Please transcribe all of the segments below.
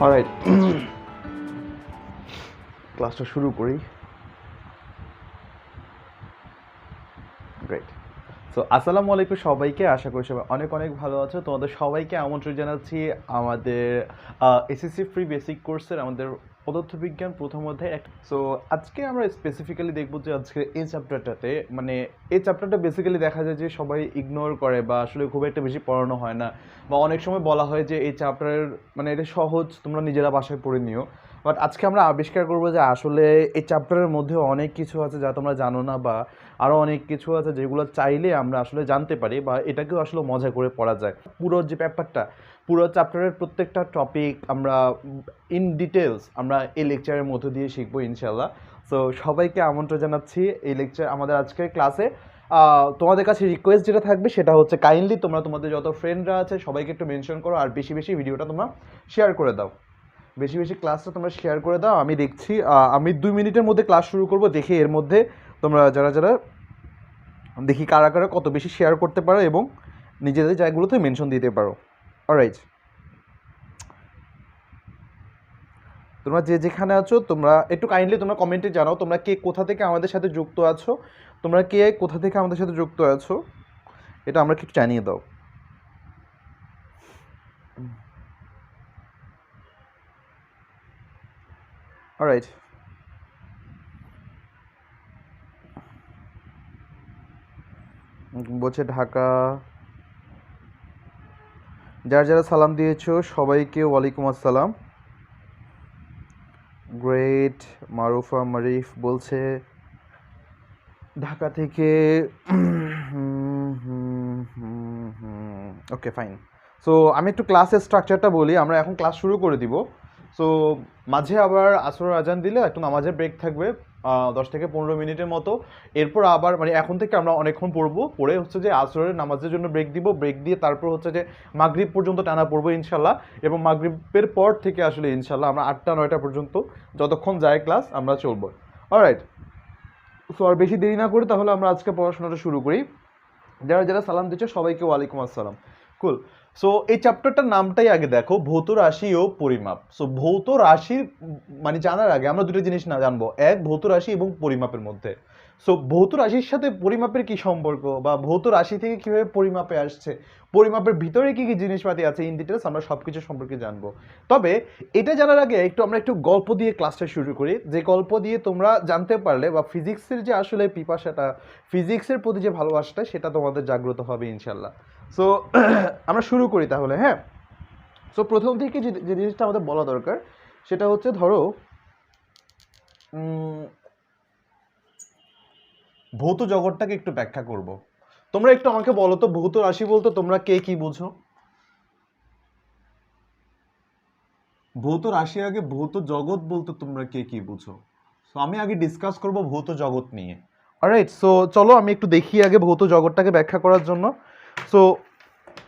Alright, ক্লাসটা শুরু করি। গ্রেট। সো আসসালামু আলাইকুম সবাইকে, আশা করি সবাই অনেক অনেক ভালো আছো। তোমাদের সবাইকে আমন্ত্রণ জানাচ্ছি আমাদের এসএসসি ফ্রি বেসিক কোর্সের আমাদের পদার্থবিজ্ঞান প্রথম অধ্যায়। সো আজকে আমরা স্পেসিফিক্যালি দেখবো যে আজকে এই চ্যাপ্টারটাতে, মানে এই চ্যাপ্টারটা বেসিক্যালি দেখা যায় যে সবাই ইগনোর করে বা আসলে খুব একটা বেশি পড়ানো হয় না, বা অনেক সময় বলা হয় যে এই চ্যাপ্টারের মানে এটা সহজ, তোমরা নিজেরা বাসায় পড়ে নিও। বাট আজকে আমরা আবিষ্কার করবো যে আসলে এই চ্যাপ্টারের মধ্যে অনেক কিছু আছে যা তোমরা জানো না, বা আরও অনেক কিছু আছে যেগুলো চাইলে আমরা আসলে জানতে পারি, বা এটাকেও আসলে মজা করে পড়া যায়। পুরো যে ব্যাপারটা, পুরো চ্যাপ্টারের প্রত্যেকটা টপিক আমরা ইন ডিটেলস আমরা এই লেকচারের মধ্য দিয়ে শিখবো ইনশাল্লাহ। সো সবাইকে আমন্ত্রণ জানাচ্ছি এই লেকচার আমাদের আজকের ক্লাসে। তোমাদের কাছে রিকোয়েস্ট যেটা থাকবে সেটা হচ্ছে কাইন্ডলি তোমরা তোমাদের যত ফ্রেন্ডরা আছে সবাইকে একটু মেনশন করো, আর বেশি বেশি ভিডিওটা তোমরা শেয়ার করে দাও, বেশি বেশি ক্লাসটা তোমরা শেয়ার করে দাও। আমি দেখছি, আমি 2 মিনিটের মধ্যে ক্লাস শুরু করব, দেখি এর মধ্যে তোমরা যারা যারা দেখি কারা কারা কত বেশি শেয়ার করতে পারো এবং নিজেদের জায়গাগুলোতে মেনশন দিতে পারো। অলরাইট, তোমরা যে যেখানে আছো তোমরা একটু কাইন্ডলি তোমরা কমেন্টে জানাও তোমরা কে কোথা থেকে আমাদের সাথে যুক্ত আছো, তোমরা কে কোথা থেকে আমাদের সাথে যুক্ত আছো, এটা আমরা একটু জানিয়ে দাও। অলরাইট, বলছে ঢাকা। যারা যারা সালাম দিয়েছো সবাইকে ওয়ালাইকুম আসসালাম। গ্রেট। মারুফা মারিফ বলছে ঢাকা থেকে। Okay fine. সো আমি একটু ক্লাসের স্ট্রাকচারটা বলি, আমরা এখন ক্লাস শুরু করে দিব। সো মাঝে আবার আসরের আজান দিলে একটু নামাজের ব্রেক থাকবে 10 থেকে 15 মিনিটের মতো। এরপর আবার মানে এখন থেকে আমরা অনেকক্ষণ পড়বো, পড়ে হচ্ছে যে আসরের নামাজের জন্য ব্রেক দিব, ব্রেক দিয়ে তারপর হচ্ছে যে মাগরিব পর্যন্ত টানা পড়বো ইনশাল্লাহ। এবং মাগরিবের পর থেকে আসলে ইনশাল্লাহ আমরা 8টা 9টা পর্যন্ত যতক্ষণ যায় ক্লাস আমরা চলবো। অলরাইট, সো আর বেশি দেরি না করে তাহলে আমরা আজকে পড়াশোনাটা শুরু করি। যারা যারা সালাম দিচ্ছে সবাইকে ওয়ালাইকুম আসসালাম। কুল। সো এই চ্যাপ্টারটার নামটাই আগে দেখো, ভৌত রাশি ও পরিমাপ। সো ভৌত রাশির মানে জানার আগে আমরা দুটো জিনিস না জানবো, এক ভৌত রাশি এবং পরিমাপের মধ্যে। সো ভৌত রাশির সাথে পরিমাপের কি সম্পর্ক, বা ভৌত রাশি থেকে কিভাবে পরিমাপে আসছে, পরিমাপের ভিতরে কি কি জিনিসপাতি আছে, ইন ডিটেলস আমরা সব কিছু সম্পর্কে জানবো। তবে এটা জানার আগে আমরা একটু গল্প দিয়ে ক্লাসটা শুরু করি, যে গল্প দিয়ে তোমরা জানতে পারলে বা ফিজিক্সের যে আসলে পিপাসাটা, ফিজিক্সের প্রতি যে ভালোবাসাটা সেটা তোমাদের জাগ্রত হবে ইনশাল্লাহ। সো আমরা শুরু করি তাহলে, হ্যাঁ। সো প্রথম থেকে যে যে জিনিসটা আমাদের বলা দরকার সেটা হচ্ছে ধরো ভৌত জগৎটাকে একটু ব্যাখ্যা করব। তোমরা একটু আমাকে বলো তো, ভৌত রাশি বলতে তোমরা কে কি বুঝো? ভৌত রাশি আগে ভৌত জগৎ বলতে তোমরা কে কি বুঝো? সো আমি আগে ডিসকাস করব ভৌত জগৎ নিয়ে। অলরাইট, সো চলো আমি একটু দেখি আগে ভৌত জগৎটাকে ব্যাখ্যা করার জন্য। সো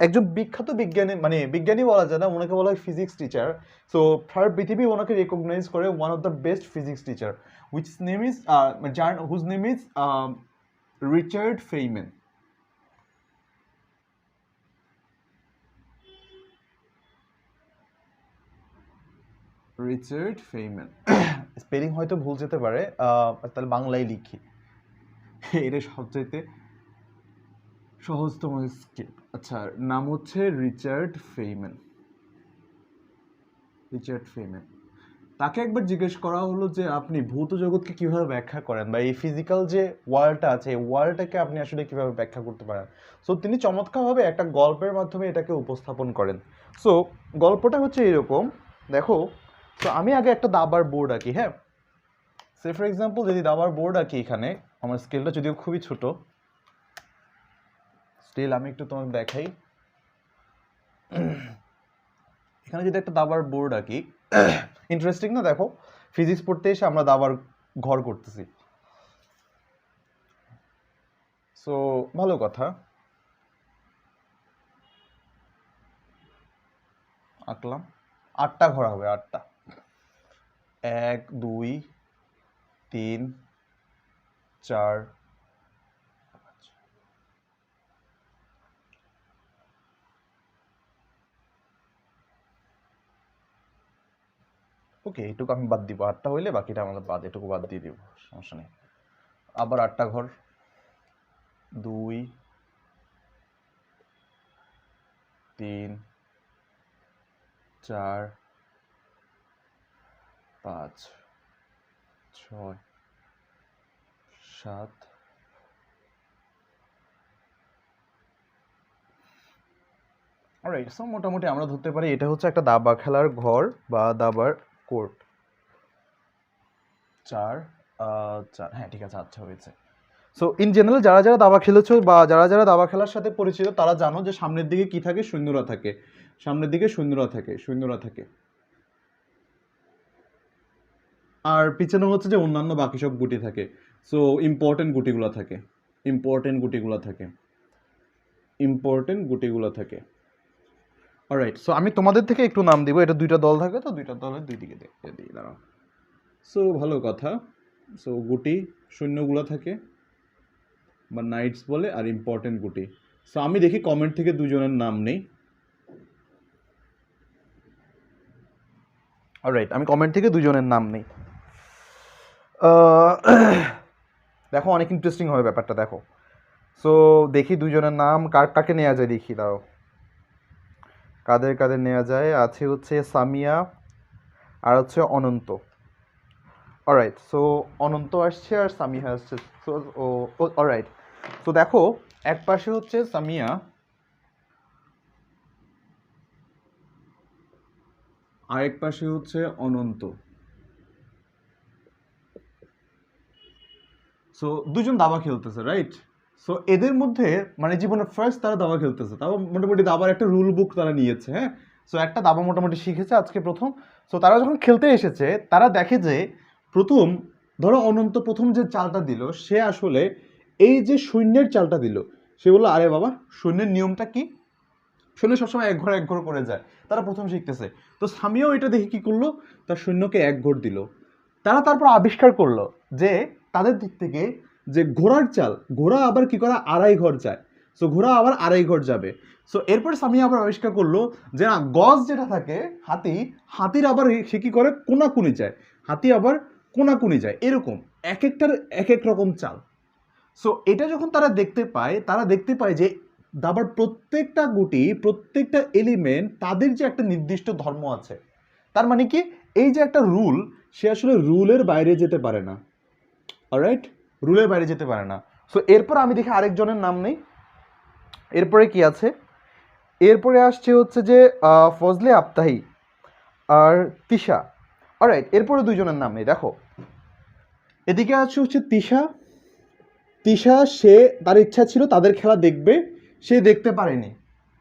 একজন বিখ্যাত বিজ্ঞানী, মানে বিজ্ঞানী বলা যায় না, ওনাকে বলা হয় ফিজিক্স টিচার। সো সারা পৃথিবী ওনাকে রেকগনাইজ করে one of the best physics teacher, which name is whose name is Richard Feynman. Richard Feynman. Spelling হয়তো ভুল যেতে পারে, তাহলে বাংলায় লিখি। এটা সবচাইতে সহজতম স্কিল। আচ্ছা, নাম হচ্ছে রিচার্ড ফেইম্যান। রিচার্ড ফেইম্যান, তাকে একবার জিজ্ঞেস করা হলো যে আপনি ভৌত জগৎকে কিভাবে ব্যাখ্যা করেন, বা এই ফিজিক্যাল যে ওয়ার্ল্ডটা আছে এই ওয়ার্ল্ডটাকে আপনি আসলে কিভাবে ব্যাখ্যা করতে পারেন। সো তিনি চমৎকারভাবে একটা গল্পের মাধ্যমে এটাকে উপস্থাপন করেন। সো গল্পটা হচ্ছে এরকম, দেখো। তো আমি আগে একটা দাবার বোর্ড আঁকি, হ্যাঁ। সে ফর এক্সাম্পল যদি দাবার বোর্ড আঁকি, এখানে আমার স্কেলটা যদিও খুবই ছোট, স্টিল আমি একটু তোমাকে দেখাই। এখানে যদি একটা দাবার বোর্ড আঁকি, ইন্টারেস্টিং না? দেখো, ফিজিক্স পড়তে এসে আমরা দাবার ঘর করতেছি। সো ভালো কথা, আঁকলাম। 8টা ঘর হবে, 8টা। 1 2 3 4। ওকে, এটুকু আমি বাদ দিব, 8টা হইলে বাকিটা আমাদের বাদ, এটুকু বাদ দিয়ে দিব, সমস্যা নেই। আবার 8টা ঘর, 2 3 4 5 6 7। অলরাইট, সো মোটামুটি আমরা ধরতে পারি এটা হচ্ছে একটা দাবা খেলার ঘর বা দাবার কোর্ট। 4 4, হ্যাঁ ঠিক আছে, আচ্ছা হয়েছে। সো ইন জেনারেল যারা যারা দাবা খেলেছো বা যারা যারা দাবা খেলার সাথে পরিচিত তারা জানো যে সামনের দিকে কি থাকে, সৈন্যরা থাকে, সামনের দিকে সৈন্যরা থাকে, সৈন্যরা থাকে। আর পিছনে হচ্ছে যে অন্যান্য বাকি সব গুটি থাকে। সো ইম্পর্টেন্ট গুটিগুলো থাকে, ইম্পর্টেন্ট গুটিগুলো থাকে, ইম্পর্টেন্ট গুটিগুলো থাকে। অলরাইট, সো আমি তোমাদের থেকে একটু নাম দিব, এটা 2টা দল থাকে তো 2টা দলের 2 দিকে দিয়ে দাঁড়াও। সো ভালো কথা। সো গুটি সৈন্যগুলো থাকে বা নাইটস বলে, আর ইম্পর্টেন্ট গুটি। সো আমি দেখি কমেন্ট থেকে 2জনের নাম নেই। অলরাইট, আমি কমেন্ট থেকে 2জনের নাম নেই। দেখো অনেক ইন্টারেস্টিং হবে ব্যাপারটা, দেখো। সো দেখি 2জনের নাম কাকে নেওয়া যায়, দেখি দাও কাদের কাদের নেওয়া যায়। আছে হচ্ছে সামিয়া আর হচ্ছে অনন্ত। অলরাইট, সো অনন্ত আসছে আর সামিয়া আসছে। সো অলরাইট, তো দেখো এক পাশে হচ্ছে সামিয়া, আরেক পাশে হচ্ছে অনন্ত। সো 2জন দাবা খেলতেছে, রাইট? সো এদের মধ্যে মানে জীবনে ফার্স্ট তারা দাবা খেলতেছে, তাও মোটামুটি দাবার একটা রুল বুক তারা নিয়েছে, হ্যাঁ। সো একটা দাবা মোটামুটি শিখেছে আজকে প্রথম। সো তারা যখন খেলতে এসেছে তারা দেখে যে প্রথম, ধরো অনন্ত প্রথম যে চালটা দিল সে আসলে এই যে শূন্যের চালটা দিল, সে বললো আরে বাবা শূন্যের নিয়মটা কি, শূন্য সবসময় এক ঘর এক ঘর করে যায়, তারা প্রথম শিখতেছে। তো স্বামীও এটা দেখে কি করলো, তার সৈন্যকে এক ঘর দিল। তারা তারপর আবিষ্কার করলো যে তাদের দিক থেকে যে ঘোড়ার চাল, ঘোড়া আবার কি করে আড়াই ঘর যায়, সো ঘোড়া আবার আড়াই ঘর যাবে। সো এরপর স্বামী আবার আবিষ্কার করলো যে না, গজ যেটা থাকে হাতি, হাতির আবার সে কি করে কোনাকুনি যায়, হাতি আবার কোনাকুনি যায়, এরকম এক একটার এক এক রকম চাল। সো এটা যখন তারা দেখতে পায়, তারা দেখতে পায় যে দাবার প্রত্যেকটা গুটি, প্রত্যেকটা এলিমেন্ট তাদের যে একটা নির্দিষ্ট ধর্ম আছে। তার মানে কি, এই যে একটা রুল, সে আসলে রুলের বাইরে যেতে পারে না। অলরাইট, রুলের বাইরে যেতে পারে না। সো এরপর আমি দেখি আরেকজনের নাম নেই। এরপরে কি আছে, এরপরে আসছে হচ্ছে যে ফজলে আফতাহি আর তিশা। অলরাইট, এরপরে 2জনের নাম নেই। দেখো এদিকে আছে হচ্ছে তিশা। তিশা সে, তার ইচ্ছা ছিল তাদের খেলা দেখবে, সে দেখতে পারেনি,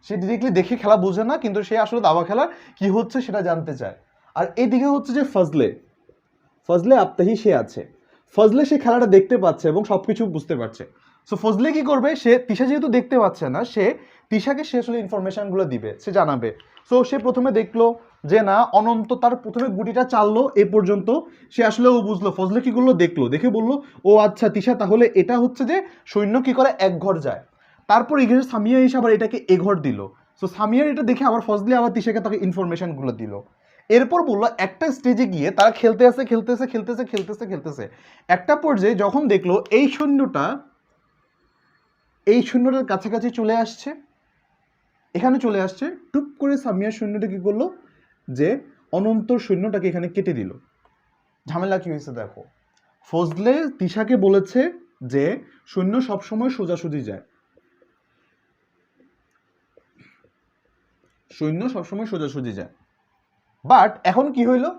সে ডিরেক্টলি দেখে খেলা বোঝে না, কিন্তু সে আসলে দাবা খেলার কি হচ্ছে সেটা জানতে চায়। আর এদিকে হচ্ছে যে ফজলে, ফজলে আফতাহি সে আছে। ফজলে সে খেলাটা দেখতে পাচ্ছে এবং সব কিছু বুঝতে পারছে। সো ফজলে কি করবে, সে তিশা যেহেতু দেখতে পাচ্ছে না, সে তিশাকে সে আসলে ইনফরমেশনগুলো দিবে, সে জানাবে। সো সে প্রথমে দেখলো যে না, অনন্ত তার প্রথমে গুটিটা চাললো এ পর্যন্ত, সে আসলে ও বুঝলো। ফজলে কি করলো, দেখলো, দেখে বললো ও আচ্ছা তিশা, তাহলে এটা হচ্ছে যে সৈন্য কি করে এক ঘর যায়। তারপর এখানে সামিয়া এসে আবার এটাকে এ ঘর দিল। সো সামিয়ার এটা দেখে আবার ফজলে আবার তিশাকে তাকে ইনফরমেশনগুলো দিল। এরপর বললো একটা স্টেজে গিয়ে তারা খেলতে আসে, খেলতেছে খেলতেছে খেলতেছে খেলতেছে, একটা পর্যায়ে যখন দেখলো এই সৈন্যটা, এই সৈন্যটার কাছাকাছি চলে আসছে, এখানে চলে আসছে, টুপ করে সামিয়ার সৈন্যটা কি করলো, যে অনন্তর সৈন্যটাকে এখানে কেটে দিল। ঝামেলা কি হয়েছে দেখো, ফজলে তিশাকে বলেছে যে সৈন্য সবসময় সোজাসুজি যায়, সৈন্য সবসময় সোজাসুজি যায়। বাট এখন কি হইলো,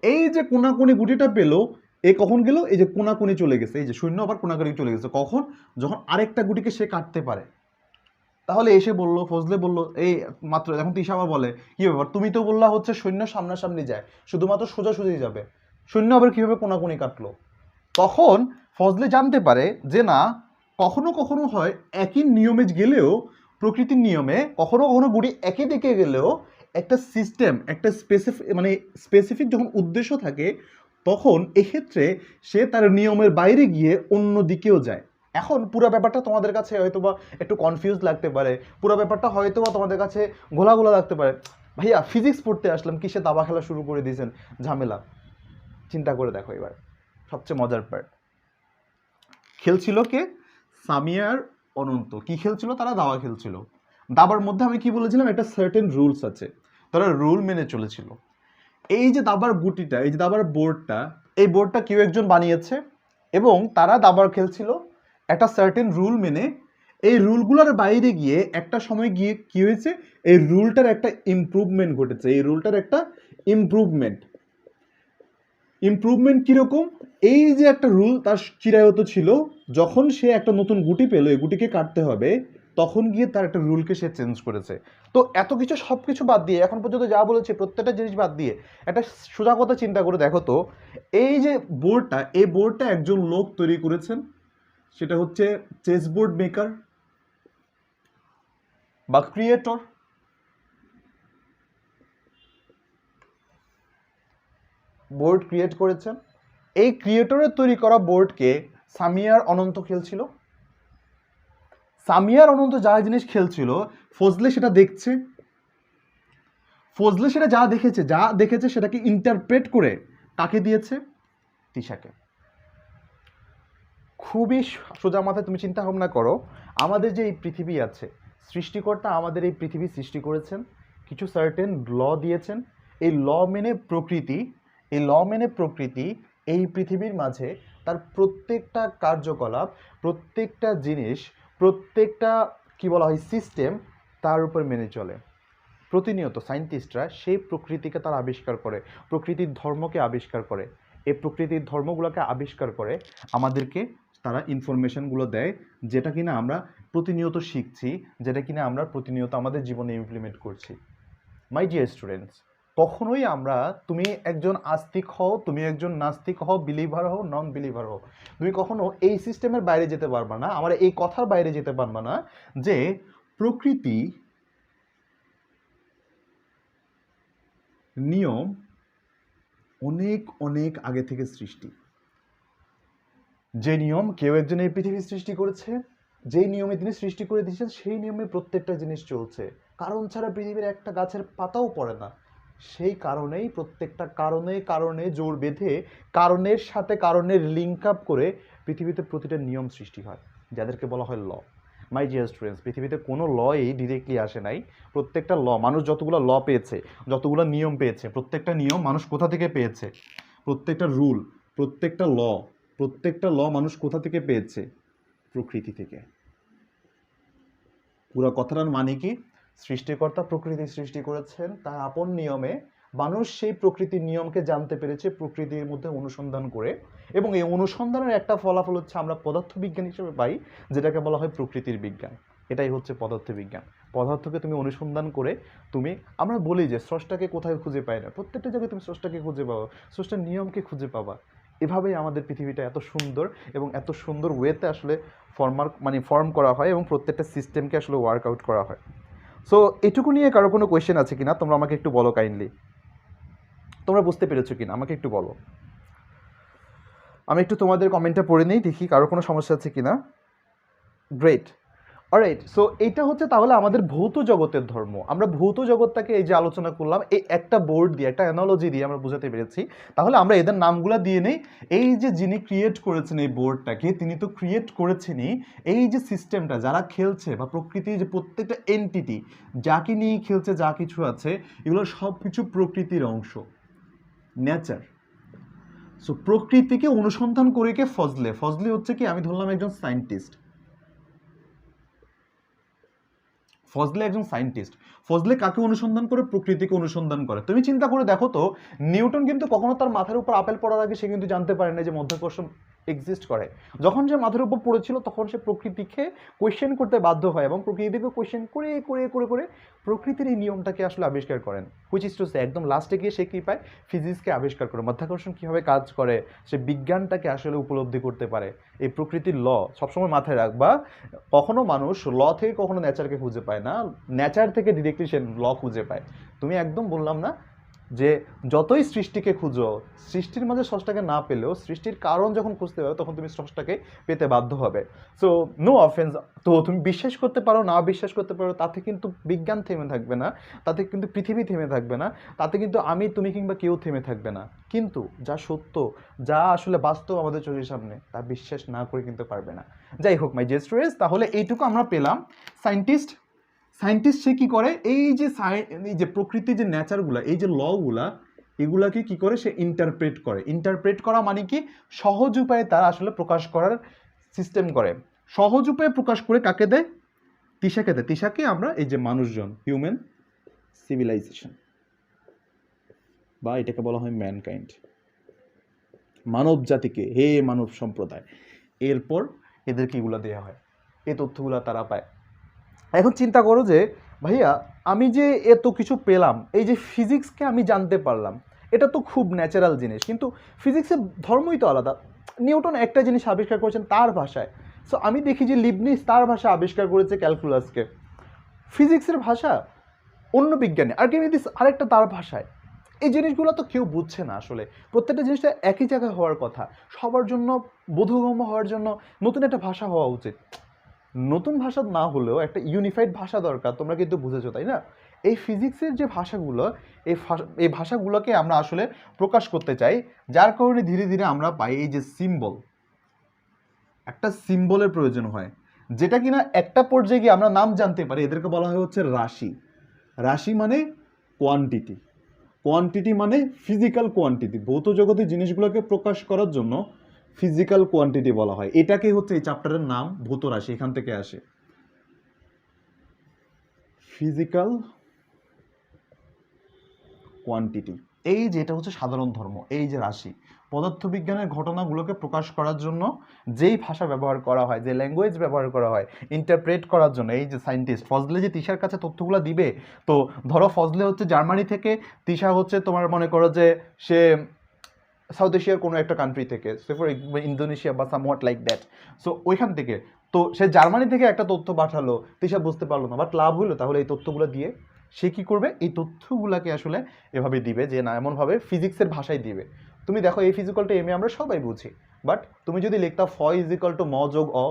এই যে কোনাকুনি গুটিটা পেলো, এ কখন গেল, এই যে কোনাকুনি চলে গেছে, এই যে শূন্য আবার কোনাকুনি চলে গেছে, কখন, যখন আরেকটা গুটিকে সে কাটতে পারে। তাহলে এসে বললো, ফজলে বললো, এই মাত্র এখন তিশাবা বলে কি ব্যাপার, তুমি তো বললা হচ্ছে সৈন্য সামনাসামনি যায়, শুধুমাত্র সোজাসুজি যাবে, সৈন্য আবার কিভাবে কোনাকুনি কাটলো। তখন ফজলে জানতে পারে যে না, কখনো কখনো হয় একই নিয়মে গেলেও, প্রকৃতির নিয়মে কখনো কখনো গুটি একই দিকে গেলেও একটা সিস্টেম, একটা স্পেসিফিক যখন উদ্দেশ্য থাকে, তখন এক্ষেত্রে সে তার নিয়মের বাইরে গিয়ে অন্য দিকেও যায়। এখন পুরো ব্যাপারটা তোমাদের কাছে হয়তো বা একটু কনফিউজ লাগতে পারে, পুরো ব্যাপারটা হয়তো বা তোমাদের কাছে ঘোলাঘোলা লাগতে পারে। ভাইয়া ফিজিক্স পড়তে আসলাম, কিসে দাবা খেলা শুরু করে দিয়েছেন, ঝামেলা। চিন্তা করে দেখো এবার সবচেয়ে মজার পার্ট, খেলছিল কে? সামিয়ার অনন্ত। কি খেলছিল তারা? দাবা খেলছিল। দাবার মধ্যে আমি কি বলেছিলাম, একটা সার্টেন রুলস আছে, তারা রুল মেনে চলেছিল। এই যে দাবার গুটিটা, এই যে দাবার বোর্ডটা, এই বোর্ডটা কেউ একজন বানিয়েছে এবং তারা দাবার খেলছিল একটা সার্টেন রুল মেনে। এই রুলগুলোর বাইরে গিয়ে একটা সময় গিয়ে কি হয়েছে, এই রুলটার একটা ইমপ্রুভমেন্ট ঘটেছে। এই রুলটার একটা ইমপ্রুভমেন্ট কীরকম? এই যে একটা রুল তার চিরায়ত ছিল, যখন সে একটা নতুন গুটি পেল, এই গুটিকে কাটতে হবে, তখন গিয়ে তার একটা রুলকে সে চেঞ্জ করেছে। তো এত কিছু, সব কিছু বাদ দিয়ে, এখন পর্যন্ত যা বলেছে প্রত্যেকটা জিনিস বাদ দিয়ে একটা সোজা কথা চিন্তা করে দেখো তো, এই যে বোর্ডটা, এই বোর্ডটা একজন লোক তৈরি করেছেন, সেটা হচ্ছে চেস বোর্ড মেকার বা ক্রিয়েটর। বোর্ড ক্রিয়েট করেছেন, এই ক্রিয়েটরের তৈরি করা বোর্ডকে সামিয়ার অনন্ত খেলছিল। সামিয়ার অনন্ত যা জিনিস খেলছিল, ফজলে সেটা দেখছে, ফজলে সেটা যা দেখেছে সেটাকে ইন্টারপ্রেট করে কাকে দিয়েছে? তিশাকে। খুবই সোজা মাথায় তুমি চিন্তা ভাবনা করো, আমাদের যে এই পৃথিবী আছে, সৃষ্টিকর্তা আমাদের এই পৃথিবী সৃষ্টি করেছেন, কিছু সার্টেন ল দিয়েছেন। এই ল মেনে প্রকৃতি, এই পৃথিবীর মাঝে তার প্রত্যেকটা কার্যকলাপ, প্রত্যেকটা জিনিস, প্রত্যেকটা কি বলা হয় সিস্টেম, তার উপর মেনে চলে। প্রতিনিয়ত সায়েন্টিস্টরা সেই প্রকৃতিকে তারা আবিষ্কার করে, প্রকৃতির ধর্মকে আবিষ্কার করে, এই প্রকৃতির ধর্মগুলোকে আবিষ্কার করে আমাদেরকে তারা ইনফরমেশনগুলো দেয়, যেটা কিনা আমরা প্রতিনিয়ত শিখছি, যেটা কিনা আমরা প্রতিনিয়ত আমাদের জীবনে ইমপ্লিমেন্ট করছি। মাই ডিয়ার স্টুডেন্টস, কখনোই আমরা, তুমি একজন আস্তিক হও, তুমি একজন নাস্তিক হও, বিলিভার হও, নন বিলিভার হও, তুমি কখনো এই সিস্টেমের বাইরে যেতে পারবা না, আমার এই কথার বাইরে যেতে পারবা না যে প্রকৃতি নিয়ম অনেক অনেক আগে থেকে সৃষ্টি। যে নিয়ম কেউ একজন এই পৃথিবী সৃষ্টি করেছে, যেই নিয়মে তিনি সৃষ্টি করে দিয়েছেন, সেই নিয়মে প্রত্যেকটা জিনিস চলছে। কারণ ছাড়া পৃথিবীর একটা গাছের পাতাও পড়ে না। সেই কারণেই প্রত্যেকটা কারণে জোর বেঁধে, কারণের সাথে কারণের লিঙ্ক আপ করে পৃথিবীতে প্রতিটা নিয়ম সৃষ্টি হয়, যাদেরকে বলা হয় ল। মাই ডিয়ার স্টুডেন্টস, পৃথিবীতে কোনো লই ডিরেক্টলি আসে নাই। প্রত্যেকটা ল, মানুষ যতগুলো ল পেয়েছে, যতগুলো নিয়ম পেয়েছে, প্রত্যেকটা নিয়ম মানুষ কোথা থেকে পেয়েছে? প্রত্যেকটা রুল, প্রত্যেকটা ল মানুষ কোথা থেকে পেয়েছে? প্রকৃতি থেকে। পুরো কথাটার মানে কি? সৃষ্টিকর্তা প্রকৃতি সৃষ্টি করেছেন তার আপন নিয়মে, মানুষ সেই প্রকৃতির নিয়মকে জানতে পেরেছে প্রকৃতির মধ্যে অনুসন্ধান করে, এবং এই অনুসন্ধানের একটা ফলাফল হচ্ছে আমরা পদার্থবিজ্ঞান হিসেবে পাই, যেটাকে বলা হয় প্রকৃতির বিজ্ঞান। এটাই হচ্ছে পদার্থবিজ্ঞান। পদার্থকে তুমি অনুসন্ধান করে তুমি, আমরা বলি যে স্রষ্টাকে কোথায় খুঁজে পাই না, প্রত্যেকটা জায়গায় তুমি স্রষ্টাকে খুঁজে পাবো, স্রষ্টার নিয়মকে খুঁজে পাবা। এভাবেই আমাদের পৃথিবীটা এত সুন্দর এবং এত সুন্দর ওয়েতে আসলে ফর্ম করা হয় এবং প্রত্যেকটা সিস্টেমকে আসলে ওয়ার্কআউট করা হয়। সো এটুকু নিয়ে কারো কোনো কোয়েশ্চেন আছে কিনা তোমরা আমাকে একটু বলো কাইন্ডলি। তোমরা বুঝতে পেরেছো কিনা আমাকে একটু বলো। আমি একটু তোমাদের কমেন্টটা পড়ে নিই, দেখি কারো কোনো সমস্যা আছে কিনা। গ্রেট। অলরাইট, সো এইটা হচ্ছে তাহলে আমাদের ভৌত জগতের ধর্ম। আমরা ভৌত জগৎটাকে এই যে আলোচনা করলাম, এই একটা বোর্ড দিয়ে, একটা অ্যানালজি দিয়ে আমরা বোঝাতে পেরেছি। তাহলে আমরা এদের নামগুলো দিয়ে নেই। এই যে যিনি ক্রিয়েট করেছেন এই বোর্ডটাকে, তিনি তো ক্রিয়েট করেছেনই। এই যে সিস্টেমটা যারা খেলছে, বা প্রকৃতির যে প্রত্যেকটা এন্টিটি যাকে নিয়ে খেলছে, যা কিছু আছে, এগুলো সব কিছু প্রকৃতির অংশ, নেচার। সো প্রকৃতিকে অনুসন্ধান করে কে? ফজলে হচ্ছে কি, আমি ধরলাম একজন সায়েন্টিস্ট, ফজলে একজন সায়েন্টিস্ট। ফজলে কাকে অনুসন্ধান করে? প্রকৃতিকে অনুসন্ধান করে। তুমি চিন্তা করে দেখো তো, নিউটন কিন্তু কখনো তার মাথার উপর আপেল পড়ার আগে সে কিন্তু জানতে পারে না যে মধ্যাকর্ষণ এক্সিস্ট করে। যখন সে মাথার উপর পড়েছিল তখন সে প্রকৃতিকে কোয়েশ্চেন করতে বাধ্য হয়, এবং প্রকৃতিকে কোয়েশ্চেন করে করে করে করে প্রকৃতির এই নিয়মটাকে আসলে আবিষ্কার করেন। হুইচ ইজ টু সে, একদম লাস্টে গিয়ে সে কী পায়? ফিজিক্সকে আবিষ্কার করে, মধ্যাকর্ষণ কীভাবে কাজ করে, সে বিজ্ঞানটাকে আসলে উপলব্ধি করতে পারে। এই প্রকৃতির ল সবসময় মাথায় রাখবা, কখনো মানুষ ল থেকে কখনো নেচারকে খুঁজে পায় না, নেচার থেকে ডিরেক্টলি সে ল খুঁজে পায়। তুমি একদম বললাম না, যে যতই সৃষ্টিকে খুঁজো, সৃষ্টির মাঝে স্রষ্টাকে না পেলেও সৃষ্টির কারণ যখন খুঁজতে পারো তখন তুমি স্রষ্টাকে পেতে বাধ্য হবে। সো নো অফেন্স, তো তুমি বিশ্বাস করতে পারো না বিশ্বাস করতে পারো, তাতে কিন্তু বিজ্ঞান থেমে থাকবে না, তাতে কিন্তু পৃথিবী থেমে থাকবে না, তাতে কিন্তু আমি তুমি কিংবা কেউ থেমে থাকবে না। কিন্তু যা সত্য, যা আসলে বাস্তব আমাদের চোখের সামনে, তা বিশ্বাস না করে কিন্তু পারবে না। যাই হোক মাই ডিয়ার স্টুডেন্টস, তাহলে এইটুকু আমরা পেলাম। সায়েন্টিস্ট সে কী করে, এই যে প্রকৃতির যে নেচারগুলা, এই যে লগুলা, এগুলাকে কি করে সে ইন্টারপ্রেট করা মানে কি, সহজ উপায়ে তারা আসলে প্রকাশ করার সিস্টেম করে। সহজ উপায়ে প্রকাশ করে কাকে দেয়? তিশাকে দেয়। তিশাকে আমরা এই যে মানুষজন, হিউম্যান সিভিলাইজেশন, বা এটাকে বলা হয় ম্যানকাইন্ড, মানব জাতিকে, হে মানব সম্প্রদায়। এরপর এদেরকে এগুলো দেওয়া হয়, এই তথ্যগুলো তারা পায়। এখন চিন্তা করো যে ভাইয়া আমি যে এত কিছু পেলাম, এই যে ফিজিক্সকে আমি জানতে পারলাম, এটা তো খুব ন্যাচারাল জিনিস, কিন্তু ফিজিক্সের ধর্মই তো আলাদা। নিউটন একটা জিনিস আবিষ্কার করেছেন তার ভাষায়, সো আমি দেখি যে লিবনিজ তার ভাষা আবিষ্কার করেছে ক্যালকুলাসকে, ফিজিক্সের ভাষা অন্য বিজ্ঞানী আর্কিমিডিস আরেকটা তার ভাষায়। এই জিনিসগুলো তো কেউ বুঝছে না আসলে। প্রত্যেকটা জিনিসটা একই জায়গায় হওয়ার কথা, সবার জন্য বোধগম্য হওয়ার জন্য নতুন একটা ভাষা হওয়া উচিত। নতুন ভাষা না হলেও একটা ইউনিফাইড ভাষা দরকার, তোমরা কিন্তু বুঝেছো তাই না? এই ফিজিক্সের যে ভাষাগুলো, এই ভাষাগুলোকে আমরা আসলে প্রকাশ করতে চাই, যার কারণে ধীরে ধীরে আমরা পাই এই যে সিম্বল, একটা সিম্বলের প্রয়োজন হয়, যেটা কিনা একটা পর্যায়ে গিয়ে আমরা নাম জানতে পারি। এদেরকে বলা হয় হচ্ছে রাশি। রাশি মানে কোয়ান্টিটি, কোয়ান্টিটি মানে ফিজিক্যাল কোয়ান্টিটি। ভৌত জগতের জিনিসগুলোকে প্রকাশ করার জন্য ফিজিক্যাল কোয়ান্টিটি বলা হয়। এটাকেই হচ্ছে এই চ্যাপ্টারের নাম ভৌত রাশি, এখান থেকে আসে ফিজিক্যাল কোয়ান্টিটি। এই যে এটা হচ্ছে সাধারণ ধর্ম, এই যে রাশি, পদার্থবিজ্ঞানের ঘটনাগুলোকে প্রকাশ করার জন্য যেই ভাষা ব্যবহার করা হয়, যে ল্যাঙ্গুয়েজ ব্যবহার করা হয় ইন্টারপ্রেট করার জন্য, এই যে সায়েন্টিস্ট ফজলে যে তিশার কাছে তথ্যগুলো দিবে, তো ধরো ফজলে হচ্ছে জার্মানি থেকে, তিশা হচ্ছে তোমার মনে করো যে সে সাউথ এশিয়ার কোনো একটা কান্ট্রি থেকে, সে ফর ইন্দোনেশিয়া বা সামওয়াট লাইক দ্যাট। সো ওইখান থেকে তো সে জার্মানি থেকে একটা তথ্য পাঠালো, তিশা বুঝতে পারলো না, বাট লাভ হলো তাহলে এই তথ্যগুলো দিয়ে সে কী করবে, এই তথ্যগুলোকে আসলে এভাবে দিবে যে না, এমনভাবে ফিজিক্সের ভাষায় দিবে। তুমি দেখো এই ফিজিক্যালটা এম এ আমরা সবাই বুঝি, বাট তুমি যদি লিখতা ফ ইজ ইকাল টু ম যোগ অ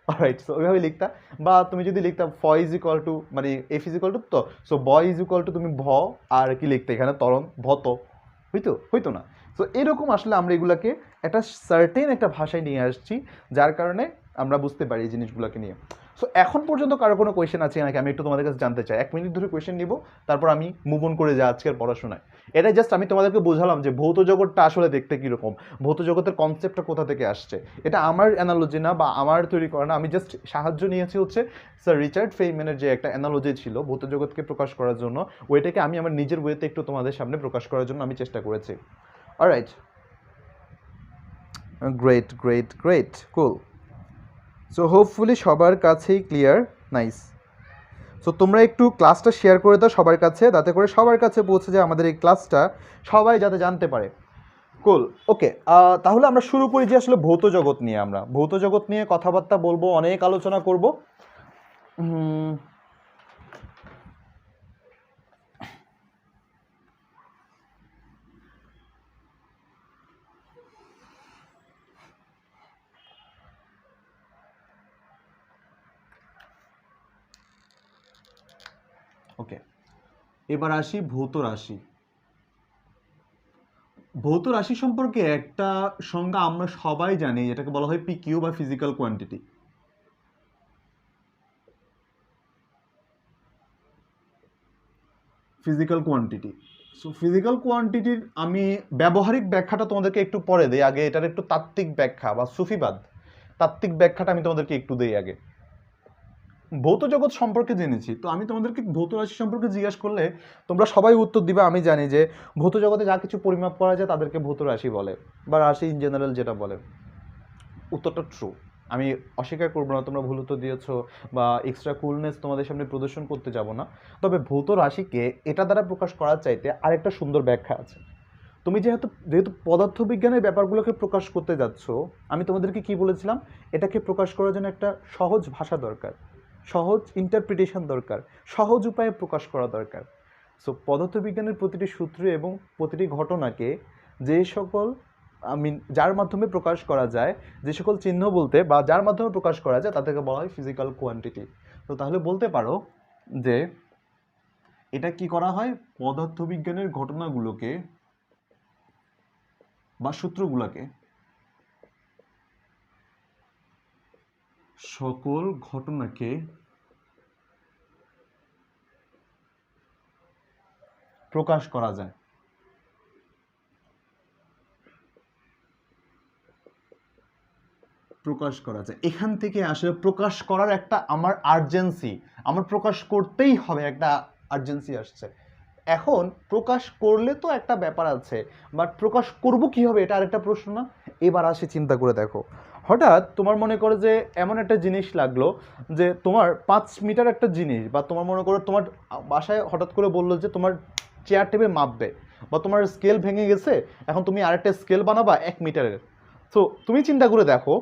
রাইট, সো ওইভাবে লিখতা। বা তুমি যদি লিখতা ফ ইজ ইকাল টু মানে এফ ইজ ইকাল টু তো, সো ব ইজ ইকাল টু তুমি ভ, আর কি লিখতে এখানে ত্বরণ ভত, হইতো না। সো এরকম আসলে আমরা এগুলোকে একটা সার্টেন একটা ভাষায় নিয়ে আসছি, যার কারণে আমরা বুঝতে পারি এই জিনিসগুলোকে নিয়ে। সো এখন পর্যন্ত কারো কোনো কোয়েশ্চেন আছে নাকি, আমি একটু তোমাদের কাছে জানতে চাই। 1 মিনিট ধরে কোয়েশ্চেন নিব, তারপর আমি মুভ অন করে যাই আজকের পড়াশোনায়। এটাই জাস্ট আমি তোমাদেরকে বোঝালাম যে ভৌত জগৎটা আসলে দেখতে কীরকম, ভৌত জগতের কনসেপ্টটা কোথা থেকে আসছে। এটা আমার অ্যানালজি না বা আমার তৈরি করা না, আমি জাস্ট সাহায্য নিয়েছি হচ্ছে স্যার রিচার্ড ফেইম্যানের যে একটা অ্যানালজি ছিল ভৌত জগৎকে প্রকাশ করার জন্য, ওইটাকে আমি আমার নিজের ওয়েতে একটু তোমাদের সামনে প্রকাশ করার জন্য আমি চেষ্টা করেছি। অলরাইট, গ্রেট, কুল। সো হোপফুলি সবার কাছেই ক্লিয়ার, নাইস। সো তোমরা একটু ক্লাসটা শেয়ার করে দাও সবার কাছে, যাতে করে সবার কাছে পৌঁছে যায় আমাদের এই ক্লাসটা, সবাই যাতে জানতে পারে। কুল, ওকে। তাহলে আমরা শুরু করি যে আসলে ভৌত জগৎ নিয়ে, আমরা ভৌত জগৎ নিয়ে কথাবার্তা বলবো, অনেক আলোচনা করব। ওকে, এবার আসি ভৌত রাশি। ভৌত রাশি সম্পর্কে একটা সংজ্ঞা আমরা সবাই জানি, যেটাকে বলা হয় পিকিউ বা physical quantity. Physical quantity, so physical কোয়ান্টিটির আমি ব্যবহারিক ব্যাখ্যাটা তোমাদেরকে একটু পরে দেই, আগে এটার একটু তাত্ত্বিক ব্যাখ্যা বা সুফিবাদ, তাত্ত্বিক ব্যাখ্যাটা আমি তোমাদেরকে একটু দেই আগে। ভৌত জগৎ সম্পর্কে জেনেছি, তো আমি তোমাদেরকে ভৌত রাশি সম্পর্কে জিজ্ঞাসা করলে তোমরা সবাই উত্তর দিবে আমি জানি যে ভৌত জগতে যা কিছু পরিমাপ করা যায় তাদেরকে ভৌত রাশি বলে, বা রাশি ইন জেনারেল যেটা বলে। উত্তরটা ট্রু, আমি অস্বীকার করবো না, তোমরা ভুল উত্তর দিয়েছো বা এক্সট্রা কুলনেস তোমাদের সামনে প্রদর্শন করতে যাব না। তবে ভৌত রাশিকে এটা দ্বারা প্রকাশ করার চাইতে আরেকটা সুন্দর ব্যাখ্যা আছে। তুমি যেহেতু পদার্থবিজ্ঞানের ব্যাপারগুলোকে প্রকাশ করতে যাচ্ছ, আমি তোমাদেরকে কি বলেছিলাম, এটাকে প্রকাশ করার জন্য একটা সহজ ভাষা দরকার, সহজ ইন্টারপ্রিটেশন দরকার, সহজ উপায়ে প্রকাশ করা দরকার। সো পদার্থবিজ্ঞানের প্রতিটি সূত্র এবং প্রতিটি ঘটনাকে যে সকল যার মাধ্যমে প্রকাশ করা যায়, যে সকল চিহ্ন বলতে বা যার মাধ্যমে প্রকাশ করা যায় তাদেরকে বলা হয় ফিজিক্যাল কোয়ান্টিটি। তো তাহলে বলতে পারো যে এটা কি করা হয়, পদার্থবিজ্ঞানের ঘটনাগুলোকে বা সূত্রগুলোকে, সকল ঘটনাকে প্রকাশ করা যায়। প্রকাশ করা যায়, এখান থেকে আসলে প্রকাশ করার একটা আমার আর্জেন্সি, আমার প্রকাশ করতেই হবে, একটা আর্জেন্সি আসছে। এখন প্রকাশ করলে তো একটা ব্যাপার আছে, বাট প্রকাশ করব কিভাবে এটা আরেকটা প্রশ্ন না? এবার আসি চিন্তা করে দেখো, হঠাৎ তোমার মনে করো যে এমন একটা জিনিস লাগলো যে তোমার 5 মিটার একটা জিনিস, বা তোমার মনে করো তোমার বাসায় হঠাৎ করে বললো যে তোমার চেয়ার টেবিল মাপবে, বা তোমার স্কেল ভেঙে গেছে, এখন তুমি আরেকটা স্কেল বানাবা 1 মিটারের। তো তুমি চিন্তা করে দেখো,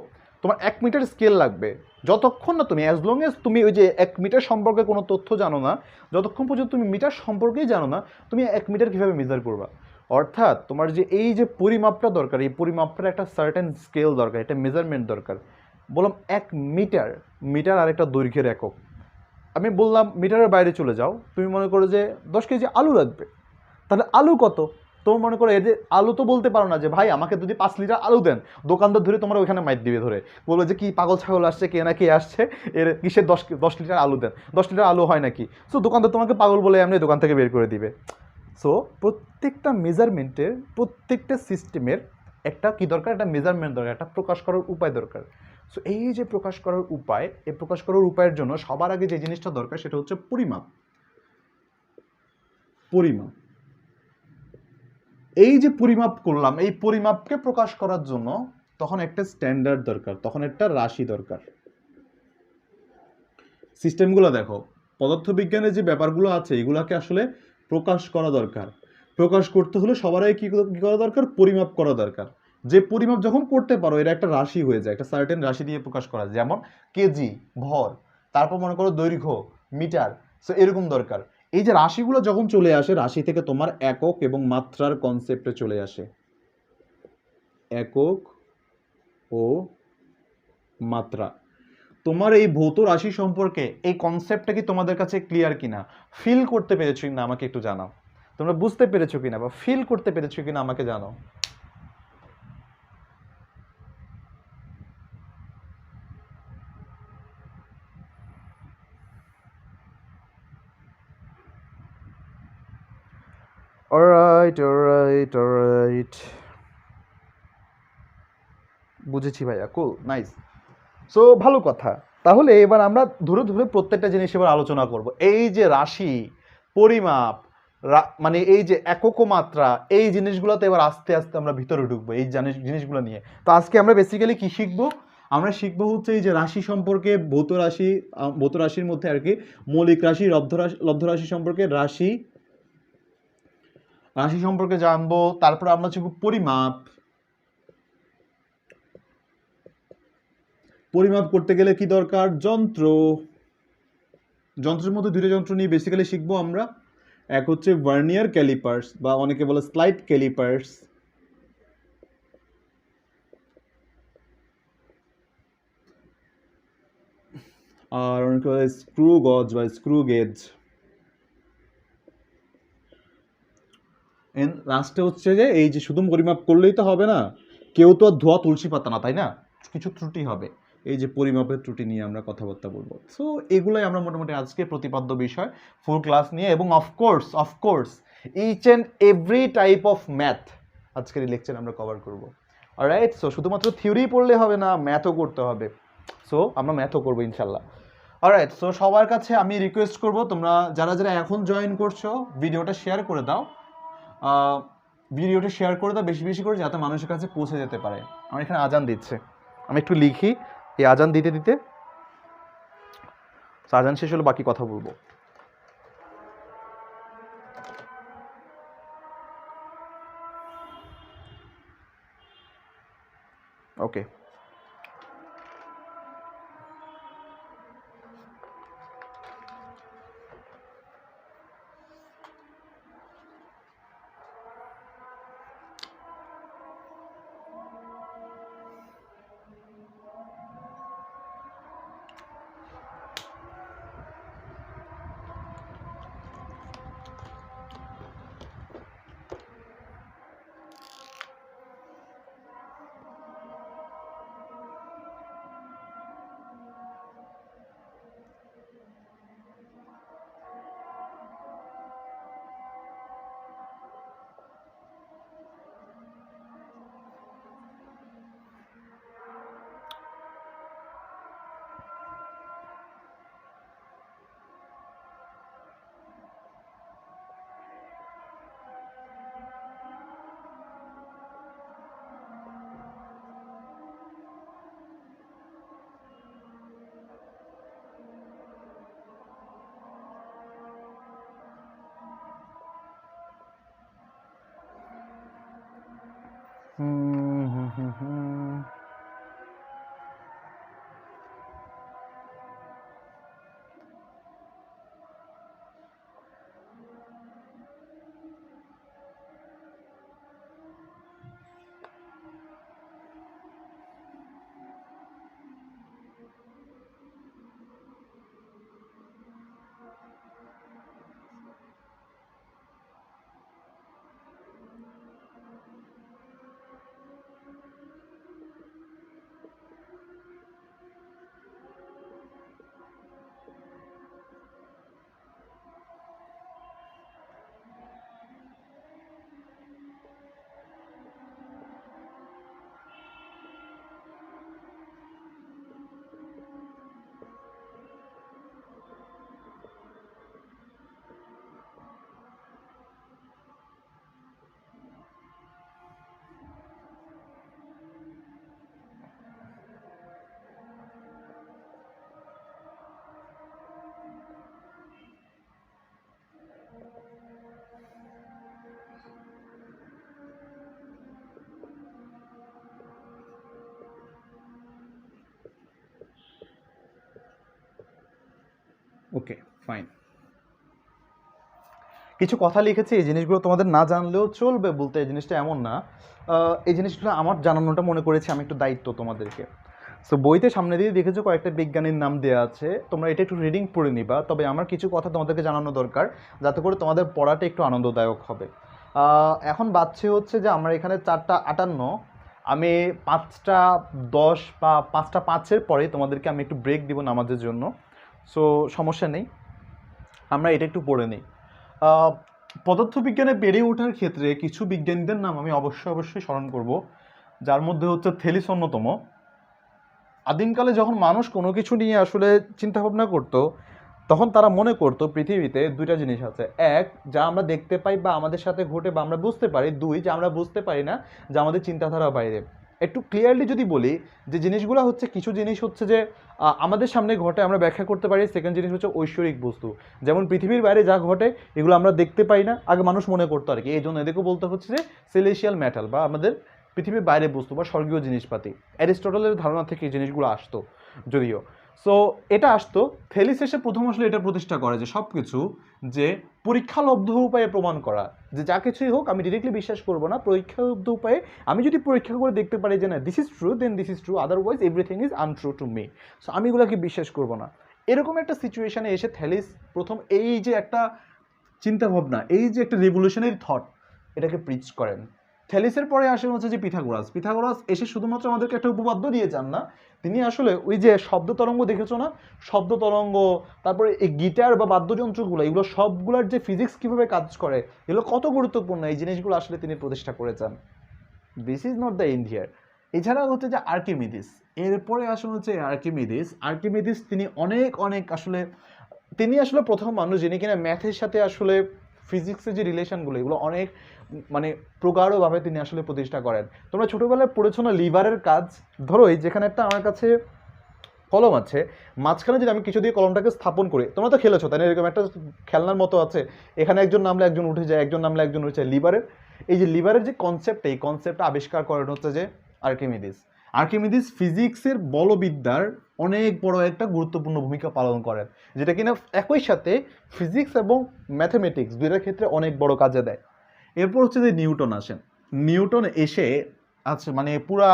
তোমার 1 মিটার স্কেল লাগবে, যতক্ষণ না তুমি, অ্যাজ লং এজ তুমি ওই যে 1 মিটার সম্পর্কে কোনো তথ্য জানো না, যতক্ষণ পর্যন্ত তুমি মিটার সম্পর্কেই জানো না, তুমি 1 মিটার কীভাবে মেজার করবা? অর্থাৎ তোমার যে এই যে পরিমাপটা দরকার, এই পরিমাপটার একটা সার্টেন স্কেল দরকার, একটা মেজারমেন্ট দরকার। বললাম 1 মিটার, মিটার আর একটা দৈর্ঘ্যের একক। আমি বললাম মিটারের বাইরে চলে যাও, তুমি মনে করো যে 10 কেজি আলু লাগবে, তাহলে আলু কত? তোমার মনে করো এই যে আলু তো বলতে পারো না যে ভাই আমাকে যদি 5 লিটার আলু দেন, দোকানদার ধরে তোমার ওইখানে মাইর দিবে, ধরে বলবে যে কি পাগল ছাগল আসছে, কে না কে আসছে, এর কিসের 10 লিটার আলু দেন, 10 লিটার আলু হয় নাকি? সো দোকানদার তোমাকে পাগল বলে এমনি দোকান থেকে বের করে দিবে। সো প্রত্যেকটা মেজারমেন্টের, প্রত্যেকটা সিস্টেমের একটা কি দরকার, একটা মেজারমেন্ট দরকার, একটা প্রকাশ করার উপায় দরকার। সো এই যে প্রকাশ করার উপায়, এই প্রকাশ করার উপায়ের জন্য সবার আগে যে জিনিসটা দরকার সেটা হচ্ছে পরিমাপ। পরিমাপ, এই যে পরিমাপ করলাম, এই পরিমাপকে প্রকাশ করার জন্য তখন একটা স্ট্যান্ডার্ড দরকার, তখন একটা রাশি দরকার। সিস্টেমগুলো দেখো, পদার্থবিজ্ঞানের যে ব্যাপারগুলো আছে এগুলাকে আসলে প্রকাশ করা দরকার। প্রকাশ করতে হলে সবার আগে কি করা দরকার? পরিমাপ করা দরকার। যে পরিমাপ যখন করতে পারো, এটা একটা রাশি হয়ে যায়, একটা সার্টেন রাশি দিয়ে প্রকাশ করা যায়, যেমন কেজি, ভর, তারপর মনে করো দৈর্ঘ্য, মিটার। সো এরকম দরকার। এই যে রাশিগুলো যখন চলে আসে, রাশি থেকে তোমার একক এবং মাত্রার কনসেপ্টে চলে আসে। একক ও মাত্রা। তোমার এই ভৌত রাশি সম্পর্কে এই কনসেপ্টটা কি তোমাদের কাছে ক্লিয়ার কিনা, ফিল করতে পেরেছো কিনা আমাকে একটু জানাও। তোমরা বুঝতে পেরেছো কিনা বা ফিল করতে পেরেছো কিনা আমাকে জানাও। অলরাইট অলরাইট অলরাইট, বুঝেছি ভাইয়া, কুল, নাইস। সো ভালো কথা। তাহলে এবার আমরা ধরে ধরে প্রত্যেকটা জিনিস এবার আলোচনা করব। এই যে রাশি, পরিমাপ, মানে এই যে একক ও মাত্রা, এই জিনিসগুলোতে এবার আস্তে আস্তে আমরা ভিতরে ঢুকবো এই জিনিসগুলো নিয়ে। তো আজকে আমরা বেসিক্যালি কি শিখবো? আমরা শিখবো হচ্ছে এই যে রাশি সম্পর্কে, ভৌত রাশি, ভৌত রাশির মধ্যে আর কি মৌলিক রাশি, লব্ধ রাশি সম্পর্কে, রাশি রাশি সম্পর্কে জানবো। তারপর আমরা শিখবো পরিমাপ। পরিমাপ করতে গেলে কি দরকার? যন্ত্র। যন্ত্রের মধ্যে দুটো যন্ত্র নিয়ে বেসিক্যালি শিখবো আমরা। এক হচ্ছে ভার্নিয়ার ক্যালিপার্স, বা অনেকে বলে স্লাইড ক্যালিপার্স, আর অনেকে বলে স্ক্রু গজ বা স্ক্রু গেজ। লাস্টে হচ্ছে যে এই যে শুধু পরিমাপ করলেই তো হবে না, কেউ তো আর ধোয়া তুলসী পাতা না, তাই না? কিছু ত্রুটি হবে, এই যে পরিমাপের ত্রুটি নিয়ে আমরা কথাবার্তা বলবো। সো এগুলাই আমরা মোটামুটি আজকে প্রতিপাদ্য বিষয় ফুল ক্লাস নিয়ে, এবং of course each and every type of math আজকের এই লেকচার আমরা কভার করবো। অলরাইট, সো শুধুমাত্র থিওরি পড়লে হবে না, ম্যাথও করতে হবে। সো আমরা ম্যাথও করবো ইনশাল্লাহ। অলরাইট, সো সবার কাছে আমি রিকোয়েস্ট করব, তোমরা যারা যারা এখন জয়েন করছো ভিডিওটা শেয়ার করে দাও, ভিডিওটা শেয়ার করে দাও বেশি বেশি করে, যাতে মানুষের কাছে পৌঁছে যেতে পারে। আমার এখানে আজান দিচ্ছে, আমি একটু লিখি, এই আজান দিতে দিতে, আজান শেষ হলে বাকি কথা বলবো। ওকে, ওকে, ফাইন। কিছু কথা লিখেছি, এই জিনিসগুলো তোমাদের না জানলেও চলবে বলতে এই জিনিসটা এমন না। এই জিনিসগুলো আমার জানানোটা মনে করেছি আমি একটু দায়িত্ব তোমাদেরকে। সো বইতে সামনে দিয়ে দেখেছো কয়েকটা বিজ্ঞানীর নাম দেওয়া আছে, তোমরা এটা একটু রিডিং পড়ে নিবা। তবে আমার কিছু কথা তোমাদেরকে জানানো দরকার যাতে করে তোমাদের পড়াটা একটু আনন্দদায়ক হবে। এখন বাজছে হচ্ছে যে আমরা এখানে 4:58, আমি 5:10 বা 5:05 পরে তোমাদেরকে আমি একটু ব্রেক দিব নামাজের জন্য। সো সমস্যা নেই, আমরা এটা একটু পড়ে নিই। পদার্থবিজ্ঞানে বেড়ে ওঠার ক্ষেত্রে কিছু বিজ্ঞানীদের নাম আমি অবশ্যই স্মরণ করব, যার মধ্যে হচ্ছে থেলিস অন্যতম। আদিমকালে যখন মানুষ কোনো কিছু নিয়ে আসলে চিন্তাভাবনা করতো, তখন তারা মনে করতো পৃথিবীতে দুইটা জিনিস আছে, এক যা আমরা দেখতে পাই বা আমাদের সাথে ঘটে বা আমরা বুঝতে পারি, দুই যা আমরা বুঝতে পারি না, যা আমাদের চিন্তাধারার বাইরে। একটু ক্লিয়ারলি যদি বলি যে জিনিসগুলো হচ্ছে, কিছু জিনিস হচ্ছে যে আমাদের সামনে ঘটে আমরা ব্যাখ্যা করতে পারি, সেকেন্ড জিনিস হচ্ছে ঐশ্বরিক বস্তু, যেমন পৃথিবীর বাইরে যা ঘটে এগুলো আমরা দেখতে পাই না, আগে মানুষ মনে করতো আর কি। এই জন্য এদেরকে বলতে হচ্ছে যে সেলেশিয়াল ম্যাটার বা আমাদের পৃথিবীর বাইরে বস্তু বা স্বর্গীয় জিনিসপাতি। অ্যারিস্টটলের ধারণা থেকে এই জিনিসগুলো আসতো যদিও। সো এটা আসতো, থেলিস এসে প্রথম আসলে এটা প্রতিষ্ঠা করে যে সব কিছু যে পরীক্ষালব্ধ উপায়ে প্রমাণ করা, যে যা কিছুই হোক আমি ডিরেক্টলি বিশ্বাস করবো না, পরীক্ষালব্ধ উপায়ে আমি যদি পরীক্ষা করে দেখতে পারি যে না this is true, then this is true, otherwise everything is untrue to me. So আমি এগুলোকে বিশ্বাস করবো না। এরকম একটা সিচুয়েশানে এসে থেলিস প্রথম এই যে একটা চিন্তাভাবনা, এই যে একটা রেভলিউশনারি থট, এটাকে প্রিচ করেন। থেলিসের পরে আসে হচ্ছে যে পিথাগোরাস এসে শুধুমাত্র আমাদেরকে একটা উপপাদ্য দিয়ে যান না, তিনি আসলে ওই যে শব্দ তরঙ্গ দেখেছো না, শব্দ তরঙ্গ, তারপরে এই গিটার বা বাদ্যযন্ত্রগুলো, এগুলো সবগুলোর যে ফিজিক্স কীভাবে কাজ করে, এগুলো কত গুরুত্বপূর্ণ, এই জিনিসগুলো আসলে তিনি প্রতিষ্ঠা করে যান। This is not the end here. এছাড়া হচ্ছে যে আর্কিমিডিস, এরপরে আসলে হচ্ছে আর্কিমিডিস তিনি অনেক আসলে, তিনি আসলে প্রথম মানুষ যিনি কিনা ম্যাথের সাথে আসলে ফিজিক্সের যে রিলেশনগুলো এগুলো অনেক মানে প্রগাঢ়ভাবে তিনি আসলে প্রতিষ্ঠা করেন। তোমরা ছোটোবেলায় পড়েছো না লিভারের কাজ? ধরো এই যেখানে একটা আমার কাছে কলম আছে, মাঝখানে যদি আমি কিছু দিয়ে কলমটাকে স্থাপন করি, তোমরা তো খেলেছো তাই না, এরকম একটা খেলনার মতো আছে, এখানে একজন নামলে একজন উঠে যায়, একজন নামলে একজন উঠে যায়। লিভারের এই যে লিভারের যে কনসেপ্ট, এই কনসেপ্টটা আবিষ্কার করেন হচ্ছে যে আর্কিমিডিস ফিজিক্সের বলবিদ্যার অনেক বড় একটা গুরুত্বপূর্ণ ভূমিকা পালন করেন, যেটা কিনা একই সাথে ফিজিক্স এবং ম্যাথমেটিক্স দুইটার ক্ষেত্রে অনেক বড় কাজে দেয়। এরপর হচ্ছে যে নিউটন এসে আচ্ছা মানে পুরা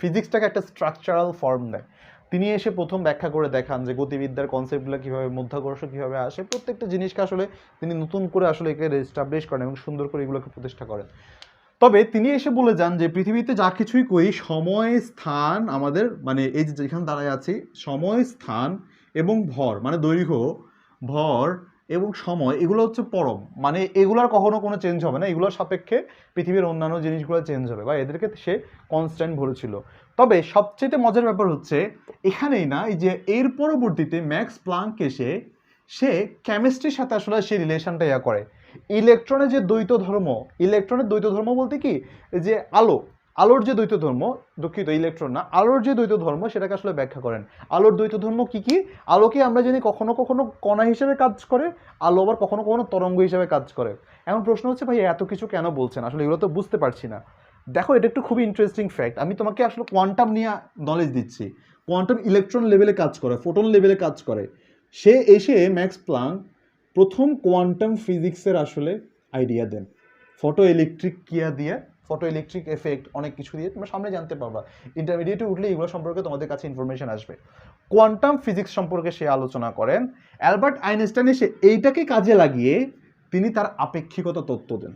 ফিজিক্সটাকে একটা স্ট্রাকচারাল ফর্ম দেয়। তিনি এসে প্রথম ব্যাখ্যা করে দেখান যে গতিবিদ্যার কনসেপ্টগুলো কীভাবে, মধ্যাকর্ষণ কীভাবে আসে, প্রত্যেকটা জিনিসকে আসলে তিনি নতুন করে আসলে একে রেস্টাবলিশ করেন এবং সুন্দর করে এগুলোকে প্রতিষ্ঠা করেন। তবে তিনি এসে বলে যান যে পৃথিবীতে যা কিছুই করি, সময় স্থান আমাদের মানে এই যে যেখানে দাঁড়ায় আছি, সময় স্থান এবং ভর মানে দৈর্ঘ্য, ভর এবং সময়, এগুলো হচ্ছে পরম, মানে এগুলোর কখনো কোনো চেঞ্জ হবে না, এগুলোর সাপেক্ষে পৃথিবীর অন্যান্য জিনিসগুলো চেঞ্জ হবে বা এদেরকে সে কনস্ট্যান্ট বলেছিল। তবে সবচেয়ে মজার ব্যাপার হচ্ছে এখানেই না, এই যে এর পরবর্তীতে ম্যাক্স প্লাঙ্ক এসে সে কেমিস্ট্রির সাথে আসলে সে রিলেশনটা করে। ইলেকট্রনের দ্বৈত ধর্ম বলতে কি, যে আলোর যে দ্বৈত ধর্ম, দুঃখিত ইলেকট্রন না, আলোর যে দ্বৈত ধর্ম সেটাকে আসলে ব্যাখ্যা করেন। আলোর দ্বৈত ধর্ম কি, আলোকে আমরা জানি কখনো কখনো কণা হিসেবে কাজ করে, আলো আবার কখনো কখনো তরঙ্গ হিসেবে কাজ করে। এখন প্রশ্ন হচ্ছে ভাই এত কিছু কেন বলছেন, আসলে এগুলো তো বুঝতে পারছি না। দেখো এটা একটু খুবই ইন্টারেস্টিং ফ্যাক্ট, আমি তোমাকে আসলে কোয়ান্টাম নিয়ে নলেজ দিচ্ছি। কোয়ান্টাম ইলেকট্রন লেভেলে কাজ করে, ফোটন লেভেলে কাজ করে। সে এসে ম্যাক্স প্লাঙ্ক প্রথম কোয়ান্টাম ফিজিক্সের আসলে আইডিয়া দেন, ফটো ইলেকট্রিক এফেক্ট অনেক কিছু দিয়ে তোমরা সামনে জানতে পারবা, ইন্টারমিডিয়েটে উঠলে এগুলো সম্পর্কে তোমাদের কাছে ইনফরমেশন আসবে। কোয়ান্টাম ফিজিক্স সম্পর্কে সে আলোচনা করেন। অ্যালবার্ট আইনস্টাইন এসে এইটাকে কাজে লাগিয়ে তিনি তার আপেক্ষিকতা তত্ত্ব দেন।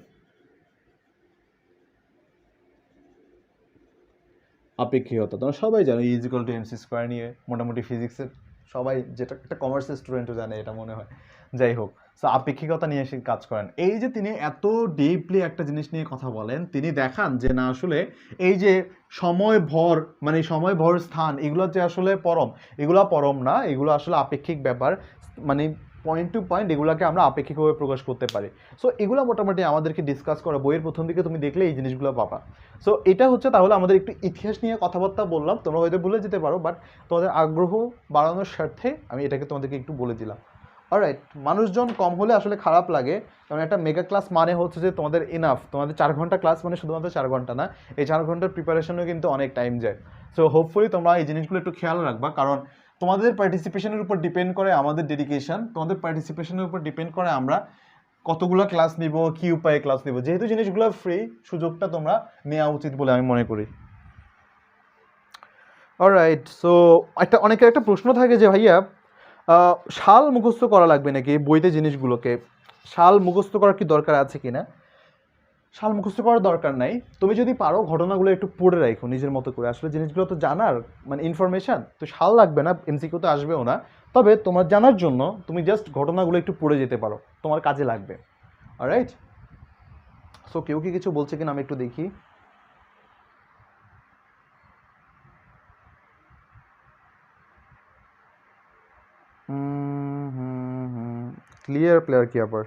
আপেক্ষিকতা তোমরা সবাই জানো, ইজিক্যাল টু এমসি স্কোয়ার নিয়ে মোটামুটি ফিজিক্সের সবাই, যেটা একটা কমার্সের স্টুডেন্টও জানে এটা মনে হয়, যাই হোক। সো আপেক্ষিকতা নিয়ে এসে কাজ করেন। এই যে তিনি এত ডিপলি একটা জিনিস নিয়ে কথা বলেন, তিনি দেখান যে না আসলে এই যে সময় ভর মানে সময় ভর স্থান এগুলো যে আসলে পরম, এগুলো পরম না, এগুলো আসলে আপেক্ষিক ব্যাপার, মানে পয়েন্ট টু পয়েন্ট এগুলোকে আমরা আপেক্ষিকভাবে প্রকাশ করতে পারি। সো এগুলো মোটামুটি আমাদেরকে ডিসকাস করা, বইয়ের প্রথম দিকে তুমি দেখলে এই জিনিসগুলো পাবা। সো এটা হচ্ছে তাহলে আমাদের একটু ইতিহাস নিয়ে কথাবার্তা বললাম, তোমরা হয়তো ভুলে যেতে পারো, বাট তোমাদের আগ্রহ বাড়ানোর স্বার্থে আমি এটাকে তোমাদেরকে একটু বলে দিলাম। অলরাইট, মানুষজন কম হলে আসলে খারাপ লাগে, কারণ একটা মেগা ক্লাস মানে হচ্ছে যে তোমাদের ইনাফ, তোমাদের 4 ঘন্টা ক্লাস মানে শুধুমাত্র 4 ঘন্টা না, এই 4 ঘন্টার প্রিপারেশনেও কিন্তু অনেক টাইম যায়। সো হোপফুলি তোমরা এই জিনিসগুলো একটু খেয়াল রাখবা, কারণ তোমাদের পার্টিসিপেশনের উপর ডিপেন্ড করে আমাদের ডেডিকেশন, তোমাদের পার্টিসিপেশনের উপর ডিপেন্ড করে আমরা কতগুলো ক্লাস নিব, কি উপায়ে ক্লাস নিব। যেহেতু জিনিসগুলো ফ্রি, সুযোগটা তোমরা নেওয়া উচিত বলে আমি মনে করি। অলরাইট, সো অনেকের একটা প্রশ্ন থাকে যে ভাইয়া সাল মুখস্থ করা লাগবে নাকি বইতে জিনিসগুলোকে, সাল মুখস্থ করার কি দরকার আছে কিনা? সাল মুখস্থ করার দরকার নাই, তুমি যদি পারো ঘটনাগুলো একটু পড়ে রাখো নিজের মতো করে। আসলে জিনিসগুলো তো জানার মানে ইনফরমেশন, তো সাল লাগবে না, এমসিকিউ তো আসবেও না। তবে তোমার জানার জন্য তুমি জাস্ট ঘটনাগুলো একটু পড়ে যেতে পারো, তোমার কাজে লাগবে। অলরাইট, সো কেউ কি কিছু বলছে কিনা আমি একটু দেখি। ক্লিয়ার প্লেয়ার কি আবার?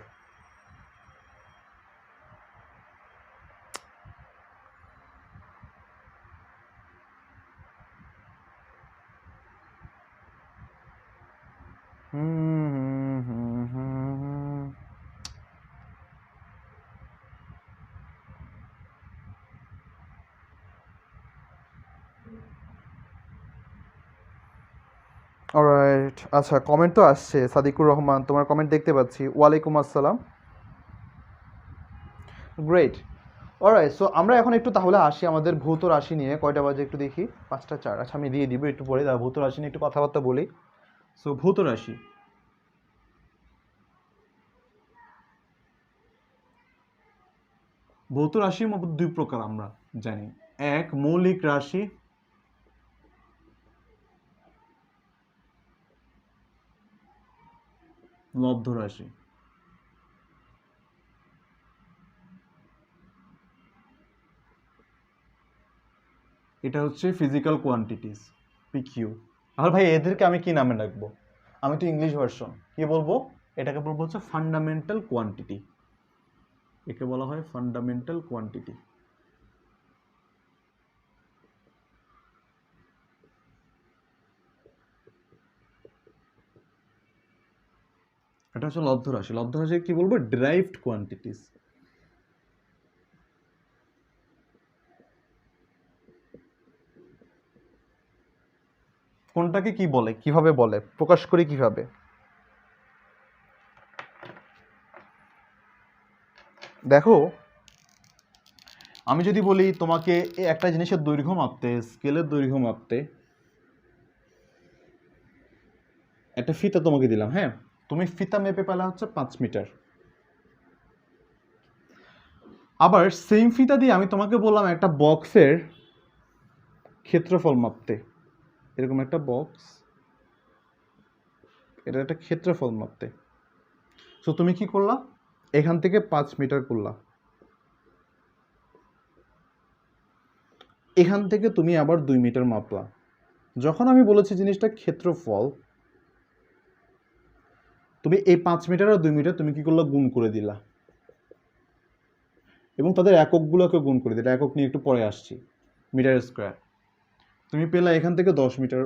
অলরাইট, আচ্ছা কমেন্ট তো আসছে। সাদিকুর রহমান, তোমার কমেন্ট দেখতে পাচ্ছি। ওয়ালাইকুম আসসালাম, গ্রেট। অলরাইট, সো আমরা এখন একটু তাহলে আসি আমাদের ভৌত রাশি নিয়ে। কয়টা বাজে একটু দেখি, 5টা 4। আচ্ছা আমি দিয়ে দিব একটু পরে, ভৌত রাশি নিয়ে একটু কথাবার্তা বলি। সো ভৌত রাশি, ভৌত রাশির মধ্যে 2 প্রকার আমরা জানি। এক মৌলিক রাশি, লব্ধ রাশি। এটা হচ্ছে ফিজিক্যাল কোয়ান্টিটিস, পিকিউ। আর ভাই এদেরকে আমি কি নামে রাখবো? আমি তো ইংলিশ ভার্সন, কি বলবো? এটাকে বলবো হচ্ছে ফান্ডামেন্টাল কোয়ান্টিটি। একে বলা হয় ফান্ডামেন্টাল কোয়ান্টিটি। এটা হচ্ছে লব্ধ রাশি। লব্ধ রাশি কি বলবো? Derived quantities. কোনটাকে কি বলে, কিভাবে বলে, প্রকাশ করি কিভাবে? দেখো, আমি যদি বলি তোমাকে একটা জিনিসের দৈর্ঘ্য মাপতে, স্কেলের দৈর্ঘ্য মাপতে একটা ফিতা তোমাকে দিলাম, হ্যাঁ, তুমি ফিতা মেপে পেলা হচ্ছে 5 মিটার। আবার সেম ফিতা দিয়ে আমি তোমাকে বললাম একটা বক্সের ক্ষেত্রফল মাপতে, এরকম একটা বক্স, এটা একটা ক্ষেত্রফল মাপতে। সো তুমি কি করলা? এখান থেকে 5 মিটার করলা, এখান থেকে তুমি আবার 2 মিটার মাপলা। যখন আমি বলেছি জিনিসটা ক্ষেত্রফল, তুমি এই 5 মিটার আর 2 মিটার তুমি কি করলা? গুণ করে দিলা, এবং তাদের এককগুলোকে গুণ করে দিলা। একক নিয়ে একটু পরে আসছি। মিটার স্কোয়ার, তুমি পেলা এখান থেকে 10 মিটার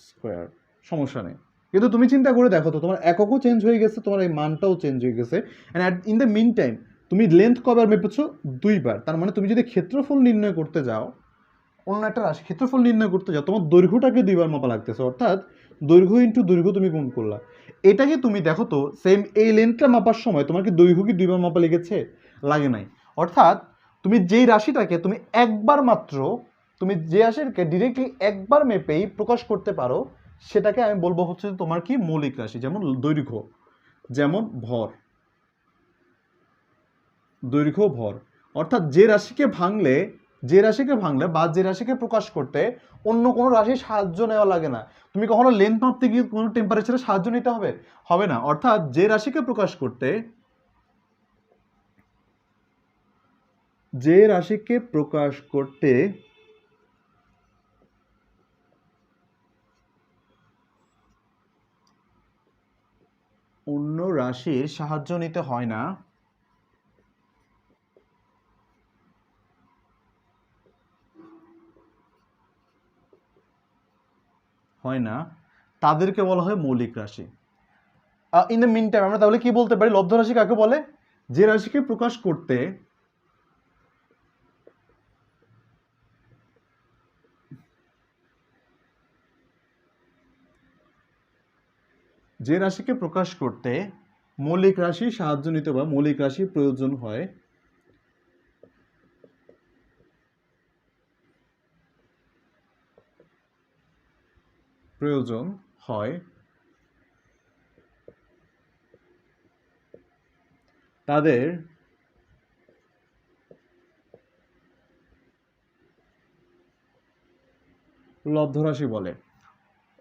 স্কোয়ার, সমস্যা নেই। কিন্তু তুমি চিন্তা করে দেখো তো, তোমার এককও চেঞ্জ হয়ে গেছে, তোমার এই মানটাও চেঞ্জ হয়ে গেছে। And in the meantime তুমি লেন্থ কবার মেপেছো? 2বার। তার মানে তুমি যদি ক্ষেত্রফল নির্ণয় করতে যাও, অন্য একটা রাশি ক্ষেত্রফল নির্ণয় করতে যাও, তোমার দৈর্ঘ্যটাকে 2বার মাপা লাগতেছে। অর্থাৎ দৈর্ঘ্য ইন্টু দৈর্ঘ্য তুমি গুণ করলা। এটাকে তুমি দেখো তো, সেম এই লেন্থটা মাপার সময় তোমার কি দৈর্ঘ্য কি 2বার মাপা লেগেছে? লাগে নাই। অর্থাৎ তুমি যেই রাশিটাকে তুমি একবার মাত্র, তুমি যে রাশিকে ডিরেক্টলি একবার মেপেই প্রকাশ করতে পারো, সেটাকে আমি বলবো হচ্ছে তোমার কি মৌলিক রাশি। যেমন দৈর্ঘ্য, যেমন ভর, দৈর্ঘ্য ভর। অর্থাৎ যে রাশিকে ভাঙলে, বা যে রাশিকে প্রকাশ করতে অন্য কোনো রাশির সাহায্য নেওয়া লাগে না। তুমি কখনো লেন্থ মাপতে গিয়ে কোনো টেম্পারেচারের সাহায্য নিতে হবে? হবে না। অর্থাৎ যে রাশিকে প্রকাশ করতে, যে রাশিকে প্রকাশ করতে অন্য রাশির সাহায্য নিতে হয় না, তাদেরকে বলা হয় মৌলিক রাশি। ইন দ্য মিন টাইম আমরা তাহলে কি বলতে পারি? লব্ধ রাশি কাকে বলে? যে রাশিকে প্রকাশ করতে যে রাশিকে প্রকাশ করতে মৌলিক রাশির সাহায্য নিতে বা মৌলিক রাশির প্রয়োজন হয় তাদের লব্ধ রাশি বলে।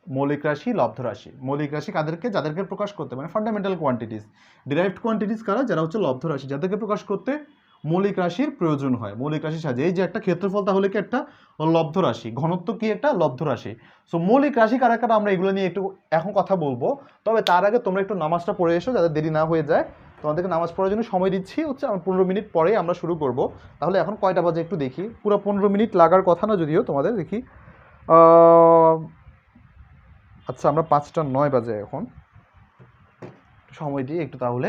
মৌলিক রাশি, লব্ধ রাশি। মৌলিক রাশি কাদেরকে? যাদেরকে প্রকাশ করতে মানে ফান্ডামেন্টাল কোয়ান্টিটিস। ডিরাইভড কোয়ান্টিটিস কারা? যারা হচ্ছে লব্ধ রাশি, যাদেরকে প্রকাশ করতে মৌলিক রাশির প্রয়োজন হয়। মৌলিক রাশির সাহায্যে এই যে একটা ক্ষেত্রফল তাহলে কি একটা লব্ধ রাশি, ঘনত্ব কি একটা লব্ধ রাশি। সো মৌলিক রাশি কারা কারা আমরা এগুলো নিয়ে একটু এখন কথা বলবো। তবে তার আগে তোমরা একটু নামাজটা পড়ে এসো যাতে দেরি না হয়ে যায়। তোমাদেরকে নামাজ পড়ার জন্য সময় দিচ্ছি হচ্ছে আমার 15 মিনিট পরেই আমরা শুরু করব। তাহলে এখন কয়টা বাজে একটু দেখি। পুরো 15 মিনিট লাগার কথা না যদিও তোমাদের, দেখি আচ্ছা আমরা 5:09 বাজে এখন, সময় দিয়ে একটু তাহলে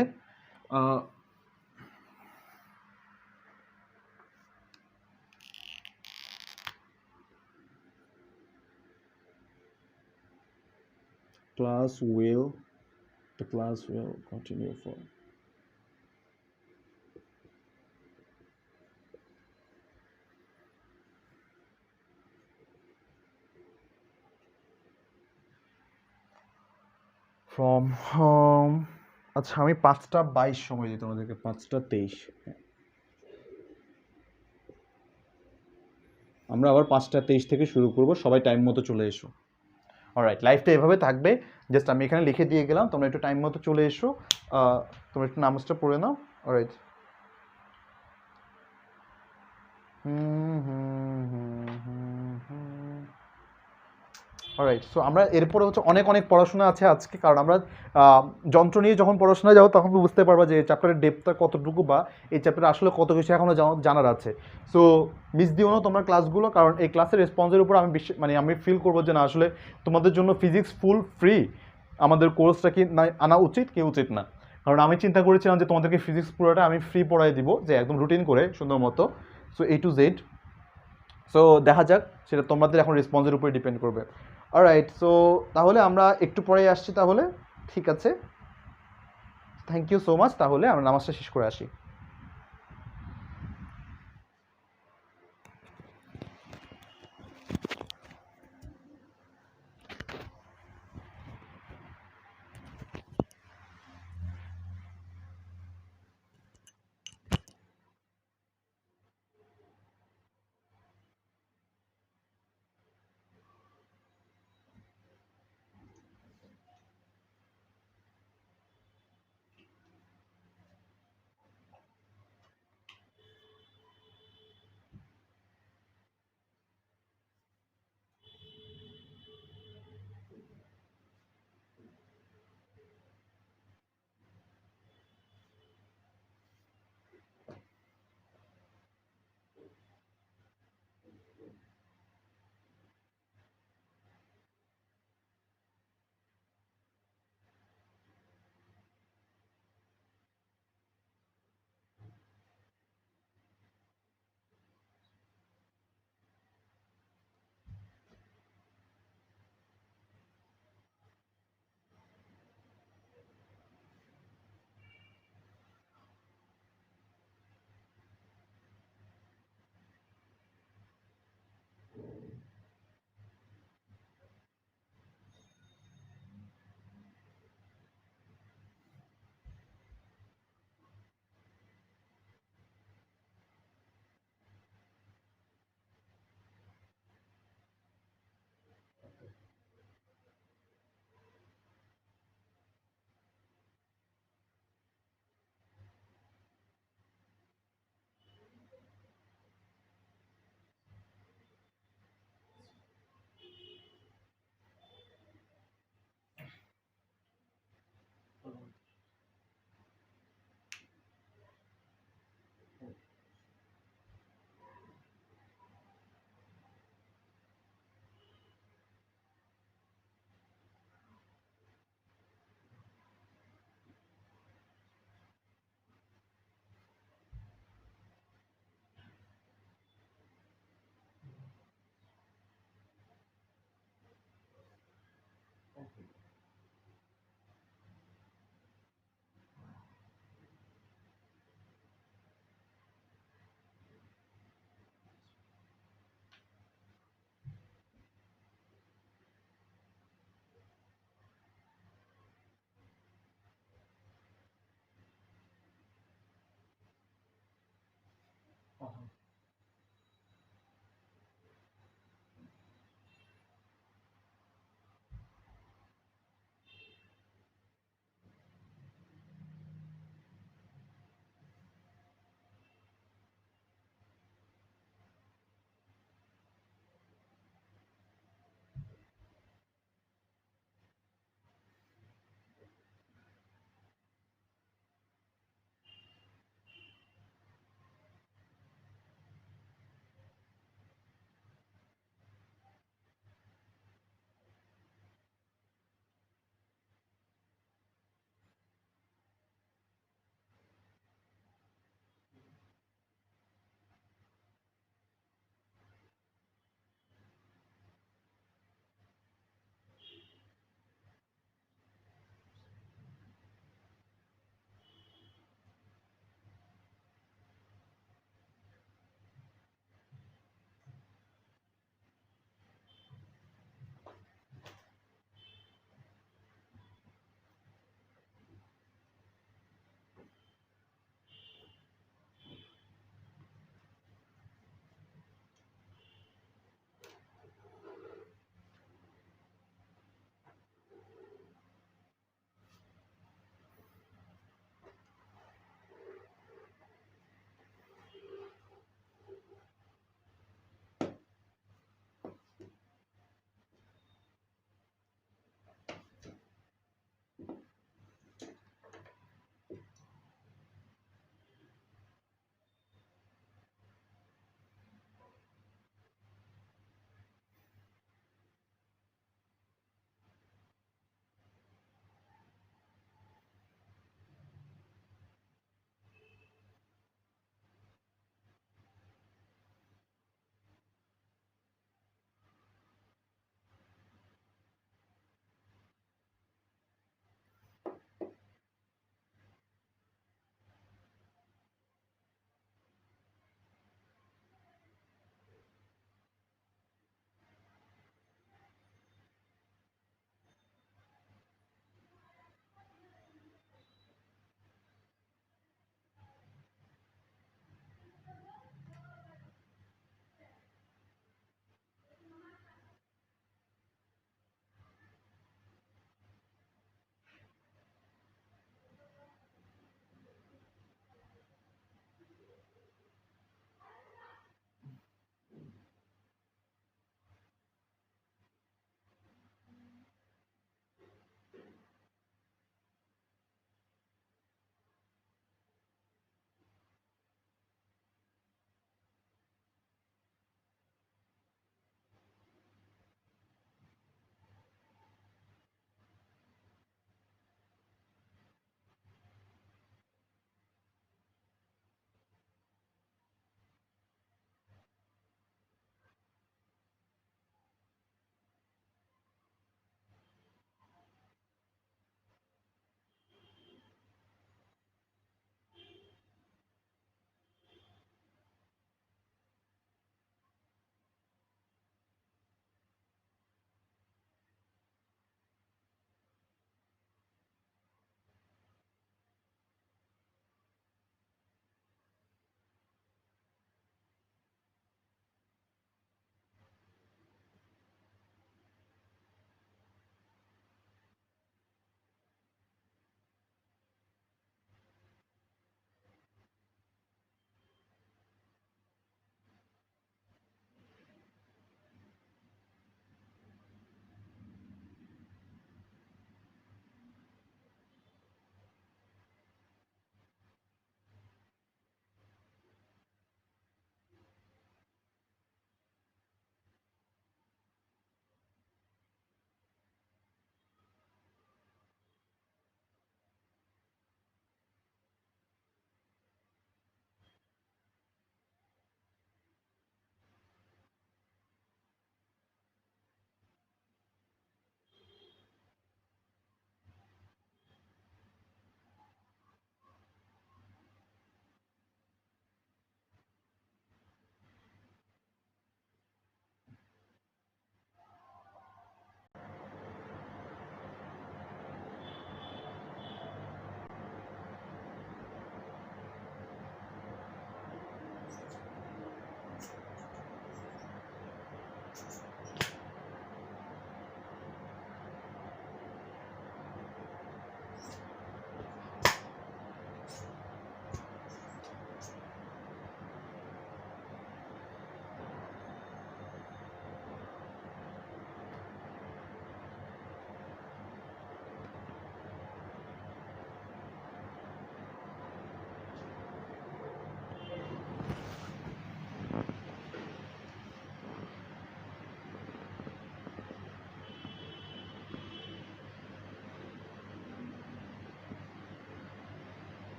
the class will continue for from home। আচ্ছা আমি 5:22 সময় দিই তোমাদেরকে, 5:23। আমরা আবার 5:23 থেকে শুরু করব, সবাই টাইম মতো চলে এসো। অলরাইট, লাইফটা এভাবে থাকবে। জাস্ট আমি এখানে লিখে দিয়ে গেলাম, তোমরা একটু টাইম মতো চলে এসো। তোমরা একটু নামাজটা পড়ে নাও। অলরাইট। অলরাইট, সো আমরা এরপরে হচ্ছে অনেক অনেক পড়াশোনা আছে আজকে, কারণ আমরা যন্ত্র নিয়ে যখন পড়াশোনা যাবো তখন বুঝতে পারবা যে চ্যাপ্টারের ডেপটা কতটুকু বা এই চ্যাপ্টারে আসলে কত কিছু এখনও জানার আছে। সো মিস দিও না তোমরা ক্লাসগুলো, কারণ এই ক্লাসের রেসপন্সের উপর আমি মানে আমি ফিল করবো যে না আসলে তোমাদের জন্য ফিজিক্স ফুল ফ্রি আমাদের কোর্সটা কি না আনা উচিত কি উচিত না। কারণ আমি চিন্তা করেছিলাম যে তোমাদেরকে ফিজিক্স পুরোটা আমি ফ্রি পড়াই দিব, যে একদম রুটিন করে সুন্দর মতো। So A to Z। So দেখা যাক, সেটা তোমাদের এখন রেসপন্সের উপরে ডিপেন্ড করবে। অলরাইট, সো তাহলে আমরা একটু পরে আসছি তাহলে। ঠিক আছে, থ্যাংক ইউ সো মাচ। তাহলে আমরা নামাজটা শেষ করে আসি।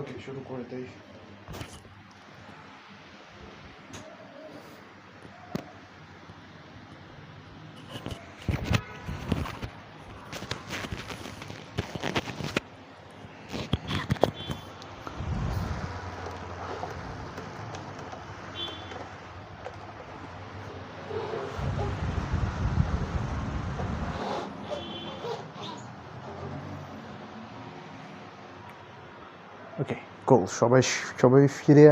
ওকে, শুরু করে দেই। ওকে, কোল। সবাই সবাই ফিরে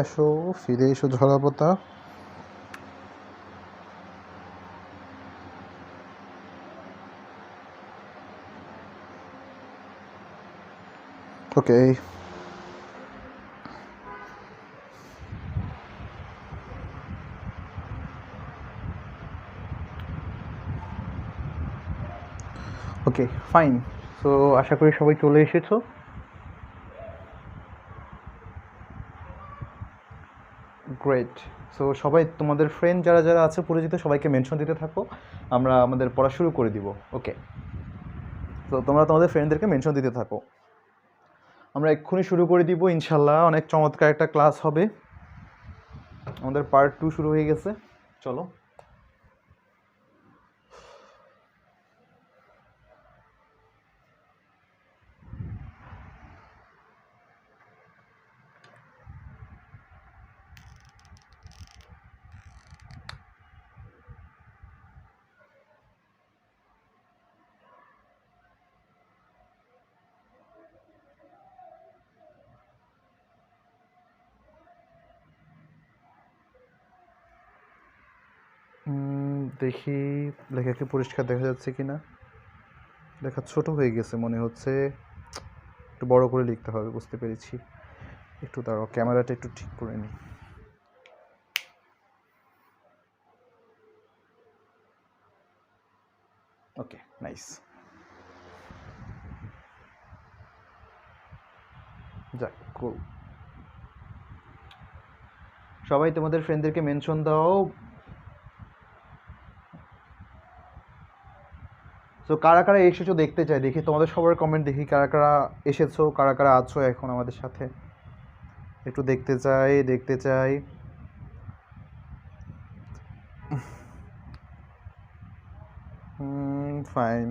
এসো ঝরাপোতা। ওকে, ওকে, ফাইন। সো আশা করি সবাই চলে এসেছো। গ্রেট। সো সবাই তোমাদের ফ্রেন্ড যারা যারা আছে পরিচিত সবাইকে মেনশন দিতে থাকো, আমরা আমাদের পড়া শুরু করে দিব। ওকে, তো তোমরা তোমাদের ফ্রেন্ডদেরকে মেনশন দিতে থাকো। আমরা এক্ষুনি শুরু করে দিব ইনশাল্লাহ। অনেক চমৎকার একটা ক্লাস হবে। আমাদের পার্ট 2 শুরু হয়ে গেছে। চলো। দেখি লেখা কি পরিষ্কার দেখা যাচ্ছে কিনা। লেখা ছোট হয়ে গেছে মনে হচ্ছে, একটু বড় করে লিখতে হবে, বুঝতে পেরেছি। একটু দাঁড়াও, ক্যামেরাটা একটু ঠিক করে নিই। ওকে, নাইস। যাক, কুল। সবাই তোমাদের ফ্রেন্ডদেরকে মেনশন দাও। সো কারা কারা এসেছো দেখতে চাই, দেখি তোমাদের সবার কমেন্ট, দেখি কারা কারা এসেছো, কারা কারা আছো এখন আমাদের সাথে। একটু দেখতে চাই। ফাইন।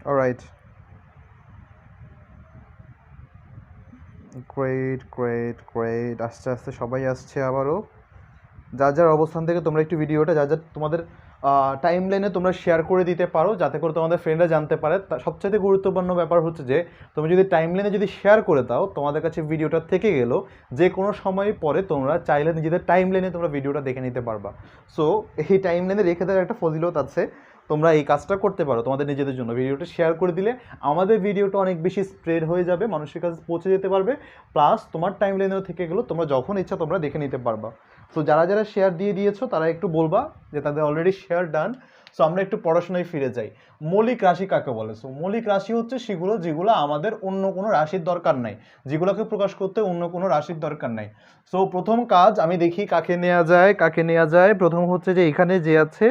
Alright, great. আস্তে আস্তে সবাই আসছে আবারও। যার যার অবস্থান থেকে তোমরা একটু ভিডিওটা যার তোমাদের টাইম লাইনে তোমরা শেয়ার করে দিতে পারো, যাতে করে তোমাদের ফ্রেন্ডরা জানতে পারে। সবচেয়ে গুরুত্বপূর্ণ ব্যাপার হচ্ছে যে তুমি যদি টাইম লাইনে যদি শেয়ার করে দাও, তোমাদের কাছে ভিডিওটা থেকে গেল, যে কোনো সময় পরে তোমরা চাইলে নিজেদের টাইম লাইনে তোমরা ভিডিওটা দেখে নিতে পারবা। সো এই টাইম লাইনে রেখে দেওয়ার একটা ফজিলত আছে, তোমরা এই কাজটা করতে পারো তোমাদের নিজেদের জন্য। ভিডিওটা শেয়ার করে দিলে আমাদের ভিডিওটা অনেক বেশি স্প্রেড হয়ে যাবে, মানুষের কাছে পৌঁছে যেতে পারবে, প্লাস তোমার টাইম লাইনেও থেকে গেলো, তোমরা যখন ইচ্ছা তোমরা দেখে নিতে পারবা। সো যারা যারা শেয়ার দিয়ে দিয়েছো তারা একটু বলবা যে তাদের অলরেডি শেয়ার ডান। সো আমরা একটু পড়াশোনায় ফিরে যাই। মৌলিক রাশি কাকে বলে? সো মৌলিক রাশি হচ্ছে সেগুলো যেগুলো আমাদের অন্য কোনো রাশির দরকার নাই, যেগুলোকে প্রকাশ করতে অন্য কোনো রাশির দরকার নাই। সো প্রথম কাজ আমি দেখি কাকে নেওয়া যায়। প্রথম হচ্ছে যে এখানে যে আছে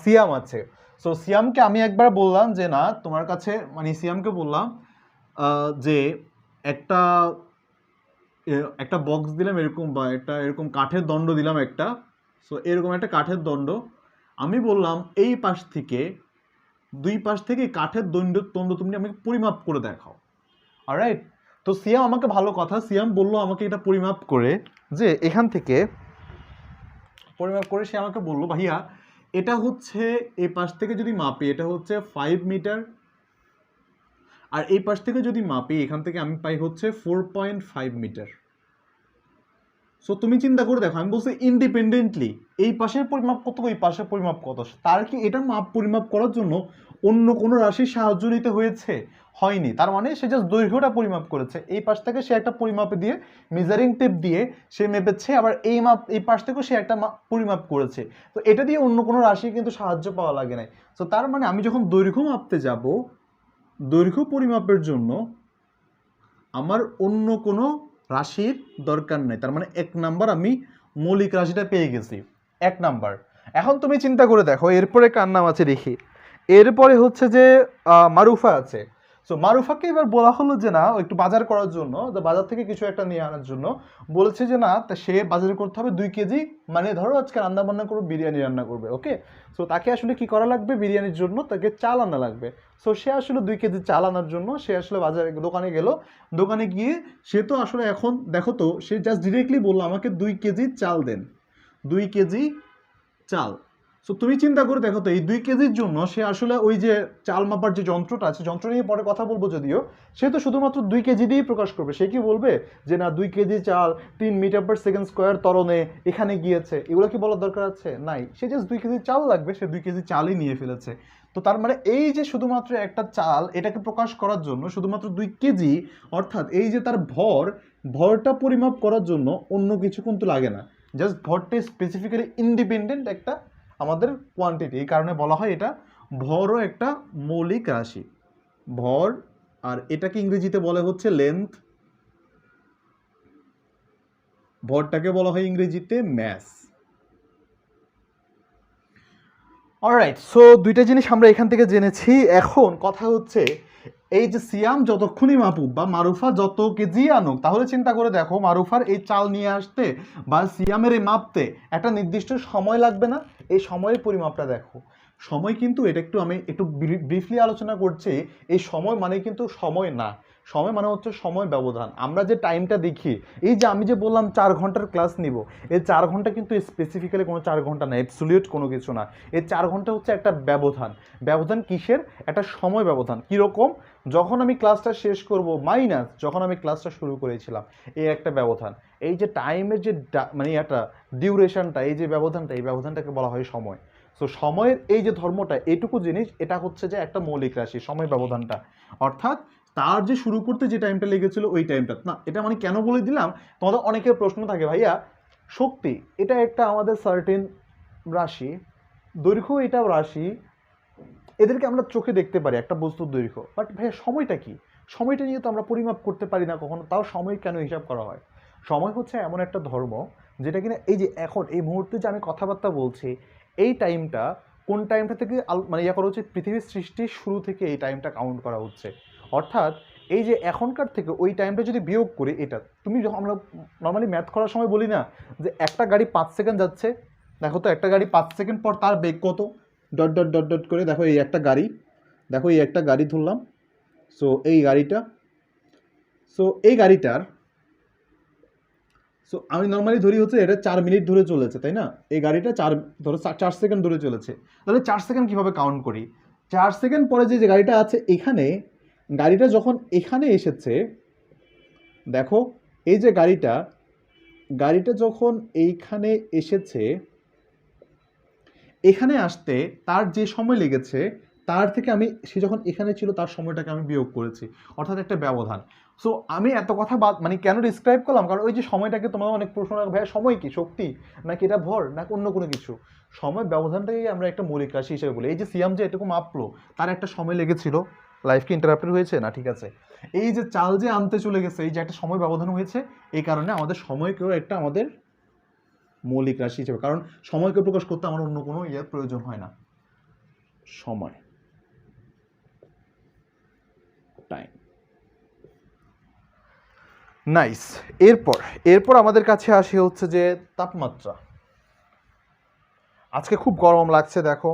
সিয়াম আছে। সো সিয়ামকে আমি একবার বললাম যে না, তোমার কাছে মানে সিয়ামকে বললাম যে একটা একটা বক্স দিলাম এরকম, বা একটা এরকম কাঠের দণ্ড দিলাম একটা। সো এরকম একটা কাঠের দণ্ড আমি বললাম এই পাশ থেকে দুই পাশ থেকে কাঠের দণ্ড তুমি আমাকে পরিমাপ করে দেখাও। অলরাইট। তো সিয়াম আমাকে ভালো কথা, সিয়াম বললো আমাকে এটা পরিমাপ করে, যে এখান থেকে পরিমাপ করে সে আমাকে বললো ভাইয়া এটা হচ্ছে এই পাশ থেকে যদি মাপি এটা হচ্ছে 5 মিটার, আর এই পাশ থেকে যদি মাপি এখান থেকে আমি পাই হচ্ছে 4.5 মিটার। সো তুমি চিন্তা করে দেখো, আমি বলছি ইন্ডিপেন্ডেন্টলি এই পাশের পরিমাপ কত, এই পাশের পরিমাপ কত, তার কি এটা মাপ পরিমাপ করার জন্য অন্য কোনো রাশির সাহায্য নিতে হয়েছে? হয়নি। তার মানে সে জাস্ট দৈর্ঘ্যটা পরিমাপ করেছে, এই পাশ থেকে সে একটা পরিমাপে দিয়ে মেজারিং টেপ দিয়ে সে মেপেছে, আবার এই পাশ থেকেও সে একটা পরিমাপ করেছে। তো এটা দিয়ে অন্য কোনো রাশির কিন্তু সাহায্য পাওয়া লাগে নাই। সো তার মানে আমি যখন দৈর্ঘ্য মাপতে যাব, দৈর্ঘ্য পরিমাপের জন্য আমার অন্য কোনো রাশির দরকার নেই। তার মানে 1 নাম্বার আমি মৌলিক রাশিটা পেয়ে গেছি, 1 নাম্বার। এখন তুমি চিন্তা করে দেখো এরপরে কার নাম আছে দেখি। এরপরে হচ্ছে যে মারুফা আছে। সো মারুফাকে এবার বলা হলো যে না, ও একটু বাজার করার জন্য, তো বাজার থেকে কিছু একটা নিয়ে আনার জন্য বলেছে যে না, তা সে বাজার করতে হবে 2 কেজি, মানে ধরো আজকে রান্না বান্না করবে, বিরিয়ানি রান্না করবে, ওকে। সো তাকে আসলে কি করা লাগবে, বিরিয়ানির জন্য তাকে চাল আনা লাগবে। সো সে আসলে 2 কেজি চাল আনার জন্য সে আসলে বাজারে দোকানে গেল। দোকানে গিয়ে সে তো আসলে এখন দেখো তো, সে জাস্ট ডিরেক্টলি বললো আমাকে 2 কেজি চাল দেন, 2 কেজি চাল। সো তুমি চিন্তা করে দেখো তো, এই 2 কেজির জন্য সে আসলে ওই যে চাল মাপার যে যন্ত্রটা আছে, যন্ত্র নিয়ে পরে কথা বলবো যদিও, সে তো শুধুমাত্র 2 কেজি দিয়েই প্রকাশ করবে। সে কি বলবে যে না 2 কেজি চাল 3 মিটার/সেকেন্ড স্কোয়ার ত্বরণে এখানে গিয়েছে, এগুলো কি বলার দরকার আছে? নাই, সে জাস্ট 2 কেজি চাল লাগবে, সে 2 কেজি চালই নিয়ে ফেলেছে। তো তার মানে এই যে শুধুমাত্র একটা চাল, এটাকে প্রকাশ করার জন্য শুধুমাত্র 2 কেজি, অর্থাৎ এই যে তার ভরটা পরিমাপ করার জন্য অন্য কিছু কিন্তু লাগে না। জাস্ট ভরটা স্পেসিফিক্যালি ইন্ডিপেন্ডেন্ট একটা আমাদের কোয়ান্টিটি। এই কারণে বলা হয় এটা ভরও একটা মৌলিক রাশি। ভর, আর এটাকে ইংরেজিতে বলে হচ্ছে লেন্থ, ভরটাকে বলা হয় ইংরেজিতে ম্যাস। অলরাইট, সো দুইটা জিনিস আমরা এখান থেকে জেনেছি। এখন কথা হচ্ছে এই যে সিয়াম যতক্ষণই মাপুক বা মারুফা যত কেজি আনুক, তাহলে চিন্তা করে দেখো মারুফার এই চাল নিয়ে আসতে বা সিয়ামের এই মাপতে একটা নির্দিষ্ট সময় লাগবে না? এই সময়ের পরিমাপটা দেখো। সময় কিন্তু এটা আমি একটু ব্রিফলি আলোচনা করছি। এই সময় মানে কিন্তু সময় না, সময় মানে হচ্ছে সময় ব্যবধান। আমরা যে টাইমটা দেখি, এই যে আমি যে বললাম 4 ঘন্টার ক্লাস নিব, এই 4 ঘন্টা কিন্তু স্পেসিফিক্যালি কোনো 4 ঘন্টা না, অ্যাবসলিউট কোনো কিছু না। এই 4 ঘন্টা হচ্ছে একটা ব্যবধান। ব্যবধান কিসের? একটা সময় ব্যবধান। কীরকম? যখন আমি ক্লাসটা শেষ করব মাইনাস যখন আমি ক্লাসটা শুরু করেছিলাম, এই একটা ব্যবধান। এই যে টাইমের যে মানে একটা ডিউরেশনটা, এই যে ব্যবধানটা, এই ব্যবধানটাকে বলা হয় সময়। সো সময়ের এই যে ধর্মটা, এইটুকু জিনিস, এটা হচ্ছে যে একটা মৌলিক রাশি, সময় ব্যবধানটা। অর্থাৎ তার যে শুরু করতে যে টাইমটা লেগেছিল ওই টাইমটা না। এটা মানে কেন বলে দিলাম, তোমাদের অনেকের প্রশ্ন থাকে ভাইয়া শক্তি এটা একটা আমাদের সার্টেন রাশি, দৈর্ঘ্য এটাও রাশি, এদেরকে আমরা চোখে দেখতে পারি একটা বস্তুর দৈর্ঘ্য, বাট ভাইয়া সময়টা কি? সময়টা নিয়ে তো আমরা পরিমাপ করতে পারি না কখনো। তাও সময় কেন হিসাব করা হয়? সময় হচ্ছে এমন একটা ধর্ম যেটা কিনা এই যে এখন এই মুহূর্তে যে আমি কথাবার্তা বলছি, এই টাইমটা কোন টাইমটা থেকে মানে করা হচ্ছে, পৃথিবীর সৃষ্টির শুরু থেকে এই টাইমটা কাউন্ট করা হচ্ছে। অর্থাৎ এই যে এখনকার থেকে ওই টাইমটা যদি বিয়োগ করি, এটা তুমি যখন আমরা নর্মালি ম্যাথ করার সময় বলি না যে একটা গাড়ি 5 সেকেন্ড যাচ্ছে, দেখো তো একটা গাড়ি 5 সেকেন্ড পর তার বেগ কত, ডট ডট ডট ডট করে দেখো এই একটা গাড়ি, দেখো এই একটা গাড়ি ধরলাম। সো এই গাড়িটা, সো এই গাড়িটার, সো আমি নর্মালি ধরি হচ্ছে এটা 4 মিনিট ধরে চলেছে, তাই না? এই গাড়িটা ধরো 4 সেকেন্ড ধরে চলেছে। তাহলে 4 সেকেন্ড কীভাবে কাউন্ট করি? 4 সেকেন্ড পরে যে গাড়িটা আছে এখানে, গাড়িটা যখন এখানে এসেছে, দেখো এই যে গাড়িটা যখন এইখানে এসেছে, এখানে আসতে তার যে সময় লেগেছে তার থেকে সে যখন এখানে ছিল তার সময়টাকে আমি বিয়োগ করেছি, অর্থাৎ একটা ব্যবধান। সো আমি এত কথা মানে কেন ডিসক্রাইব করলাম, কারণ ওই যে সময়টাকে তোমার অনেক প্রশ্ন রাখবে, ভাইয়া সময় কি শক্তি নাকি এটা ভর নাকি অন্য কোনো কিছু? সময় ব্যবধানটাকে আমরা একটা মৌলিক রাশি হিসেবে বলি। এই যে সিয়াম যে এটুকু মাপলো, তার একটা সময় লেগেছিল। লাইফ কি ইন্টারাপ্টেড হয়েছে না? ঠিক আছে। এই যে চাল যে আনতে চলে গেছে, এই যে একটা সময় ব্যবধান হয়েছে, এই কারণে আমাদের সময়কেও একটা আমাদের মৌলিক রাশি হিসেবে, কারণ সময়কে প্রকাশ করতে আমার অন্য কোনো প্রয়োজন হয় না। সময়, টাইম। নাইস। এরপর আমাদের কাছে আসে হচ্ছে যে তাপমাত্রা। আজকে খুব গরম লাগছে, দেখো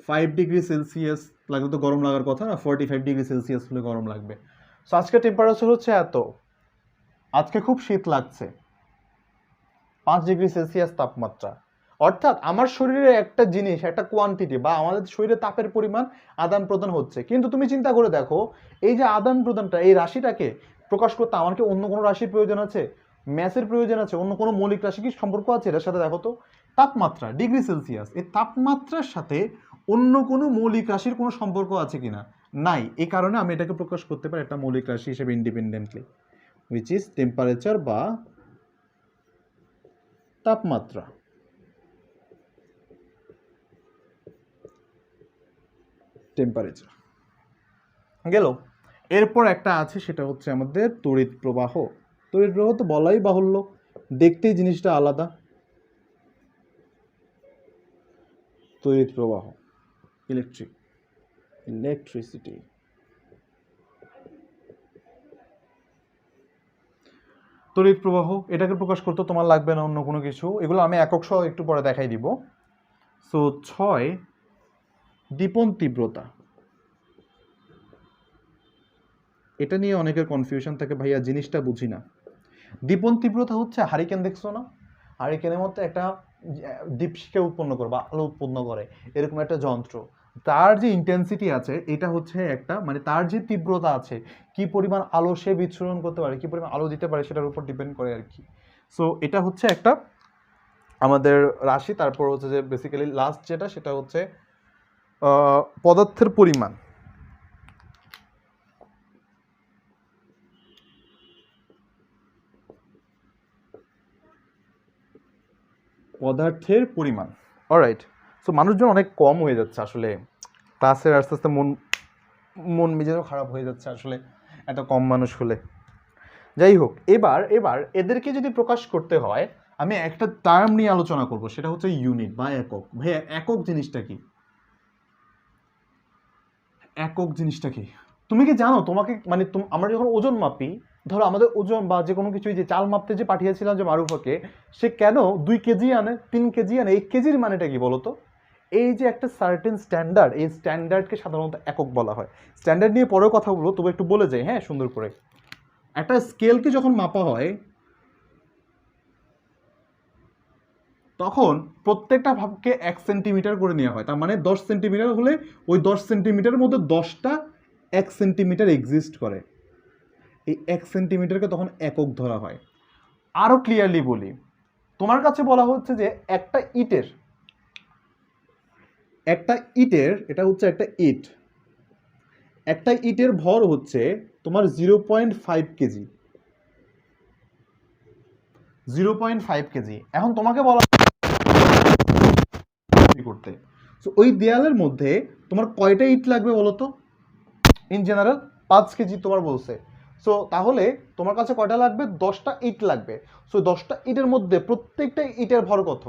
5 ডিগ্রি সেলসিয়াস লাগলে তো গরম লাগার কথা না, 45 ডিগ্রি সেলসিয়াস হলে গরম লাগবে। সো আজকে টেম্পারেচার হচ্ছে এত, আজকে খুব শীত লাগছে, 5 ডিগ্রি সেলসিয়াস তাপমাত্রা। অর্থাৎ আমার শরীরে একটা জিনিস, একটা কোয়ান্টিটি বা আমাদের শরীরে তাপের পরিমাণ আদান প্রদান হচ্ছে। কিন্তু তুমি চিন্তা করে দেখো, এই যে আদান প্রদানটা, এই রাশিটাকে প্রকাশ করতে আমার কি অন্য কোনো রাশির প্রয়োজন আছে? ম্যাসের প্রয়োজন আছে? অন্য কোনো মৌলিক রাশি কি সম্পর্ক আছে এটার সাথে? দেখো তো তাপমাত্রা, ডিগ্রি সেলসিয়াস, এই তাপমাত্রার সাথে অন্য কোনো মৌলিক রাশির কোনো সম্পর্ক আছে কিনা? নাই। এই কারণে আমি এটাকে প্রকাশ করতে পারি একটা মৌলিক রাশি হিসেবে ইন্ডিপেন্ডেন্টলি, হুইচ ইজ টেম্পারেচার বা তাপমাত্রা। টেম্পারেচার গেল। এরপর একটা আছে, সেটা হচ্ছে আমাদের তড়িৎ প্রবাহ। তড়িৎ প্রবাহ তো বলাই বাহুল্য, দেখতেই জিনিসটা আলাদা। তড়িৎ প্রবাহ, ইলেকট্রিসিটি। তড়িৎ প্রবাহ, এটাকে প্রকাশ করতে তোমার লাগবে না অন্য কোনো কিছু, এগুলো আমি একক সহ একটু পরে দেখাই দিব। সো 6 দীপন তীব্রতা। এটা নিয়ে অনেকের কনফিউশন থাকে, ভাইয়া জিনিসটা বুঝি না। দীপন তীব্রতা হচ্ছে হারিকেন, দেখছো না? হারিকেনের মধ্যে একটা দীপশিখা উৎপন্ন করে বা আলো উৎপন্ন করে এরকম একটা যন্ত্র। তার যে ইন্টেন্সিটি আছে এটা হচ্ছে একটা, মানে তার যে তীব্রতা আছে, কি পরিমাণ আলো সে বিচ্ছুরণ করতে পারে, কি পরিমাণ আলো দিতে পারে, সেটার উপর ডিপেন্ড করে আর কি। সো এটা হচ্ছে একটা আমাদের রাশি। তারপর হচ্ছে যে বেসিক্যালি লাস্ট যেটা, সেটা হচ্ছে পদার্থের পরিমাণ। পদার্থের পরিমাণ, অলরাইট। সো মানুষজন অনেক কম হয়ে যাচ্ছে আসলে, ক্লাসের আস্তে আস্তে মন মেজাজও খারাপ হয়ে যাচ্ছে আসলে এত কম মানুষ হলে। যাই হোক, এবার এদেরকে যদি প্রকাশ করতে হয়, আমি একটা টার্ম নিয়ে আলোচনা করব, সেটা হচ্ছে ইউনিট বা একক। ভাইয়া একক জিনিসটা কি? একক জিনিসটা কি তুমি কি জানো? তোমাকে মানে আমরা যখন ওজন মাপি, ধরো আমাদের ওজন বা যে কোনো কিছুই, যে চাল মাপতে যে পাঠিয়েছিলাম যে মারুফাকে, সে কেন 2 কেজি আনে, 3 কেজি আনে? এই কেজির মানেটা কি বলো তো? এই যে একটা সার্টেন স্ট্যান্ডার্ড, এই স্ট্যান্ডার্ডকে সাধারণত একক বলা হয়। স্ট্যান্ডার্ড নিয়ে পরেও কথা বলবো, তবে একটু বলে যাই হ্যাঁ সুন্দর করে। একটা স্কেলকে যখন মাপা হয়, তখন প্রত্যেকটা ভাগকে 1 সেন্টিমিটার করে নেওয়া হয়। তার মানে 10 সেন্টিমিটার হলে ওই 10 সেন্টিমিটারের মধ্যে 10টা 1 সেন্টিমিটার এক্সিস্ট করে। এই 1 সেন্টিমিটারকে তখন একক ধরা হয়। আরও ক্লিয়ারলি বলি, তোমার কাছে বলা হচ্ছে যে একটা ইটের, এটা হচ্ছে একটা ইট, একটা ইটের ভর হচ্ছে তোমার 0.5 কেজি, 0.5 কেজি। এখন তোমাকে বলা করতে, সো ওই দেয়ালের মধ্যে তোমার কয়টা ইট লাগবে বলো তো? ইন জেনারেল 5 কেজি তোমার বলছে। সো তাহলে তোমার কাছে কয়টা লাগবে? 10টা ইট লাগবে। সো 10টা ইটের মধ্যে প্রত্যেকটা ইটের ভর কত?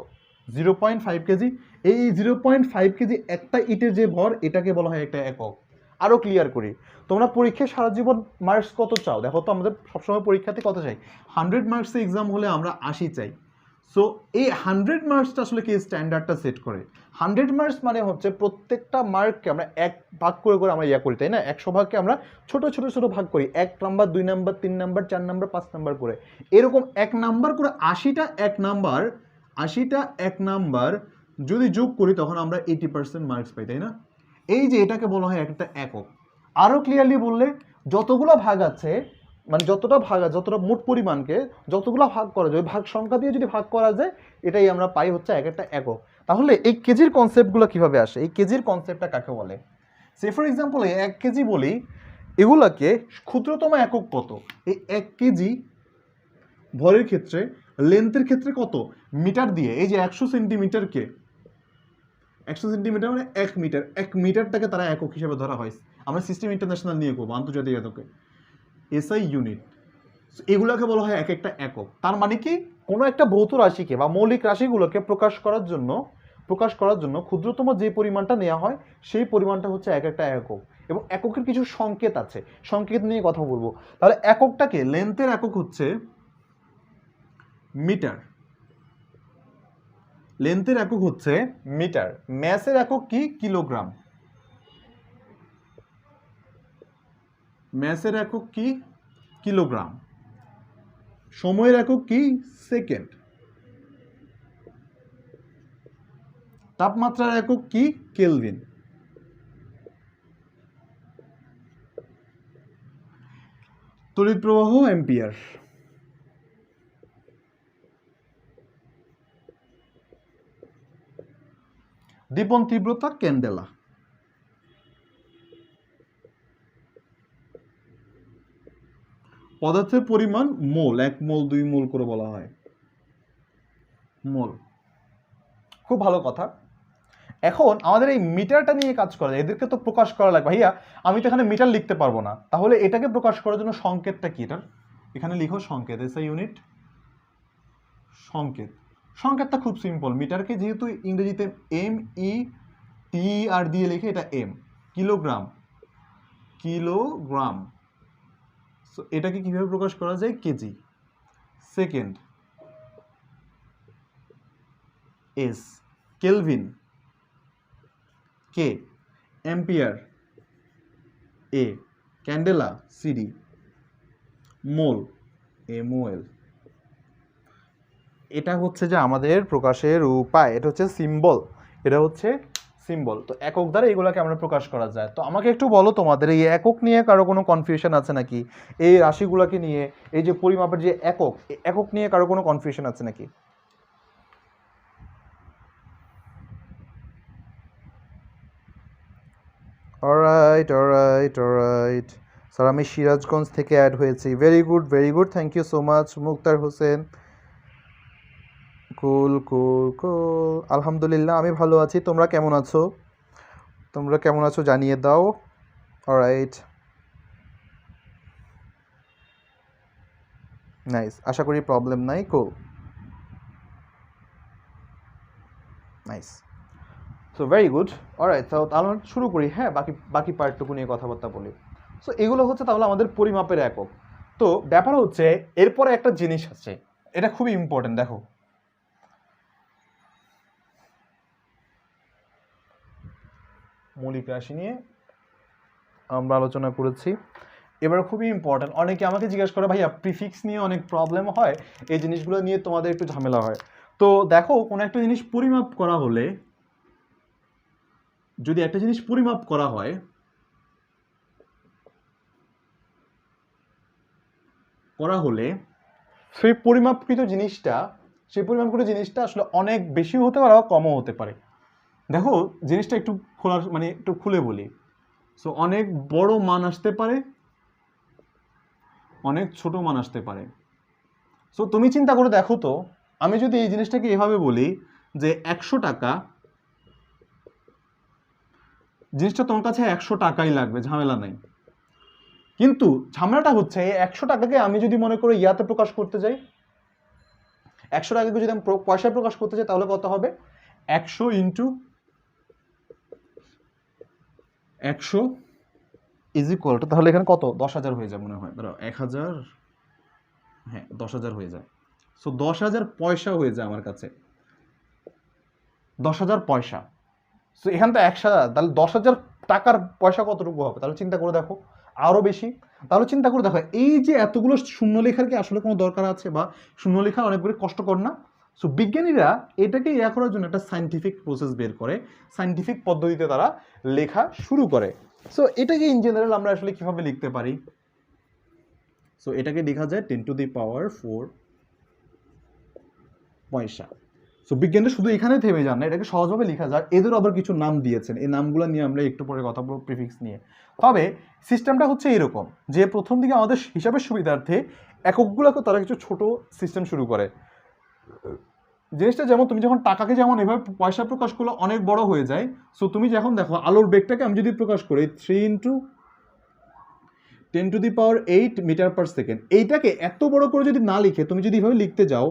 0.5 কেজি। এই 0.5 কেজি একটা ইটের যে ভর, এটাকে বলা হয় একটা একক। আরও ক্লিয়ার করি, তোমরা পরীক্ষায় সারা জীবন মার্কস কত চাও? দেখো তো আমাদের সবসময় পরীক্ষাতে কত চাই? 100 মার্কসের এক্সাম হলে আমরা 80 চাই। সো এই 100 মার্কসটা আসলে কি স্ট্যান্ডার্ডটা সেট করে। 100 মার্কস মানে হচ্ছে প্রত্যেকটা মার্ককে আমরা এক ভাগ করে করে আমরা করি, তাই না? 100 ভাগকে আমরা ছোট ছোট ছোট ভাগ করি, 1 number, 2 number, 3 number, 4 number, 5 number করে, এরকম 1 নাম্বার করে 80টা 1 নাম্বার যদি যোগ করি, তখন আমরা 80% মার্কস পাই, তাই না? এই যে এটাকে বলা হয় একটা একক। আরও ক্লিয়ারলি বললে, যতগুলো ভাগ আছে, মানে যতটা ভাগ আছে, যতটা মোট পরিমাণকে যতগুলো ভাগ করা যায়, ভাগ সংখ্যা দিয়ে যদি ভাগ করা যায়, এটাই আমরা পাই হচ্ছে এক একটা একক। তাহলে এই কেজির কনসেপ্টগুলো কিভাবে আসে? এই কেজির কনসেপ্টটা কাকে বলে? সে ফর এক্সাম্পল 1 কেজি বলি, এগুলাকে ক্ষুদ্রতম একক কত? এই 1 কেজি ভরের ক্ষেত্রে, লেন্থের ক্ষেত্রে কত? মিটার দিয়ে। এই যে 100 সেন্টিমিটারকে, 100 সেন্টিমিটার মানে 1 মিটার, 1 মিটারটাকে তারা একক হিসেবে ধরা হয়। আমরা সিস্টেম ইন্টারন্যাশনাল নিয়ে করবো, আন্তর্জাতিক এককে, এসআই ইউনিট। এগুলোকে বলা হয় এক একটা একক। তার মানে কি, কোনো একটা ভৌত রাশিকে বা মৌলিক রাশিগুলোকে প্রকাশ করার জন্য ক্ষুদ্রতম যে পরিমাণটা নেওয়া হয়, সেই পরিমাণটা হচ্ছে এক একটা একক। এবং এককের কিছু সংকেত আছে, সংকেত নিয়ে কথা বলবো। তাহলে এককটাকে, লেন্থের একক হচ্ছে মিটার, লেন্থের একক হচ্ছে মিটার। ম্যাসের একক কি? কিলোগ্রাম। ম্যাসের একক কি? কিলোগ্রাম। সময়ের একক কি? সেকেন্ড। তাপমাত্রার একক কি? কেলভিন। তড়িৎ প্রবাহ অ্যাম্পিয়ার। দীপন তীব্রতা ক্যান্ডেলা। পদার্থের পরিমাণ মোল, 1 মোল 2 মোল করে বলা হয়, মোল। খুব ভালো কথা। এখন আমাদের এই মিটারটা নিয়ে কাজ করা যায়, এদেরকে তো প্রকাশ করা লাগবে। ভাইয়া আমি তো এখানে মিটার লিখতে পারবো না, তাহলে এটাকে প্রকাশ করার জন্য সংকেতটা কি? এটার এখানে লিখো সংকেত, এসআই ইউনিট, সংকেত। সংকেতটা খুব সিম্পল, মিটারকে যেহেতু ইংরেজিতে METR দিয়ে লিখে, এটা এম, কিলোগ্রাম, কিলোগ্রাম। সো এটাকে কিভাবে প্রকাশ করা যায়, কেজি। সেকেন্ড, এস, কেলভিন, কে, অ্যাম্পিয়ার, এ, ক্যান্ডেলা, সিডি, মোল, MOL। এটা হচ্ছে যে আমাদের প্রকাশের উপায়, এটা হচ্ছে সিম্বল, এটা হচ্ছে সিম্বল। তো একক দ্বারা এগুলোকে আমরা প্রকাশ করা যায়। তো আমাকে একটু বলো, তোমাদের এই একক নিয়ে কারো কোনো কনফিউশন আছে নাকি? এই রাশিগুলোকে নিয়ে, এই যে পরিমাপের যে একক, একক নিয়ে কারো কোনো কনফিউশন আছে নাকি? অলরাইট অলরাইট অলরাইট স্যার, আমি সিরাজগঞ্জ থেকে অ্যাড হয়েছি। Very good very good, thank you so much. Muktar Hossain, cool cool cool. আলহামদুলিল্লাহ, আমি ভালো আছি। তোমরা কেমন আছো? তোমরা কেমন আছো জানিয়ে দাও। অলরাইট, নাইস, আশা করি প্রবলেম নাই। Cool, nice, so very good. Alright, তো তাহলে শুরু করি। হ্যাঁ, বাকি বাকি পার্টটুকু নিয়ে কথাবার্তা বলি। সো এগুলো হচ্ছে তাহলে আমাদের পরিমাপের একক। তো ব্যাপার হচ্ছে এরপরে একটা জিনিস আছে, এটা খুবই ইম্পর্টেন্ট। দেখো, মৌলিক রাশি নিয়ে আমরা আলোচনা করেছি, এবার খুবই ইম্পর্টেন্ট। অনেকে আমাকে জিজ্ঞাসা করে, ভাইয়া প্রিফিক্স নিয়ে অনেক প্রবলেম হয়, এই জিনিসগুলো নিয়ে তোমাদের একটু ঝামেলা হয়। তো দেখো, কোনো একটা জিনিস পরিমাপ করা হলে, যদি একটা জিনিস পরিমাপ করা হয়, সেই পরিমাপকৃত জিনিসটা আসলে অনেক বেশি হতে পারে বা কমও হতে পারে। দেখো, জিনিসটা একটু খোলার মানে একটু খুলে বলি। সো অনেক বড় মান আসতে পারে, অনেক ছোট মান আসতে পারে। সো তুমি চিন্তা করে দেখো তো, আমি যদি এই জিনিসটাকে এভাবে বলি যে 100 টাকা, জিনিসটা তোমার কাছে 100 টাকাই লাগবে, ঝামেলা নাই। কিন্তু ঝামেলাটা হচ্ছে এই 100 টাকাকে আমি যদি মনে করি ইয়াতে প্রকাশ করতে যাই, 100 টাকাকে যদি আমি পয়সায় প্রকাশ করতে চাই, তাহলে কত হবে? 100 ইন্টু 100 ইজ ইকুয়াল টু, তাহলে এখানে কত? 10,000 হয়ে যায় মনে হয়। ধরো 1000, হ্যাঁ 10,000 হয়ে যায়। সো 10,000 পয়সা হয়ে যায় আমার কাছে, 10,000 পয়সা। সো এখান তো 1,000, তাহলে 10,000 টাকার পয়সা কতটুকু হবে? তাহলে চিন্তা করে দেখো, আরও বেশি। তাহলে চিন্তা করে দেখো, এই যে এতগুলো শূন্য লেখার কি আসলে কোনো দরকার আছে? বা শূন্য লেখা অনেকগুলো কষ্টকর না? সো বিজ্ঞানীরা এটাকে ইয়া করার জন্য একটা সায়েন্টিফিক প্রসেস বের করে, সায়েন্টিফিক পদ্ধতিতে তারা লেখা শুরু করে। সো এটাকে ইন জেনারেল আমরা আসলে কিভাবে লিখতে পারি? সো এটাকে লেখা যায় 10⁴ পয়সা। সো বিজ্ঞানীরা শুধু এখানে থেমে যান না, এটাকে সহজভাবে লেখা যায়। এদেরও আবার কিছু নাম দিয়েছেন, এই নামগুলো নিয়ে আমরা একটু পরে কথা বলবো, প্রিফিক্স নিয়ে। তবে সিস্টেমটা হচ্ছে এরকম যে প্রথম দিকে আমাদের হিসাবের সুবিধার্থে এককগুলোকে তারা কিছু ছোট সিস্টেম শুরু করে। জিনিসটা যেমন, তুমি যখন টাকাকে যেমন এভাবে পয়সা প্রকাশ করলে অনেক বড় হয়ে যায়। সো তুমি যখন দেখো আলোর বেগটাকে আমি যদি প্রকাশ করি 3 × 10⁸ মিটার পার সেকেন্ড, এইটাকে এত বড় করে যদি না লিখে তুমি যদি এভাবে লিখতে যাও,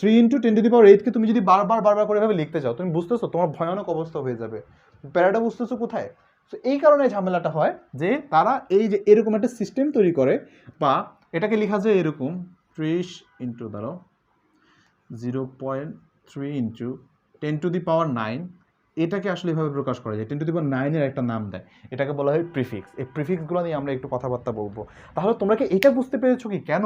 3 × 10⁸কে তুমি যদি বারবার করে এভাবে লিখতে যাও, তুমি বুঝতেছো তোমার ভয়ানক অবস্থা হয়ে যাবে। প্যারাটা বুঝতেছো কোথায়? তো এই কারণে ঝামেলাটা হয় যে তারা এই যে এরকম একটা সিস্টেম তৈরি করে, বা এটাকে লেখা যায় এরকম 30 ইন্টু, ধরো 0.3 ইন্টু 10⁹, এটাকে আসলে এভাবে প্রকাশ করা যায়। 10⁹ এর একটা নাম দেয়, এটাকে বলা হয় প্রিফিক্স। এই প্রিফিক্সগুলো নিয়ে আমরা একটু কথাবার্তা বলবো। তাহলে তোমরা কি এটা বুঝতে পেরেছো কি কেন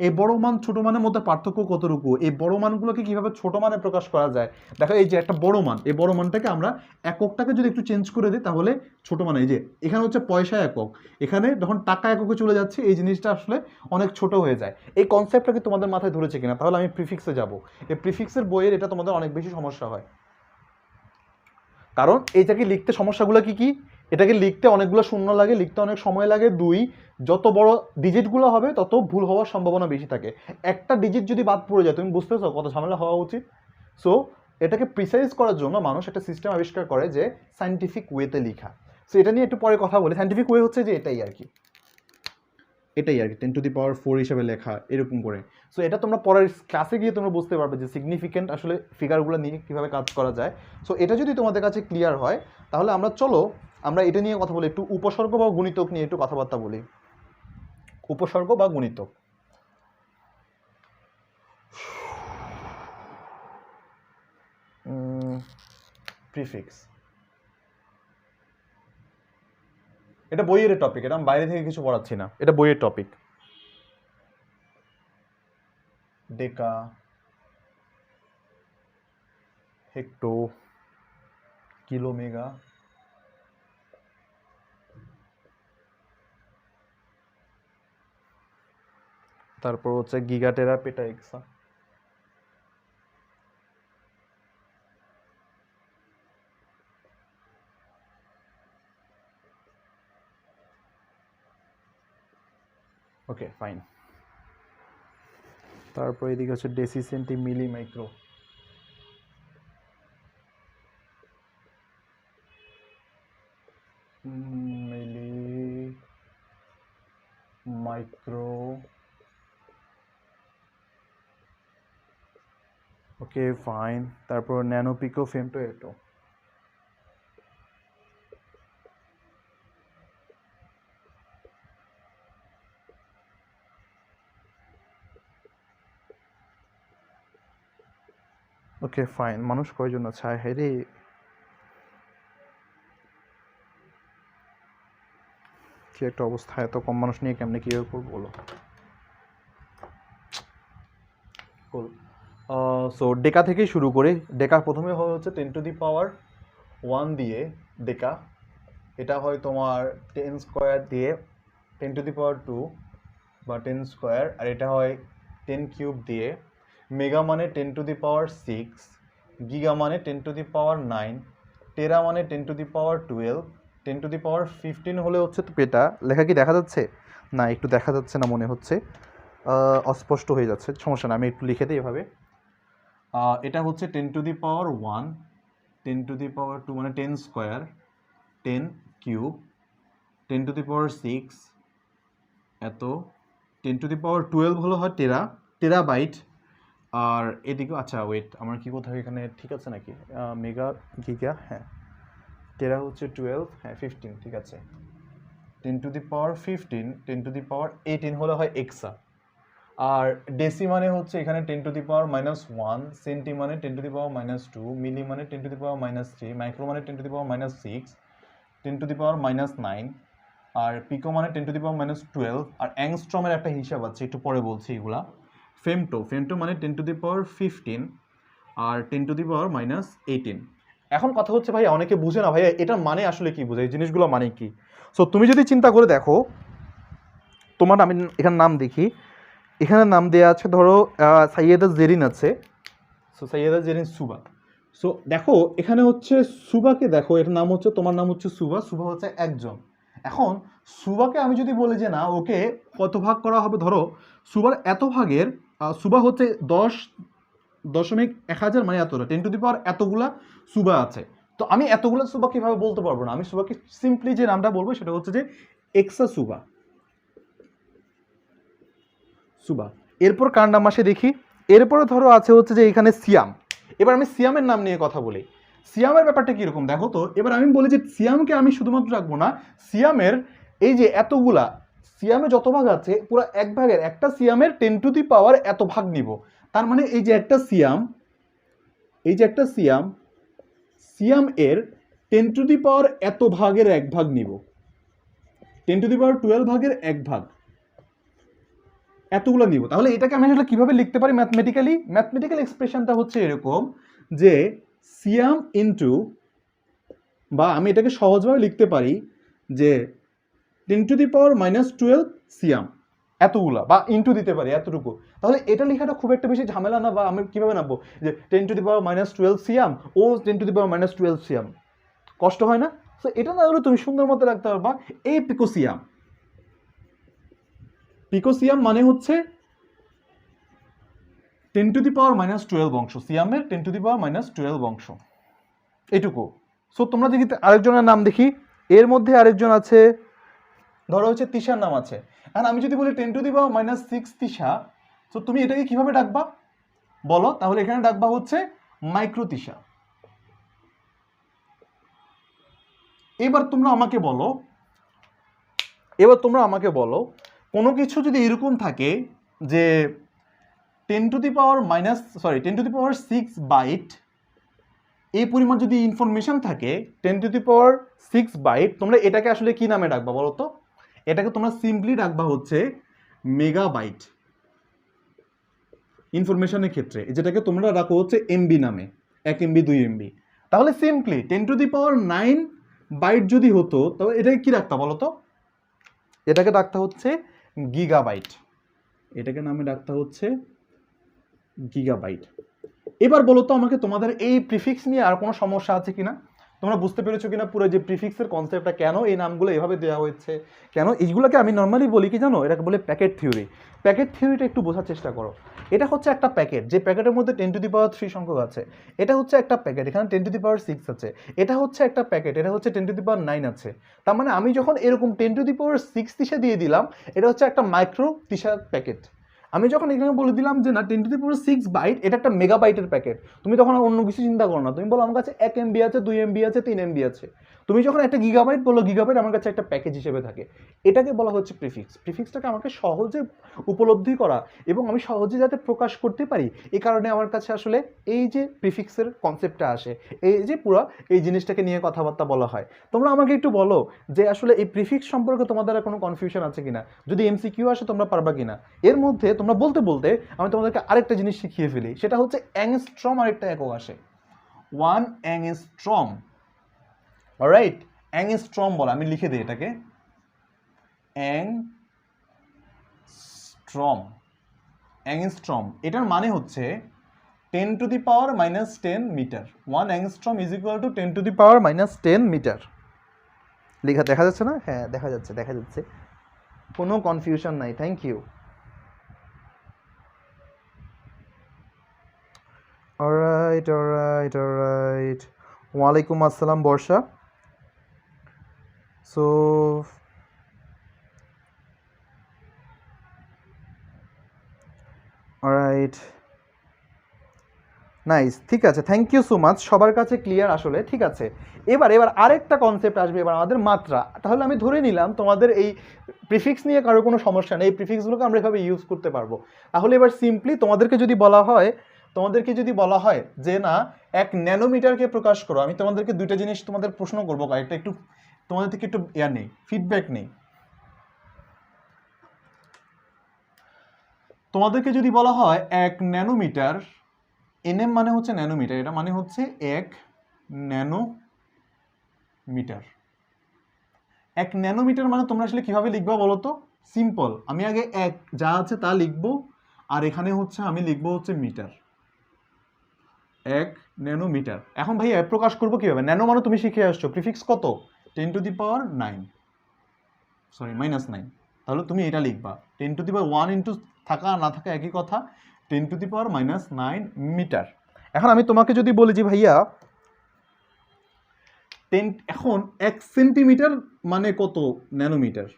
এই বড় মান ছোট মানের মধ্যে পার্থক্য কতটুকু? এই বড় মানগুলোকে কিভাবে ছোট মানে প্রকাশ করা যায়? দেখো, এই যে একটা বড় মান, এই বড় মানটাকে আমরা এককটাকে যদি একটু চেঞ্জ করে দিই, তাহলে ছোট মানে, এই যে এখানে হচ্ছে পয়সা একক, এখানে যখন টাকা এককে চলে যাচ্ছে, এই জিনিসটা আসলে অনেক ছোট হয়ে যায়। এই কনসেপ্টটা কি তোমাদের মাথায় ধরেছে কিনা? তাহলে আমি প্রিফিক্সে যাব। এই প্রিফিক্সের বইয়ের এটা তোমাদের অনেক বেশি সমস্যা হয়, কারণ এইটাকে লিখতে সমস্যাগুলো কি কি? এটাকে লিখতে অনেকগুলো শূন্য লাগে, লিখতে অনেক সময় লাগে। 2, যত বড় ডিজিটগুলো হবে তত ভুল হওয়ার সম্ভাবনা বেশি থাকে। একটা ডিজিট যদি বাদ পড়ে যায়, তুমি বুঝতেছো কত ঝামেলা হওয়া উচিত। সো এটাকে প্রিসাইজ করার জন্য মানুষ একটা সিস্টেম আবিষ্কার করে যে সায়েন্টিফিক ওয়েতে লেখা। সো এটা নিয়ে একটু পরে কথা বলি। সায়েন্টিফিক ওয়ে হচ্ছে যে এটাই আর কি, এটাই আর কি 10⁴ হিসেবে লেখা এরকম করে। সো এটা তোমরা পরের ক্লাসে গিয়ে তোমরা বুঝতে পারবে যে সিগনিফিকেন্ট আসলে ফিগারগুলো নিয়ে কীভাবে কাজ করা যায়। সো এটা যদি তোমাদের কাছে ক্লিয়ার হয় তাহলে আমরা এটা নিয়ে কথা বলি, একটু উপসর্গ বা গুণিতক নিয়ে একটু কথাবার্তা বলি। উপসর্গ বা গুণিতক, প্রিফিক্স, এটা বইয়ের টপিক, এটা আমি বাইরে থেকে কিছু পড়াচ্ছি না, এটা বইয়ের টপিক। ডেকা, হেক্টো, কিলো, মেগা, তারপর হচ্ছে গিগা, টেরা, পেটা, এক্সা। Okay fine. তারপর এদিকে হচ্ছে ডেসি, সেন্টি, মিলি, মাইক্রো। মিলি, মাইক্রো, ওকে ফাইন। তারপর ন্যানো, পিকো, ফেমটো, এটো। Okay fine. মানুষ কয়জন আছে? হ্যাঁ রে, কি একটা অবস্থা, এত কম মানুষ নিয়ে কেমনে কীভাবে করবো বলো। সো ডেকা থেকেই শুরু করি। ডেকা প্রথমে হচ্ছে 10⁻1 দিয়ে ডেকা, এটা হয় তোমার 10² দিয়ে 10⁻2 বা 10², আর এটা হয় 10³ দিয়ে। মেগা মানে 10⁻6, গিগা মানে 10⁻9, টেরা মানে 10⁻12, 10⁻15 হলে হচ্ছে তো পেটা। লেখা কি দেখা যাচ্ছে? না, একটু দেখা যাচ্ছে না মনে হচ্ছে, অস্পষ্ট হয়ে যাচ্ছে, সমস্যা না, আমি একটু লিখে দিই এভাবে। এটা হচ্ছে 10⁻1, 10⁻2 মানে 10² 10³ 10⁻6 এত, 10⁻12 হলো হয় টেরাবাইট। আর এদিকে আচ্ছা ওয়েট, আমার কি কোথাও এখানে ঠিক আছে নাকি? মেগা, গিগা, হ্যাঁ, টেরা হচ্ছে 12, হ্যাঁ 15, ঠিক আছে। 10⁻15 10⁻18 হলো হয় এক্সা। আর ডেসি মানে হচ্ছে এখানে 10⁻−1, সেন্টি মানে 10⁻−2, মিলি মানে 10⁻−3, মাইক্রো মানে 10⁻−6, 10⁻−9, আর পিকো মানে 10⁻−12। আর অ্যাংস্ট্রমের একটা হিসাব আছে, একটু পরে বলছি এগুলা। ফেমটো মানে 10⁻15 আর 10⁻−18। এখন কথা হচ্ছে ভাই, অনেকে বুঝে না ভাই এটা মানে আসলে কি বোঝায়, এই জিনিসগুলো মানে কি। সো তুমি যদি চিন্তা করে দেখো, তোমার আমি এখানে নাম দেখি, এখানে নাম দেওয়া আছে ধরো সাইয়েদা জেরিন আছে। সো সাইয়েদা জেরিন সুবা। সো দেখো এখানে হচ্ছে সুবাকে দেখো, এটার নাম হচ্ছে, তোমার নাম হচ্ছে সুবা, সুবা হচ্ছে একজন। এখন সুবাকে আমি যদি বলি যে না, ওকে কত ভাগ করা হবে, ধরো সুবার এত ভাগের, সুবা হচ্ছে 10.1000 মানে এতটা 10⁻, এতগুলা সুবা আছে। তো আমি এতগুলা সুবা কিভাবে বলতে পারবো না, আমি সুবাকে সিম্পলি যে নামটা বলবো সেটা হচ্ছে যে এক্সা সুবা। সুবা। এরপর কার নাম আসে দেখি। এরপরে ধরো আছে হচ্ছে যে এখানে সিয়াম। এবার আমি সিয়ামের নাম নিয়ে কথা বলি। সিয়ামের ব্যাপারটা কীরকম দেখো তো। এবার আমি বলি যে সিয়ামকে আমি শুধুমাত্র রাখবো না, সিয়ামের এই যে এতগুলা, সিয়ামে যত ভাগ আছে পুরো এক ভাগের একটা সিয়ামের 10⁻, এত ভাগ নিব। তার মানে এই যে একটা সিয়াম, এই যে একটা সিয়াম, সিয়াম এর 10⁻, এত ভাগের এক ভাগ নিব, 10⁻12 ভাগের এক ভাগ, এতগুলো নিব। তাহলে এটাকে আমি আসলে কিভাবে লিখতে পারি ম্যাথমেটিক্যালি? ম্যাথমেটিক্যাল এক্সপ্রেশনটা হচ্ছে এরকম যে সিয়াম ইনটু, বা আমি এটাকে সহজভাবে লিখতে পারি যে 10⁻−12 সিয়াম, এতগুলা, বা ইনটু দিতে পারি এতটুকু। তাহলে এটা লেখাটা খুব একটা বেশি ঝামেলা না, বা আমি কিভাবে নামবো যে 10⁻−12 সিয়াম ও 10⁻−12 সিয়াম, কষ্ট হয় না? তো এটা না হলে তুমি সুন্দর মতো রাখতে পারবা এই পিকোসিয়াম। পিকোসিয়াম মানে হচ্ছে 10⁻−12 অংশ, সিয়ামের 10⁻−12 অংশ, এইটুকু। সো তোমরা দেখি আরেকজনের নাম দেখি। এর মধ্যে আরেকজন আছে ধরো হচ্ছে তিশার নাম আছে, এখন আমি যদি বলি 10⁻⁻6 তিশা, তো তুমি এটাকে কিভাবে ডাকবা বলো? তাহলে এখানে ডাকবা হচ্ছে মাইক্রো তিশা। এবার তোমরা আমাকে বলো কোনো কিছু যদি এরকম থাকে যে 10⁻6 বাইট, এই পরিমাণ যদি ইনফরমেশন থাকে 10⁻6 বাইট, তোমরা এটাকে আসলে কি নামে ডাকবা বলো তো? এটাকে তোমরা সিম্পলি ডাকবা হচ্ছে মেগাবাইট ইনফরমেশনের ক্ষেত্রে, যেটাকে তোমরা রাখো হচ্ছে এমবি নামে, 1 এমবি 2 এমবি। তাহলে সিম্পলি 10⁻9 বাইট যদি হতো তাহলে এটাকে কি রাখতা বলো তো? এটাকে ডাকতে হচ্ছে গিগাবাইট, এটাকে নামে ডাকতে হচ্ছে গিগাবাইট। এবার বলো তো আমাকে, তোমাদের এই প্রিফিক্স নিয়ে আর কোনো সমস্যা আছে কিনা? তোমরা বুঝতে পেরেছো কিনা পুরো যে প্রিফিক্সের কনসেপ্টটা, কেন এই নামগুলো এভাবে দেওয়া হয়েছে, কেন এইগুলোকে আমি নর্মালি বলি কি জানো, এটাকে বলে প্যাকেট থিওরি। প্যাকেট থিওরিটা একটু বোঝার চেষ্টা করো। এটা হচ্ছে একটা প্যাকেট, যে প্যাকেটের মধ্যে 10⁻3 সংখ্যক আছে। এটা হচ্ছে একটা প্যাকেট, এখানে 10⁻6 আছে। এটা হচ্ছে একটা প্যাকেট, এটা হচ্ছে 10⁻9 আছে। তার মানে আমি যখন এরকম 10⁻6 তিশা দিয়ে দিলাম, এটা হচ্ছে একটা মাইক্রো তিশা প্যাকেট। আমি যখন এখানে বলে দিলাম যে না 10⁻6 বাইট, এটা একটা মেগাবাইটের প্যাকেট, তুমি তখন অন্য কিছু চিন্তা করো না, তুমি বলো আমার কাছে 1 এমবি আছে, 2 এমবি আছে, 3 এমবি আছে। তুমি যখন একটা গিগাবাইট বলো, গিগাবাইট আমার কাছে একটা প্যাকেজ হিসেবে থাকে। এটাকে বলা হচ্ছে প্রিফিক্স। প্রিফিক্সটাকে আমাকে সহজে উপলব্ধি করা এবং আমি সহজে যাতে প্রকাশ করতে পারি, এই কারণে আমার কাছে আসলে এই যে প্রিফিক্সের কনসেপ্টটা আসে, এই যে পুরো এই জিনিসটাকে নিয়ে কথাবার্তা বলা হয়। তোমরা আমাকে একটু বলো যে আসলে এই প্রিফিক্স সম্পর্কে তোমাদের কোনো কনফিউশন আছে কিনা, যদি এমসিকিউ আসে তোমরা পারবা কিনা। এর মধ্যে তোমরা বলতে বলতে আমি তোমাদেরকে আরেকটা জিনিস শিখিয়ে ফেলি, সেটা হচ্ছে অ্যাংস্ট্রম আরেকটা একক আসে, 1 অ্যাংস্ট্রম। অলরাইট, অ্যাংস্ট্রম বলা, আমি লিখে দিই এটাকে অ্যাংস্ট্রম। এটার মানে হচ্ছে 10⁻⁻10 metre. 1 angstrom is equal to 10⁻⁻10 metre. লেখা দেখা যাচ্ছে না? হ্যাঁ দেখা যাচ্ছে, কোনো কনফিউশন নাই। Thank you. অলরাইট। ওয়ালাইকুম আসসালাম বর্ষা। সো অলরাইট, নাইস, ঠিক আছে, থ্যাংক ইউ সো মাচ। সবার কাছে ক্লিয়ার আসলে, ঠিক আছে। এবার আরেকটা কনসেপ্ট আসবে, এবার আমাদের মাত্রা। তাহলে আমি ধরে নিলাম তোমাদের এই প্রিফিক্স নিয়ে কারো কোনো সমস্যা নেই, এই প্রিফিক্সগুলোকে আমরা এভাবে ইউজ করতে পারবো। তাহলে এবার সিম্পলি তোমাদেরকে যদি বলা হয় যে না 1 ন্যানোমিটারকে প্রকাশ করো, আমি তোমাদেরকে দুইটা জিনিস তোমাদের প্রশ্ন করবো, কয়েকটা একটু তোমাদের থেকে একটু নেই, ফিডব্যাক নেই। তোমাদেরকে যদি বলা হয় 1 ন্যানোমিটার, এনএম মানে হচ্ছে ন্যানোমিটার, এটা মানে হচ্ছে 1 ন্যানোমিটার। 1 ন্যানোমিটার মানে তোমরা আসলে কিভাবে লিখবা বলো তো? সিম্পল, আমি আগে 1 যা আছে তা লিখবো, আর এখানে হচ্ছে আমি লিখবো হচ্ছে মিটার, 1 ন্যানোমিটার। এখন ভাই প্রকাশ করবো কিভাবে? ন্যানো মানে তুমি শিখে আসছো প্রিফিক্স কত, 10⁻9 -9। তাহলে তুমি এটা লিখবা 10⁻1 ইন্টু থাকা না থাকা একই কথা, 10⁻⁻9 মিটার। এখন আমি তোমাকে যদি বলি যে ভাইয়া এখন 1 সেন্টিমিটার মানে কত ন্যানোমিটার,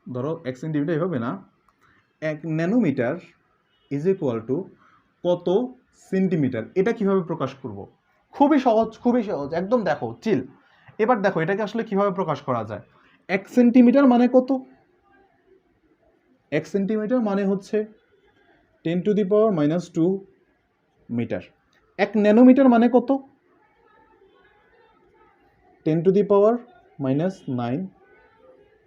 ধরো 1 সেন্টিমিটার এভাবে না, 1 ন্যানোমিটার ইজ ইকুয়াল টু কত সেন্টিমিটার, এটা কিভাবে প্রকাশ করব? খুবই সহজ একদম, দেখো চিল। এবার দেখো এটাকে আসলে কিভাবে প্রকাশ করা যায়। 1 সেন্টিমিটার মানে কত? 1 সেন্টিমিটার মানে হচ্ছে 10⁻⁻2 মিটার। 1 ন্যানোমিটার মানে কত? 10⁻⁻9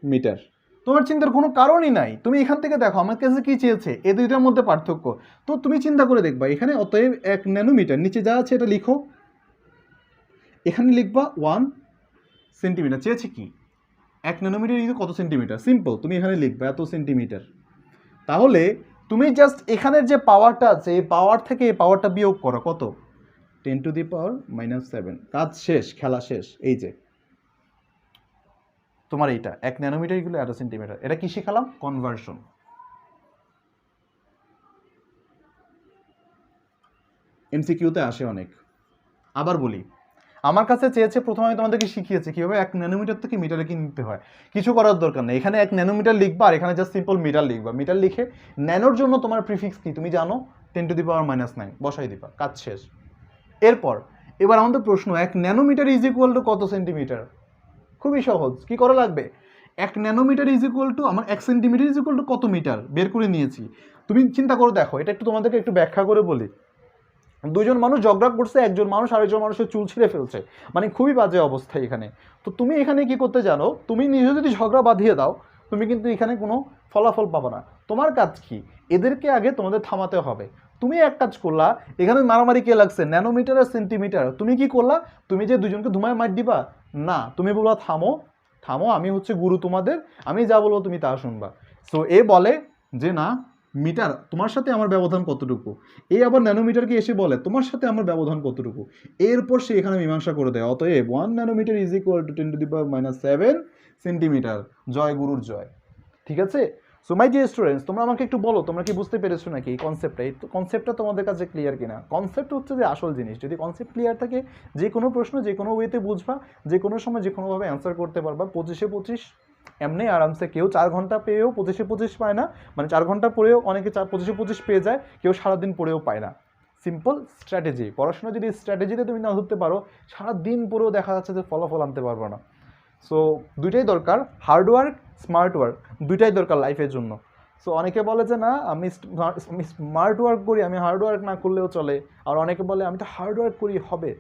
মিটার। তোমার চিন্তার কোনো কারণই নাই, তুমি এখান থেকে দেখো আমার কাছে কি চেয়েছে, এই দুইটার মধ্যে পার্থক্য। তো তুমি চিন্তা করে দেখবা এখানে, অতএব 1 ন্যানোমিটার, নিচে যা আছে এটা লিখো, এখানে লিখবা 1 সেন্টিমিটার। চেয়েছে কি 1 ন্যানোমিটার কত সেন্টিমিটার, সিম্পল তুমি এখানে লিখবা এত সেন্টিমিটার। তাহলে তুমি জাস্ট এখানের যে পাওয়ারটা আছে, এই পাওয়ার থেকে এই পাওয়ারটা বিয়োগ করো, কত? 10⁻⁻7। কাজ শেষ, খেলা শেষ। এই যে তোমার এইটা 1 ন্যানোমিটার এগুলো এত সেন্টিমিটার। এটা কি শিখালাম? কনভার্সন। এমসিকিউতে আসে অনেক। আবার বলি, আমার কাছে চেয়েছে, প্রথমে আমি তোমাদেরকে শিখিয়েছি কীভাবে 1 ন্যানোমিটার থেকে মিটারে কি নিতে হয়। কিছু করার দরকার নেই, এখানে 1 ন্যানোমিটার লিখবা আর এখানে জাস্ট সিম্পল মিটার লিখবা। মিটার লিখে ন্যানোর জন্য তোমার প্রিফিক্স কি তুমি জানো, 10⁻⁻৯ বসাই দিবা, কাজ শেষ। এরপর এবার আমাদের প্রশ্ন, 1 ন্যানোমিটার ইজ ইকুয়াল টু কত সেন্টিমিটার? খুবই সহজ, কি করা লাগবে, 1 ন্যানোমিটার ইজ ইকুয়াল টু আমার 1 সেন্টিমিটার ইজ ইকুয়াল টু কত মিটার বের করে নিয়েছি। তুমি চিন্তা করে দেখো, এটা একটু তোমাদেরকে একটু ব্যাখ্যা করে বলি। দুজন মানুষ ঝগড়া করছে, একজন মানুষ আরেকজন মানুষের চুল ছিঁড়ে ফেলছে, মানে খুবই বাজে অবস্থা এখানে। তো তুমি এখানে কি করতে জানো, তুমি নিজে যদি ঝগড়া বাঁধিয়ে দাও তুমি কিন্তু এখানে কোনো ফলাফল পাবে না। তোমার কাজ কি, এদেরকে আগে তোমাদের থামাতে হবে। তুমি এক কাজ করলা, এখানে মারামারি কে লাগছে, ন্যানোমিটার আর সেন্টিমিটার, তুমি কি করলা, তুমি যে দুজনকে ধুমায় মার দিবা না, তুমি বলবা থামো থামো, আমি হচ্ছে গুরু তোমাদের, আমি যা বলবো তুমি তা শুনবা। সো এ বলে যে না, মিটার তোমার সাথে আমার ব্যবধান কতটুকু, এই আবার ন্যানোমিটারকে এসে বলে তোমার সাথে আমার ব্যবধান কতটুকু, এরপর সে এখানে মীমাংসা করে দেয়। অতএব 1 nanometre is equal to 10⁻⁷ centimetre. জয় গুরুর জয়। ঠিক আছে? সো মাই ডিয়ার স্টুডেন্টস, তোমরা আমাকে একটু বলো তোমরা কি বুঝতে পেরেছো নাকি এই কনসেপ্টটা, এই কনসেপ্টটা তোমাদের কাছে ক্লিয়ার কিনা। কনসেপ্ট হচ্ছে যে আসল জিনিস, যদি কনসেপ্ট ক্লিয়ার থাকে যে কোনো প্রশ্ন যে কোনো ওয়েতে বুঝবা, যে কোনো সময় যে কোনোভাবে অ্যান্সার করতে পারবা। 25-এ 25 এমনি আরামসে, কেউ 4 ঘন্টা পেয়েও 25-এ 25 পায় না, মানে 4 ঘন্টা পড়েও অনেকে 25-এ 25 পেয়ে যায়, কেউ সারাদিন পড়েও পায় না। সিম্পল স্ট্র্যাটেজি, পড়াশোনা যদি স্ট্র্যাটেজিতে তুমি না ধরতে পারো, সারাদিন পড়েও দেখা যাচ্ছে যে ফলাফল আনতে পারবে না। সো দুইটাই দরকার, হার্ডওয়ার্ক স্মার্ট ওয়ার্ক, দুইটাই দরকার লাইফের জন্য। সো অনেকে বলে যে না আমি স্মার্ট ওয়ার্ক করি, আমি হার্ড ওয়ার্ক না করলেও চলে, আর অনেকে বলে আমি তো হার্ড ওয়ার্ক করি হবে,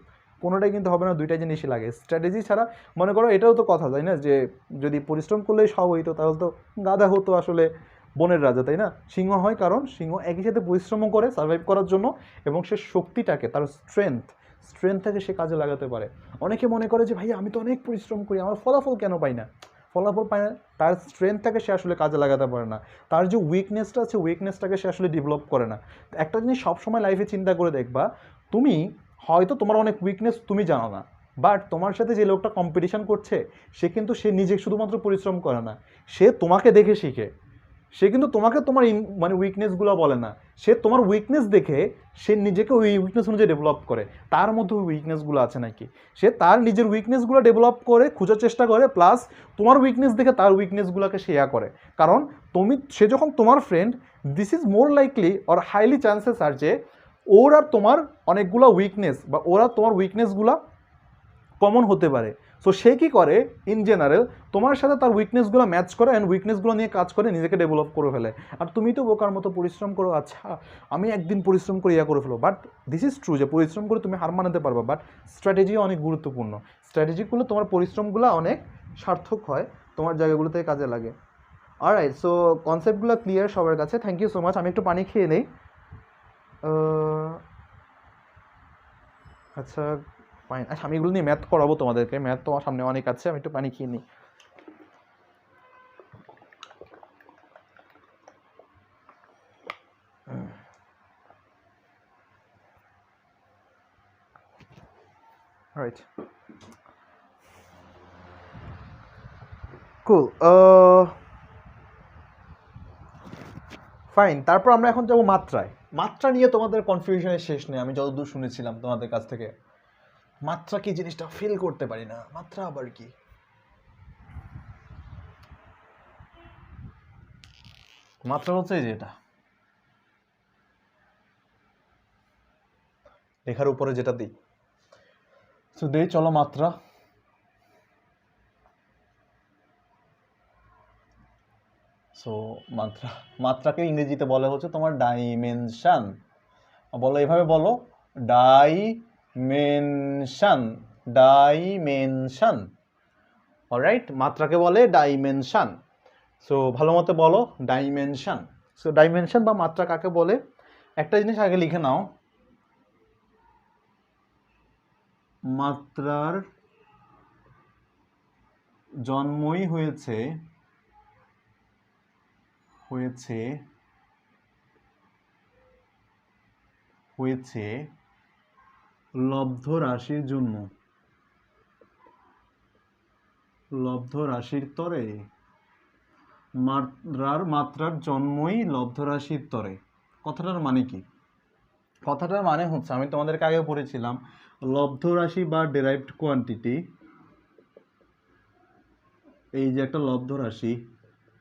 কোনোটাই কিন্তু হবে না, দুইটাই জিনিসই লাগে। স্ট্র্যাটেজি ছাড়া, মনে করো এটাও তো কথা তাই না, যে যদি পরিশ্রম করলেই সব হইতো তাহলে তো গাধা হতো আসলে বনের রাজা, তাই না? সিংহ হয় কারণ সিংহ একই সাথে পরিশ্রমও করে সার্ভাইভ করার জন্য, এবং সে শক্তিটাকে, তার স্ট্রেংথটাকে সে কাজে লাগাতে পারে। অনেকে মনে করে যে ভাই আমি তো অনেক পরিশ্রম করি, আমার ফলাফল কেন পাই না, ফলাফল পায় না, তার স্ট্রেংথটাকে সে আসলে কাজে লাগাতে পারে না, তার যে উইকনেসটা আছে উইকনেসটাকে সে আসলে ডেভেলপ করে না। একটা জিনিস সবসময় লাইফে চিন্তা করে দেখবা, তুমি হয়তো তোমার অনেক উইকনেস তুমি জানো না, বাট তোমার সাথে যে লোকটা কম্পিটিশন করছে সে নিজে শুধুমাত্র পরিশ্রম করে না, সে তোমাকে দেখে শিখে। সে কিন্তু তোমাকে তোমার মানে উইকনেসগুলো বলে না, সে তোমার উইকনেস দেখে সে নিজেকে ওই উইকনেস অনুযায়ী ডেভেলপ করে, তার মধ্যে ওই উইকনেসগুলো আছে নাকি, সে তার নিজের উইকনেসগুলো ডেভেলপ করে খোঁজার চেষ্টা করে, প্লাস তোমার উইকনেস দেখে তার উইকনেসগুলোকে শেয়ার করে। কারণ সে যখন তোমার friend, this is more likely or highly chances আর যে ওর আর তোমার অনেকগুলো উইকনেস বা ওরা তোমার উইকনেসগুলো কমন হতে পারে। সো সে কী করে, ইন জেনারেল তোমার সাথে তার উইকনেসগুলো ম্যাচ করে অ্যান্ড উইকনেসগুলো নিয়ে কাজ করে নিজেকে ডেভেলপ করে ফেলে। আর তুমি তো বোকার মতো পরিশ্রম করো, আচ্ছা আমি একদিন পরিশ্রম করে করে ফেলো, বাট দিস ইজ ট্রু যে পরিশ্রম করে তুমি হার মানাতে পারবা, বাট স্ট্র্যাটেজিও অনেক গুরুত্বপূর্ণ। স্ট্র্যাটেজি করলে তোমার পরিশ্রমগুলো অনেক সার্থক হয়, তোমার জায়গাগুলোতে কাজে লাগে। অলরাইট, সো কনসেপ্টগুলো ক্লিয়ার সবার কাছে, থ্যাংক ইউ সো মাচ। আমি একটু পানি খেয়ে নেই। আচ্ছা ফাইন, আচ্ছা আমি এগুলো নিয়ে ম্যাথ করাবো তোমাদেরকে, ম্যাথ তোমার সামনে অনেক আছে, আমি একটু পানি খেয়ে নিই। রাইট, কুল, ফাইন। তারপর আমরা এখন যাবো মাত্রায়। মাত্রা নিয়ে তোমাদের কনফিউশনের শেষ নেই, আমি যতদূর শুনেছিলাম তোমাদের কাছ থেকে। মাত্রা কি জিনিসটা ফিল করতে পারি না, মাত্রা আবার কি? মাত্রা হচ্ছে এই যে এটা লেখার উপরে যেটা দিই, তো দেই চলো মাত্রা। সো মাত্রাকে ইংরেজিতে বলে হচ্ছে তোমার ডাইমেনশন। বলো, এভাবে বলো, ডাইমেনশন। অলরাইট, মাত্রাকে বলে ডাইমেনশন। সো ভালো মতো বলো ডাইমেনশন। সো ডাইমেনশন বা মাত্রা কাকে বলে, একটা জিনিস আগে লিখে নাও, মাত্রার জন্মই হয়েছে লব্ধ রাশির জন্য, লব্ধ রাশির তরে। মাত্রার জন্মই লব্ধ রাশির তরে, কথাটার মানে কি? কথাটার মানে হচ্ছে, আমি তোমাদেরকে আগে পড়েছিলাম, লব্ধ রাশি বা ডেরাইভড কোয়ান্টিটি, এই যে একটা লব্ধ রাশি,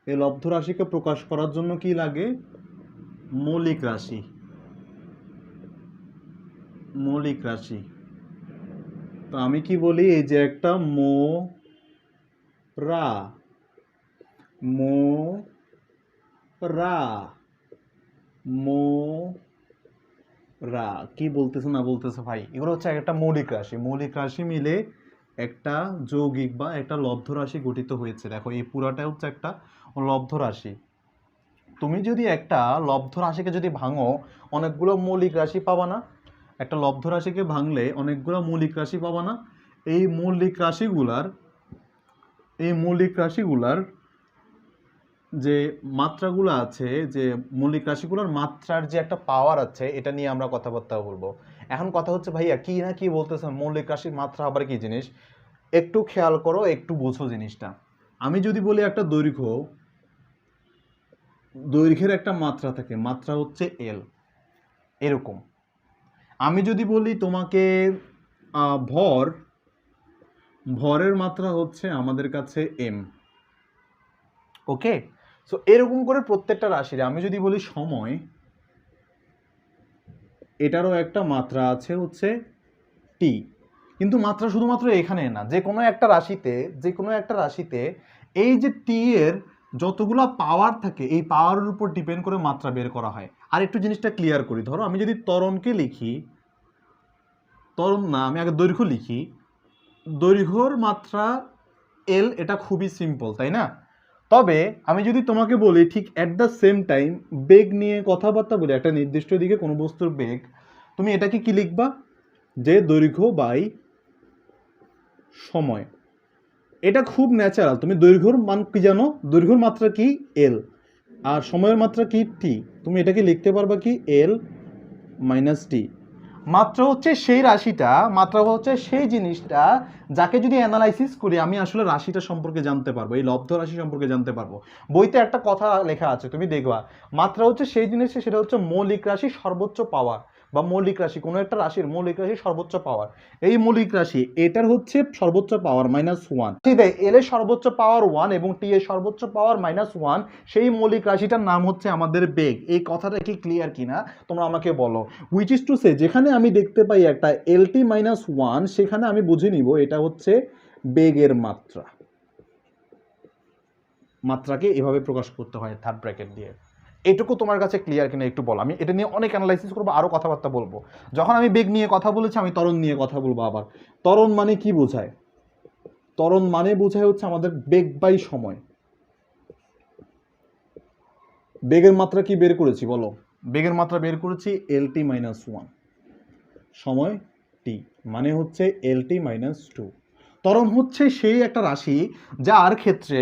এই লব্ধ রাশিকে প্রকাশ করার জন্য কি লাগে? মৌলিক রাশি। মৌলিক রাশি। তো আমি কি বলি, এই যে একটা রা মো রা মো রা কি বলতেছে না বলতেছে ভাই, এগুলো হচ্ছে একটা মৌলিক রাশি। মৌলিক রাশি মিলে একটা যৌগিক বা একটা লব্ধ রাশি গঠিত হয়েছে। দেখো এই পুরাটা হচ্ছে একটা লব্ধ রাশি। তুমি যদি একটা লব্ধ রাশিকে যদি ভাঙো, অনেকগুলো মৌলিক রাশি পাবা না? একটা লব্ধ রাশিকে ভাঙলে অনেকগুলো মৌলিক রাশি পাবা না? এই মৌলিক রাশিগুলার যে মাত্রাগুলো আছে, যে মৌলিক রাশিগুলোর মাত্রার যে একটা পাওয়ার আছে, এটা নিয়ে আমরা কথাবার্তা বলবো। এখন কথা হচ্ছে ভাইয়া কি না কি বলতেছে, মৌলিক রাশির মাত্রা আবার কি জিনিস? একটু খেয়াল করো, একটু বোঝো জিনিসটা। আমি যদি বলি একটা দৈর্ঘ্যের একটা মাত্রা থাকে, মাত্রা হচ্ছে এল, এরকম। আমি যদি বলি তোমাকে ভরের মাত্রা হচ্ছে আমাদের কাছে এম। ওকে, সো এরকম করে প্রত্যেকটা রাশির, আমি যদি বলি সময়, এটারও একটা মাত্রা আছে হচ্ছে টি। কিন্তু মাত্রা শুধুমাত্র এখানে না, যে কোনো একটা রাশিতে এই যে টি এর যতগুলো পাওয়ার থাকে, এই পাওয়ারের উপর ডিপেন্ড করে মাত্রা বের করা হয়। আর একটু জিনিসটা ক্লিয়ার করি, ধরো আমি যদি ত্বরণকে লিখি, ত্বরণ না, আমি আগে দৈর্ঘ্য লিখি, দৈর্ঘ্যর মাত্রা এল, এটা খুবই সিম্পল, তাই না? তবে আমি যদি তোমাকে বলি ঠিক অ্যাট দ্য সেম টাইম বেগ নিয়ে কথাবার্তা বলি, একটা নির্দিষ্ট দিকে কোনো বস্তুর বেগ, তুমি এটাকে কি লিখবা? যে দৈর্ঘ্য বাই সময়। এটা খুব ন্যাচারাল। তুমি দৈর্ঘ্যর মান কি জানো? দৈর্ঘ্যর মাত্রা কি? এল। আর সময়ের মাত্রা কি? টি। তুমি এটাকে লিখতে পারবা কি? এল মাইনাস টি। মাত্রা হচ্ছে সেই রাশিটা, মাত্রা হচ্ছে সেই জিনিসটা যাকে যদি অ্যানালাইসিস করি আমি আসলে রাশিটা সম্পর্কে জানতে পারবো, এই লব্ধ রাশি সম্পর্কে জানতে পারবো। বইতে একটা কথা লেখা আছে, তুমি দেখবা, মাত্রা হচ্ছে সেই জিনিস, সেটা হচ্ছে মৌলিক রাশি সর্বোচ্চ পাওয়ার, বা মৌলিক রাশি, কোনো একটা রাশির মৌলিক রাশি সর্বোচ্চ পাওয়ার। এই মৌলিক রাশি এটার হচ্ছে সর্বোচ্চ পাওয়ার -1। ঠিক আছে, এল এর সর্বোচ্চ পাওয়ার 1 এবং টি এর সর্বোচ্চ পাওয়ার -1, সেই মৌলিক রাশিটার নাম হচ্ছে আমাদের বেগ। এই কথাটা কি ক্লিয়ার কিনা তোমরা আমাকে বলো। হুইচ ইজ টু সে, যেখানে আমি দেখতে পাই একটা এলটি -1, সেখানে আমি বুঝে নিব এটা হচ্ছে বেগের মাত্রা। মাত্রাকে এভাবে প্রকাশ করতে হয় থার্ড ব্র্যাকেট দিয়ে। এটুকু তোমার কাছে ক্লিয়ার কিনা একটু বলো। আমি এটা নিয়ে অনেক অ্যানালাইসিস করবো, আরো কথাবার্তা বলবো। যখন আমি বেগ নিয়ে কথা বলেছি, আমি ত্বরণ নিয়ে কথা বলবো আবার। ত্বরণ মানে কি বোঝায়? ত্বরণ মানে বোঝায় হচ্ছে আমাদের বেগ বাই সময়। বেগের মাত্রা কি বের করেছি বলো? বেগের মাত্রা বের করেছি এলটি -1, সময় টি, মানে হচ্ছে এলটি -2। ত্বরণ হচ্ছে সেই একটা রাশি যার ক্ষেত্রে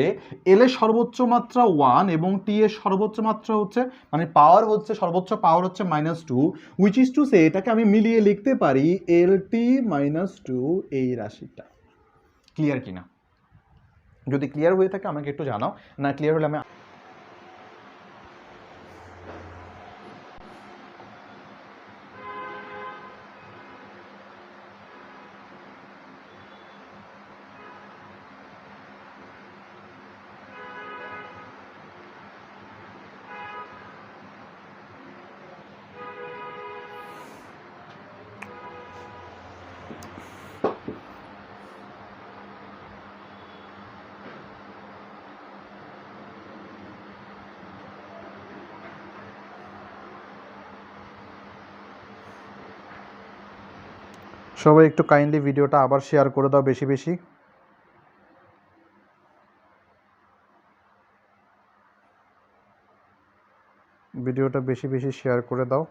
এল এর সর্বোচ্চ মাত্রা 1 এবং টি এর সর্বোচ্চ মাত্রা হচ্ছে, মানে পাওয়ার হচ্ছে, সর্বোচ্চ পাওয়ার হচ্ছে -2, হুইচ ইজ টু সে এটাকে আমি মিলিয়ে লিখতে পারি এলটি -2, এই রাশিটা। ক্লিয়ার কিনা? যদি ক্লিয়ার হয়ে থাকে আমাকে একটু জানাও, না ক্লিয়ার হলে আমি সবাই একটু কাইন্ডলি ভিডিওটা আবার শেয়ার করে দাও বেশি বেশি। ভিডিওটা বেশি বেশি শেয়ার করে দাও।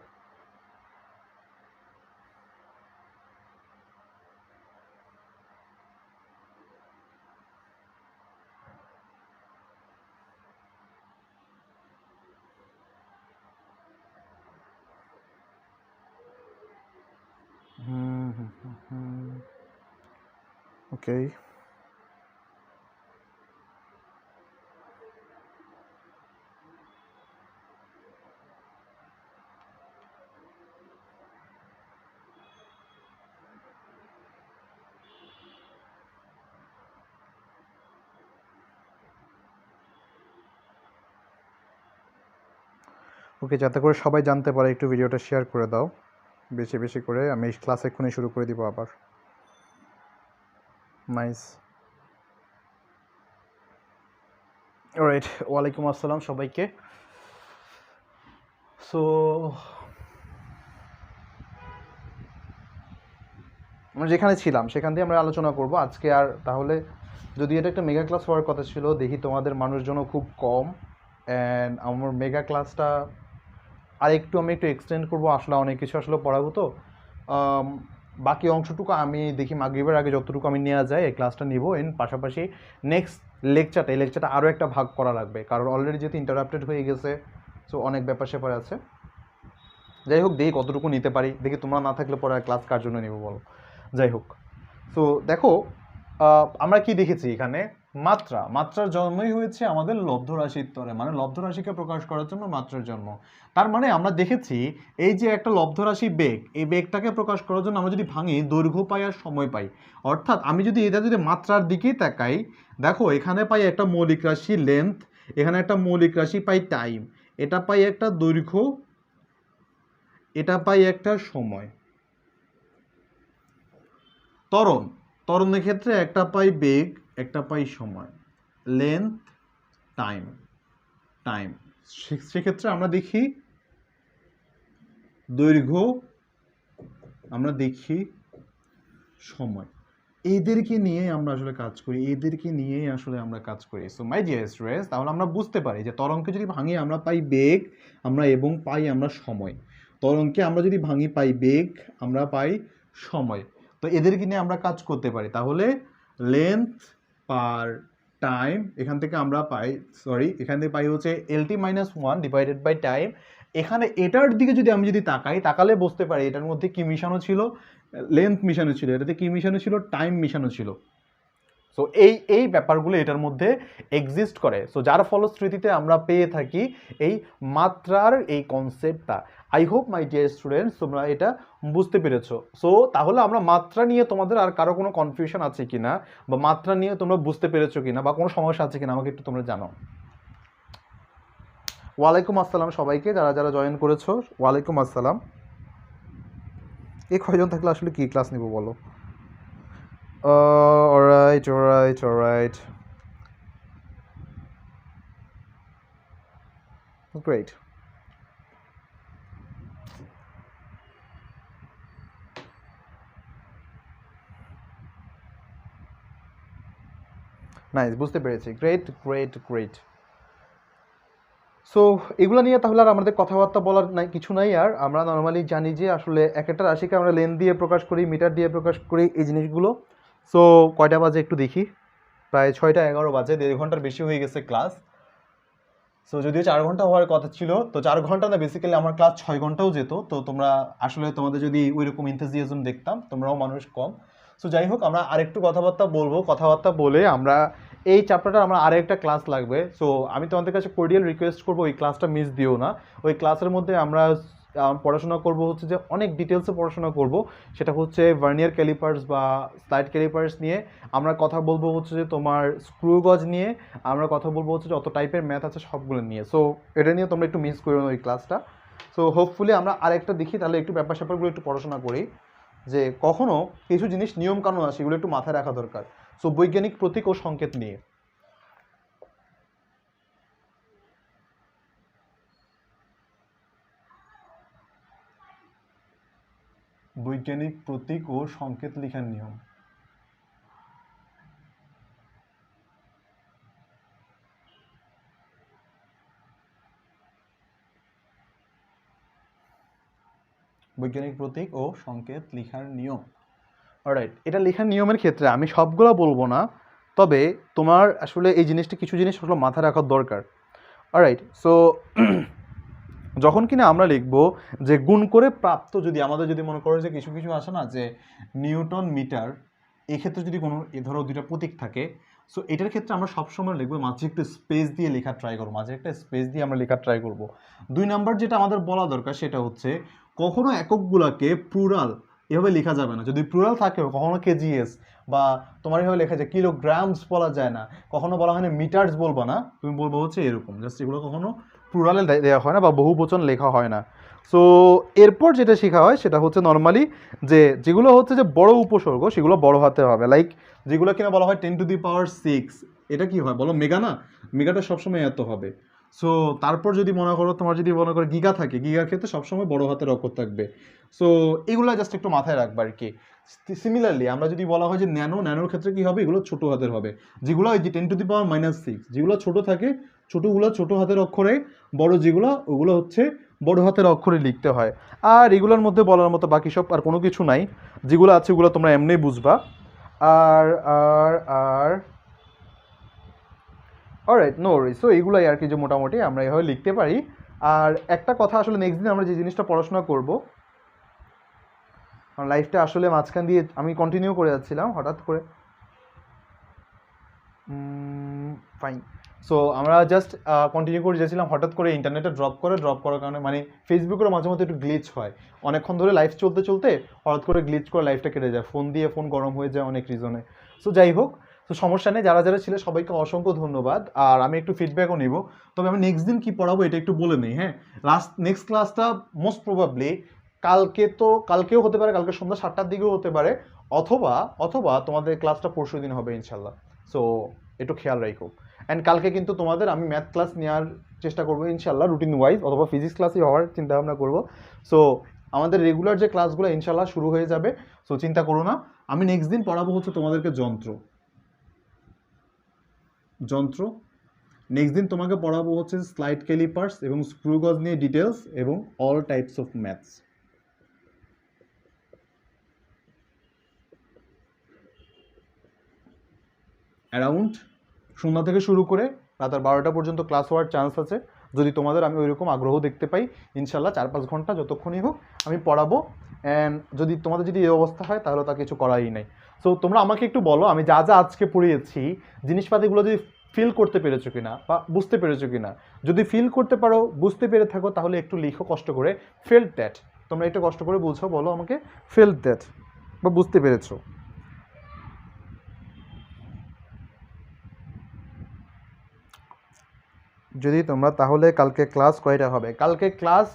ওকে, ওকে, যাতে করে সবাই জানতে পারে একটু ভিডিওটা শেয়ার করে দাও বেশি বেশি করে। আমি ক্লাস এক্ষুনি শুরু করে দিব আবার। নাইস। অলরাইট, ওয়ালাইকুম আসসালাম সবাইকে। সো আমরা যেখানে ছিলাম সেখান দিয়ে আমরা আলোচনা করব আজকে। আর তাহলে যদি এটা একটা মেগা ক্লাস হওয়ার কথা ছিল, দেখি তোমাদের মানুষজনও খুব কম, অ্যান্ড আমার মেগা ক্লাসটা আর একটু আমি একটু এক্সটেন্ড করবো। আসলে অনেক কিছু আসলে পড়াবো, তো বাকি অংশটুকু আমি দেখি মাগরিবের আগে যতটুকু আমি নেওয়া যায় এই ক্লাসটা নিব। এর পাশাপাশি নেক্সট এই লেকচারটা আরও একটা ভাগ করা লাগবে, কারণ অলরেডি যেহেতু ইন্টারাপ্টেড হয়ে গেছে, সো অনেক ব্যাপার স্যাপার আছে। যাই হোক, দেখি কতটুকু নিতে পারি, দেখি তোমরা না থাকলে পরে ক্লাস কার জন্য নেব বলো। যাই হোক, তো দেখো আমরা কি দেখেছি এখানে, মাত্রার জন্মই হয়েছে আমাদের লব্ধ রাশির তরে, মানে লব্ধ রাশিকে প্রকাশ করার জন্য মাত্রার জন্ম। তার মানে আমরা দেখেছি এই যে একটা লব্ধ রাশি বেগ, এই বেগটাকে প্রকাশ করার জন্য আমরা যদি ভাঙি দৈর্ঘ্য পাই আর সময় পাই। অর্থাৎ আমি যদি এটা যদি মাত্রার দিকেই তাকাই, দেখো এখানে পাই একটা মৌলিক রাশি লেন্থ, এখানে একটা মৌলিক রাশি পাই টাইম, এটা পাই একটা দৈর্ঘ্য, এটা পাই একটা সময়। ত্বরণের ক্ষেত্রে একটা পাই বেগ, একটা পাই সময়, লেন্থ, টাইম। সেক্ষেত্রে আমরা দেখি দৈর্ঘ্য, আমরা দেখি সময়, এদেরকে নিয়ে আমরা আসলে কাজ করি। সো মাই ডিয়ার স্টুডেন্টস, তাহলে আমরা বুঝতে পারি যে ত্বরণকে যদি ভাঙি আমরা পাই বেগ, এবং পাই আমরা সময়। ত্বরণকে আমরা যদি ভাঙি পাই বেগ, আমরা পাই সময়। তো এদেরকে নিয়ে আমরা কাজ করতে পারি। তাহলে লেন্থ পার টাইম, এখান থেকে পাই হচ্ছে LT-1 ডিভাইডেড বাই টাইম। এখানে এটার দিকে যদি আমি তাকাই, তাকালে বুঝতে পারি এটার মধ্যে কি মিশানো ছিল, লেন্থ মিশানো ছিল, এটাতে কি মিশানো ছিল, টাইম মিশানো ছিল। সো এই ব্যাপারগুলো এটার মধ্যে এক্সিস্ট করে। সো যার ফলশ্রুতিতে আমরা পেয়ে থাকি এই মাত্রার এই কনসেপ্টটা। I hope my dear students তোমরা এটা বুঝতে পেরেছো। সো তাহলে আমরা মাত্রা নিয়ে তোমাদের আর কারো কোনো কনফিউশন আছে কিনা, বা মাত্রা নিয়ে তোমরা বুঝতে পেরেছো কিনা, বা কোনো সমস্যা আছে কিনা আমাকে একটু তোমরা জানাও। ওয়ালাইকুম আসসালাম সবাইকে, যারা যারা জয়েন করেছো ওয়ালাইকুম আসসালাম। এই কয়জন থাকলে আসলে কি ক্লাস নিব বলো। Alright. Great. নাইস, বুঝতে পেরেছি। গ্রেট। সো এগুলো নিয়ে তাহলে আর আমাদের কথাবার্তা বলার কিছু নাই। আর আমরা নর্মালি জানি যে আসলে এক একটা রাশিকে আমরা লেন দিয়ে প্রকাশ করি, মিটার দিয়ে প্রকাশ করি, এই জিনিসগুলো। সো কয়টা বাজে একটু দেখি, প্রায় 6:11 বাজে, 1.5 ঘন্টার বেশি হয়ে গেছে ক্লাস। সো যদিও 4 ঘন্টা হওয়ার কথা ছিল, তো 4 ঘন্টা না, বেসিক্যালি আমার ক্লাস 6 ঘন্টাও যেত। তো তোমরা আসলে তোমাদের যদি ওই রকম এনথুজিয়াজম দেখতাম, তোমরাও মানুষ কম। সো যাই হোক, আমরা আরেকটু কথাবার্তা বলে আমরা এই চ্যাপ্টারটা আমরা আরেকটা ক্লাস লাগবে। সো আমি তোমাদের কাছে কর্ডিয়াল রিকোয়েস্ট করবো ওই ক্লাসটা মিস দিও না। ওই ক্লাসের মধ্যে আমরা পড়াশোনা করব হচ্ছে যে অনেক ডিটেলসে পড়াশোনা করব, সেটা হচ্ছে ভার্নিয়ার ক্যালিপার্স বা স্লাইড ক্যালিপার্স নিয়ে। আমরা কথা বলবো হচ্ছে যে তোমার স্ক্রু গজ নিয়ে, আমরা কথা বলবো হচ্ছে যত টাইপের ম্যাথ আছে সবগুলো নিয়ে। সো এটা নিয়ে তোমরা একটু মিস করো না ওই ক্লাসটা। সো হোপফুলি আমরা আরেকটা দেখি, তাহলে একটু ব্যাপার স্যাপারগুলো একটু পড়াশোনা করি, যে কখনো কিছু জিনিস নিয়মকানুন আছে সেগুলো একটু মাথায় রাখা দরকার। সো বৈজ্ঞানিক প্রতীক ও সংকেত নিয়ে, বৈজ্ঞানিক প্রতীক ও সংকেত লেখার নিয়ম। বৈজ্ঞানিক প্রতীক ও সংকেত লেখার নিয়ম। অলরাইট, এটা লেখার নিয়মের ক্ষেত্রে আমি সবগুলো বলবো না, তবে তোমার আসলে এই জিনিসটা কিছু জিনিস আসলে মাথায় রাখার দরকার। অলরাইট, সো যখন কিনা আমরা লিখবো যে গুণ করে প্রাপ্ত, যদি আমাদের যদি মনে করো যে কিছু কিছু আসে না যে নিউটন মিটার, এক্ষেত্রে যদি কোনো ধরো দুইটা প্রতীক থাকে, সো এটার ক্ষেত্রে আমরা সবসময় লিখবো মাঝে একটু স্পেস দিয়ে লেখার ট্রাই করবো, আমরা লেখার ট্রাই করবো। 2 নাম্বার যেটা আমাদের বলা দরকার সেটা হচ্ছে কখনো এককগুলোকে প্লুরাল এভাবে লেখা যাবে না। যদি প্লুরাল থাকে কখনো কেজিএস বা তোমার এভাবে লেখা যায় কিলোগ্রামস বলা যায় না, কখনো বলা হয় না মিটার্স বলবা না, তুমি বলবো হচ্ছে এরকম, জাস্ট এগুলো কখনো প্লুরালে দেওয়া হয় না বা বহুবচন লেখা হয় না। সো এরপর যেটা শেখা হয় সেটা হচ্ছে নর্মালি যেগুলো হচ্ছে যে বড় উপসর্গ সেগুলো বড় হাতে হবে, লাইক যেগুলো কিনা বলা হয় 10⁶, এটা কি হয় বলো, মেগা না, মেগাটা সবসময় এত হবে। সো তারপর যদি মনে করো তোমার যদি মনে করো গিগা থাকে, গিগার ক্ষেত্রে সবসময় বড় হাতের অক্ষর থাকবে। সো এগুলো জাস্ট একটু মাথায় রাখবা আর কি। সিমিলারলি আমরা যদি বলা হয় যে ন্যানোর ক্ষেত্রে কি হবে, এগুলো ছোট হাতের হবে। যেগুলো ওই যে 10⁻⁻6 যেগুলো ছোট থাকে, ছোটগুলো ছোট হাতের অক্ষরে, বড় যেগুলো ওগুলো হচ্ছে বড় হাতের অক্ষরে লিখতে হয়। আর এগুলোর মধ্যে বলার মতো বাকি সব আর কোনো কিছু নাই, যেগুলো আছে ওগুলো তোমরা এমনি বুঝবা। আর আর আর অলরাইট, নো ওয়ারিজ। সো এইগুলাই আর কি, যে মোটামুটি আমরা এভাবে লিখতে পারি। আর একটা কথা, আসলে নেক্সট দিন আমরা যে জিনিসটা পড়াশোনা করব, লাইফটা আসলে মাঝখান দিয়ে আমি কন্টিনিউ করে যাচ্ছিলাম, হঠাৎ করে ফাইন। সো আমরা জাস্ট কন্টিনিউ করে যাচ্ছিলাম, হঠাৎ করে ইন্টারনেটে ড্রপ করার কারণে, মানে ফেসবুকের মাঝে মধ্যে একটু গ্লিচ হয়, অনেকক্ষণ ধরে লাইফ চলতে চলতে হঠাৎ করে গ্লিচ করে লাইফটা কেটে যায়, ফোন গরম হয়ে যায় অনেক রিজনে। সো যাই হোক, তো সমস্যা নেই, যারা যারা ছিল সবাইকে অসংখ্য ধন্যবাদ। আর আমি একটু ফিডব্যাকও নিব, তবে আমি নেক্সট দিন কি পড়াবো এটা একটু বলে নিই। হ্যাঁ, নেক্সট ক্লাসটা মোস্ট প্রবাবলি কালকেও হতে পারে, কালকে সন্ধ্যা 7টার দিকেও হতে পারে, অথবা অথবা তোমাদের ক্লাসটা পরশু দিন হবে ইনশাল্লাহ। সো একটু খেয়াল রাখো। অ্যান্ড কালকে কিন্তু তোমাদের আমি ম্যাথ ক্লাস নেওয়ার চেষ্টা করবো ইনশাল্লাহ, রুটিন ওয়াইজ, অথবা ফিজিক্স ক্লাসই হওয়ার চিন্তা ভাবনা করবো। সো আমাদের রেগুলার যে ক্লাসগুলো ইনশাল্লাহ শুরু হয়ে যাবে, সো চিন্তা করো না। আমি নেক্সট দিন পড়াবো হচ্ছে তোমাদেরকে যন্ত্র। নেক্সট দিন তোমাকে পড়াবো হচ্ছে স্লাইড ক্যালিপার্স এবং স্ক্রু গজ নিয়ে ডিটেলস, এবং all types of maths. Around সন্ধ্যা থেকে শুরু করে রাতের 12টা পর্যন্ত ক্লাস হওয়ার চান্স আছে, যদি তোমাদের আমি ওইরকম আগ্রহ দেখতে পাই। ইনশাল্লাহ 4-5 ঘন্টা যতক্ষণই হোক আমি পড়াবো। অ্যান্ড তোমাদের যদি এই অবস্থা হয় তাহলে তা কিছু করাই নাই। সো তোমরা আমাকে একটু বলো, আমি যা যা আজকে পড়িয়েছি জিনিসপাতিগুলো যদি ফিল করতে পেরেছো কিনা বা বুঝতে পেরেছো কিনা। যদি ফিল করতে পারো, বুঝতে পেরে থাকো, তাহলে একটু লিখো কষ্ট করে, ফেল্ট দ্যাট। তোমরা একটু কষ্ট করে বুঝো, বলো আমাকে ফেল্ট দ্যাট বা বুঝতে পেরেছো। যদি তোমরা, তাহলে কালকে ক্লাস কয়টা হবে? কালকে ক্লাস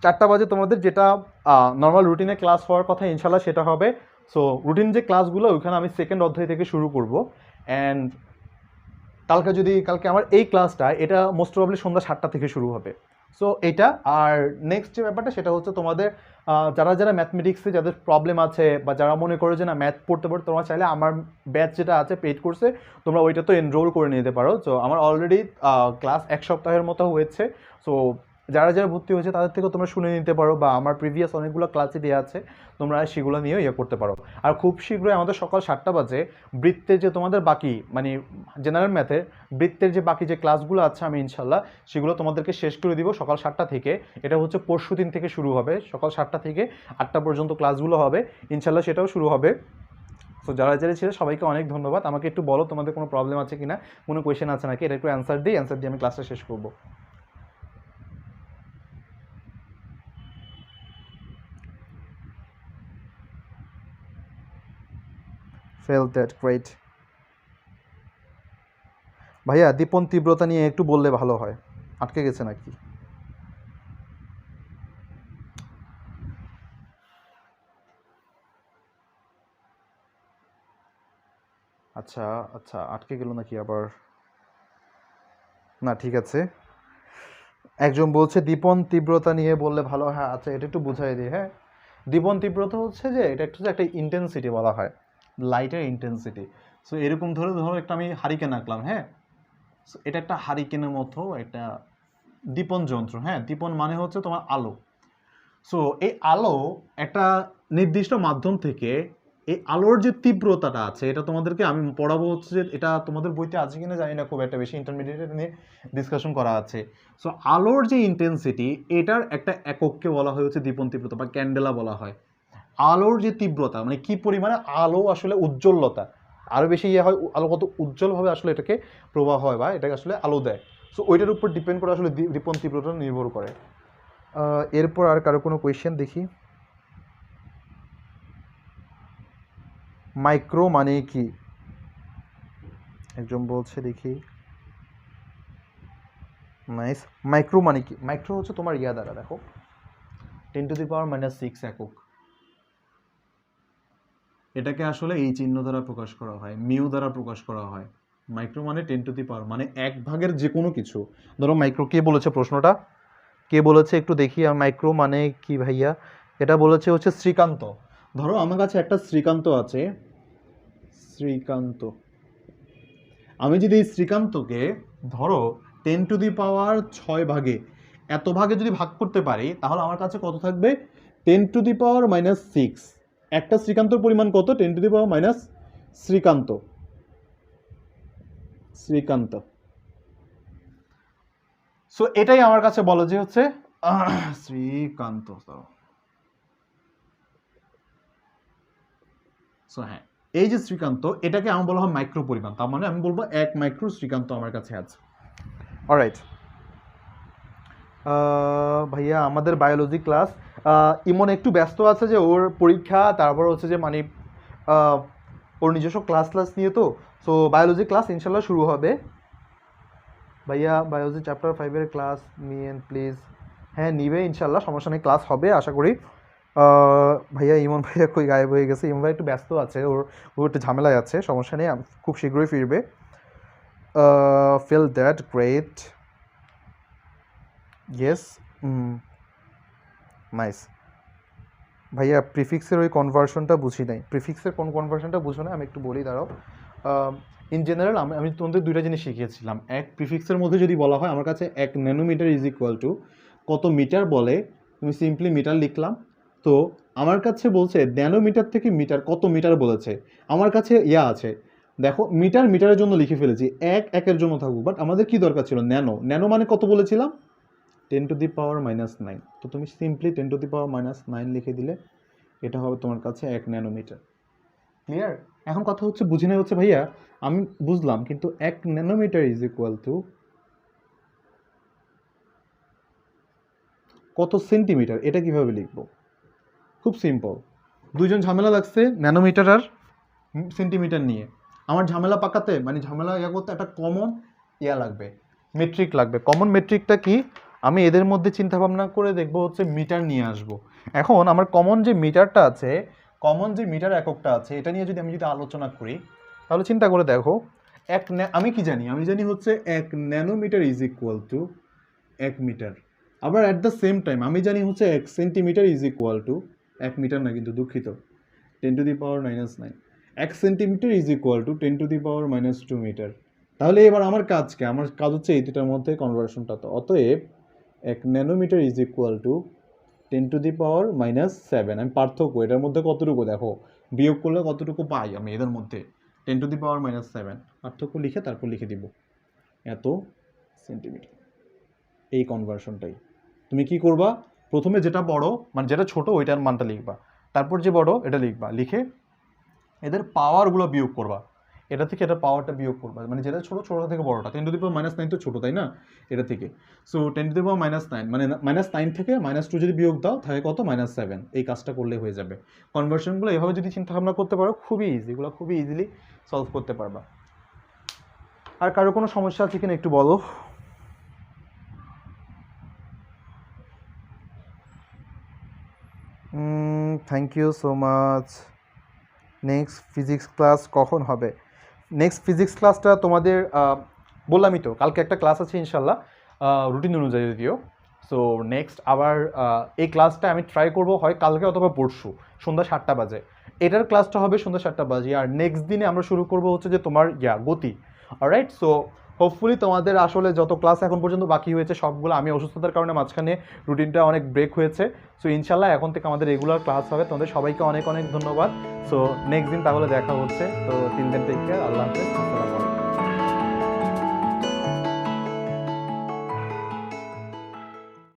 4টা বাজে তোমাদের যেটা নর্মাল রুটিনে ক্লাস হওয়ার কথা ইনশাল্লাহ সেটা হবে। সো রুটিন যে ক্লাসগুলো ওইখানে আমি সেকেন্ড অধ্যায় থেকে শুরু করব। অ্যান্ড কালকে আমার এই ক্লাসটা, এটা মোস্ট প্রবলি সন্ধ্যা 7টা থেকে শুরু হবে। সো এটা, আর নেক্সট যে ব্যাপারটা সেটা হচ্ছে তোমাদের যারা যারা ম্যাথমেটিক্সে যাদের প্রবলেম আছে, বা যারা মনে করো যে না ম্যাথ পড়তে পড়তে তোমরা চাইলে আমার ব্যাচ যেটা আছে পেইড কোর্সে, তোমরা ওইটা তো এনরোল করে নিতে পারো। সো আমার অলরেডি ক্লাস 1 সপ্তাহের মতো হয়েছে। সো যারা যারা ভর্তি হয়েছে তাদের থেকেও তোমরা শুনে নিতে পারো, বা আমার প্রিভিয়াস অনেকগুলো ক্লাসে দেওয়া আছে, তোমরা সেগুলো নিয়েও করতে পারো। আর খুব শীঘ্রই আমাদের সকাল 7টা বাজে বৃত্তের যে তোমাদের বাকি, মানে জেনারেল ম্যাথের বৃত্তের যে বাকি যে ক্লাসগুলো আছে, আমি ইনশাল্লাহ সেগুলো তোমাদেরকে শেষ করে দিব সকাল 7টা থেকে। এটা হচ্ছে পরশু দিন থেকে শুরু হবে, সকাল 7টা থেকে 8টা পর্যন্ত ক্লাসগুলো হবে ইনশাল্লাহ, সেটাও শুরু হবে। তো যারা যারা ছিল সবাইকে অনেক ধন্যবাদ। আমাকে একটু বলো তোমাদের কোনো প্রবলেম আছে কিনা, কোনো কোয়েশ্চেন আছে নাকি, এটা একটু অ্যান্সার দিয়ে আমি ক্লাসটা শেষ করবো। Fail that, great. ভাইয়া দীপন তীব্রতা নিয়ে একটু বললে ভালো হয়, আটকে গেছে নাকি? আচ্ছা আচ্ছা, আটকে গেল নাকি আবার? না ঠিক আছে। একজন বলছে দীপন তীব্রতা নিয়ে বললে ভালো হয়। হ্যাঁ আচ্ছা, এটা একটু বুঝাই দিই। হ্যাঁ, দীপন তীব্রতা হচ্ছে যে এটা একটু একটা ইন্টেন্সিটি বলা হয়, লাইটের ইন্টেন্সিটি। সো এরকম ধরো একটা আমি হারিকেন আঁকলাম। হ্যাঁ, সো এটা একটা হারিকেনের মতো একটা দীপন যন্ত্র। হ্যাঁ, দীপন মানে হচ্ছে তোমার আলো। সো এই আলো একটা নির্দিষ্ট মাধ্যম থেকে, এই আলোর যে তীব্রতাটা আছে, এটা তোমাদেরকে আমি পড়াবো হচ্ছে যে, এটা তোমাদের বইতে আছে কিনা জানি না, খুব একটা বেশি ইন্টারমিডিয়েট নিয়ে ডিসকাশন করা আছে। সো আলোর যে ইন্টেন্সিটি, এটার একটা একককে বলা হয় হচ্ছে দীপন তীব্রতা বা ক্যান্ডেলা বলা হয়। আলোর যে তীব্রতা, মানে কি পরিমাণে আলো আসলে উজ্জ্বলতা, আরও বেশি ইয়ে হয়, আলো কত উজ্জ্বলভাবে আসলে এটাকে প্রবাহ হয় বা এটাকে আসলে আলো দেয়। সো ওইটার উপর ডিপেন্ড করে আসলে দীপন তীব্রতা নির্ভর করে। এরপর আর কারো কোনো কোয়েশ্চেন দেখি। মাইক্রো মানে কি একজন বলছে, দেখি। নাইস। মাইক্রো মানে কি? মাইক্রো হচ্ছে তোমার ইয়া দ্বারা দেখো 10⁻⁻6 একক, এটাকে আসলে এই চিহ্ন দ্বারা প্রকাশ করা হয়, মিউ দ্বারা প্রকাশ করা হয়। মাইক্রো মানে 10⁻, মানে 1/, যে কোনো কিছু। ধরো মাইক্রো, কে বলেছে প্রশ্নটা, কে বলেছে একটু দেখি। আর মাইক্রো মানে কি ভাইয়া? এটা বলেছে হচ্ছে শ্রীকান্ত। ধরো আমার কাছে একটা শ্রীকান্ত আছে, শ্রীকান্ত। আমি যদি এই শ্রীকান্তকে ধরো 10⁻6 ভাগে, এত ভাগে যদি ভাগ করতে পারি, তাহলে আমার কাছে কত থাকবে? 10⁻6। একটা শ্রীকান্তর পরিমাণ কত? 10⁻, শ্রীকান্ত, শ্রীকান্ত। সো এটাই আমার কাছে বলো যে হচ্ছে শ্রীকান্ত। সো হ্যাঁ, এই যে শ্রীকান্ত, এটাকে আমি বলা হয় মাইক্রো পরিমাণ। তার মানে আমি বলবো 1 মাইক্রো শ্রীকান্ত আমার কাছে আছে। অলরাইট ভাইয়া, আমাদের বায়োলজি ক্লাস, ইমন একটু ব্যস্ত আছে, যে ওর পরীক্ষা, তারপর হচ্ছে যে মানে ওর নিজস্ব ক্লাস নিয়ে, তো সো বায়োলজি ক্লাস ইনশাল্লাহ শুরু হবে। ভাইয়া বায়োলজি চ্যাপ্টার 5-এর ক্লাস নিয়েন প্লিজ। হ্যাঁ নিবে ইনশাল্লাহ, সমস্যা নেই, ক্লাস হবে আশা করি। ভাইয়া ইমন ভাইয়া কই গায়েব হয়ে গেছে? ইমন ভাই একটু ব্যস্ত আছে, ও একটু ঝামেলায় আছে, সমস্যা নেই, খুব শীঘ্রই ফিরবে। Feel that great, yes, nice. ভাইয়া প্রিফিক্সের ওই কনভার্সনটা বুঝি নাই, প্রিফিক্সের কোন কনভার্সনটা বুঝো না? আমি একটু বলি, দাঁড়াও। ইন জেনারেল আমি তোমাদের দুইটা জিনিস শিখিয়েছিলাম। এক, প্রিফিক্সের মধ্যে যদি বলা হয় আমার কাছে 1 ন্যানোমিটার ইজ ইকুয়াল টু কত মিটার বলে, তুমি সিম্পলি মিটার লিখলাম। তো আমার কাছে বলছে ন্যানোমিটার থেকে মিটার, কত মিটার বলেছে, আমার কাছে ইয়া আছে, দেখো মিটারের জন্য লিখে ফেলেছি, 1 জন্য থাকুক, বাট আমাদের কি দরকার ছিল? ন্যানো মানে কত বলেছিলাম? 10⁻⁹। তো তুমি সিম্পলি 10⁻⁹ লিখে দিলে এটা হবে তোমার কাছে 1 ন্যানোমিটার। ক্লিয়ার? এখন কথা হচ্ছে বুঝে নেওয়া হচ্ছে ভাইয়া আমি বুঝলাম, কিন্তু 1 ন্যানোমিটার ইজ ইকুয়াল টু কত সেন্টিমিটার, এটা কিভাবে লিখবো? খুব সিম্পল, দুইজন ঝামেলা লাগছে ন্যানোমিটার আর সেন্টিমিটার নিয়ে। আমার ঝামেলা পাকাতে, মানে ঝামেলা ইয়া করতে, একটা কমন ইয়া লাগবে, মেট্রিক লাগবে। কমন মেট্রিকটা কি? আমি এদের মধ্যে চিন্তা ভাবনা করে দেখবো হচ্ছে মিটার নিয়ে আসবো। এখন আমার কমন যে মিটারটা আছে, কমন যে মিটার এককটা আছে, এটা নিয়ে যদি আমি আলোচনা করি, তাহলে চিন্তা করে দেখো, আমি কি জানি? আমি জানি হচ্ছে 1 nanometre is equal to 1 metre. আবার অ্যাট দ্য সেম টাইম আমি জানি হচ্ছে 1 centimetre is equal to 1 metre না, কিন্তু দুঃখিত, 10⁻⁹। 1 centimetre is equal to 10⁻⁻² metre. তাহলে এবার আমার কাজ কি? আমার কাজ হচ্ছে এই দুটার মধ্যে কনভার্সনটা। তো অতএব 1 ন্যানোমিটার ইজ ইকুয়াল টু 10⁻⁻7। আমি পার্থক্য এটার মধ্যে কতটুকু দেখো, বিয়োগ করলে কতটুকু পাই আমি এদের মধ্যে, 10⁻⁻7 পার্থক্য লিখে তারপর লিখে দিব এত সেন্টিমিটার। এই কনভার্সনটাই তুমি কি করবা? প্রথমে যেটা বড়, মানে যেটা ছোট ওইটার মানটা লিখবা, তারপর যে বড় এটা লিখবা, লিখে এদের পাওয়ারগুলো বিয়োগ করবা, এটা থেকে এটা পাওয়ারটা বিয়োগ করবা, মানে যেটা ছোট, ছোটটা থেকে বড়টা। 10⁻⁻9 তো ছোট, তাই না? এটা থেকে, সো 10⁻⁻9 মানে -9 থেকে -2 যদি বিয়োগ দাও তাহলে কত? -7। এই কাজটা করলে হয়ে যাবে। কনভার্সনগুলো এভাবে যদি চিন্তা ভাবনা করতে পারো, খুবই ইজি, এগুলো খুবই ইজিলি সলভ করতে পারবা। আর কারো কোনো সমস্যা আছে কিনা একটু বলো। Thank you so much. Next physics class কখন হবে? নেক্সট ফিজিক্স ক্লাসটা তোমাদের বললামই তো, কালকে একটা ক্লাস আছে ইনশাল্লাহ, রুটিন অনুযায়ী যদিও। সো নেক্সট আবার এই ক্লাসটা আমি ট্রাই করবো হয় কালকে অথবা পরশু সন্ধ্যা 7টা বাজে। এটার ক্লাসটা হবে সন্ধ্যা 7টা বাজে। আর নেক্সট দিনে আমরা শুরু করবো হচ্ছে যে তোমার গতি। অলরাইট, সো হোপফুলি তোমাদের আসলে যত ক্লাস এখন পর্যন্ত বাকি হয়েছে সবগুলো, আমি অসুস্থতার কারণে মাঝখানে রুটিনটা অনেক ব্রেক হয়েছে। সো ইনশাল্লাহ এখন থেকে আমাদের রেগুলার ক্লাস হবে। তোমাদের সবাইকে অনেক অনেক ধন্যবাদ। সো নেক্সট দিন তাহলে দেখা হচ্ছে। তো 3 দিন টেক কেয়ার, আল্লাহ হাফেজ, আসসালামু আলাইকুম।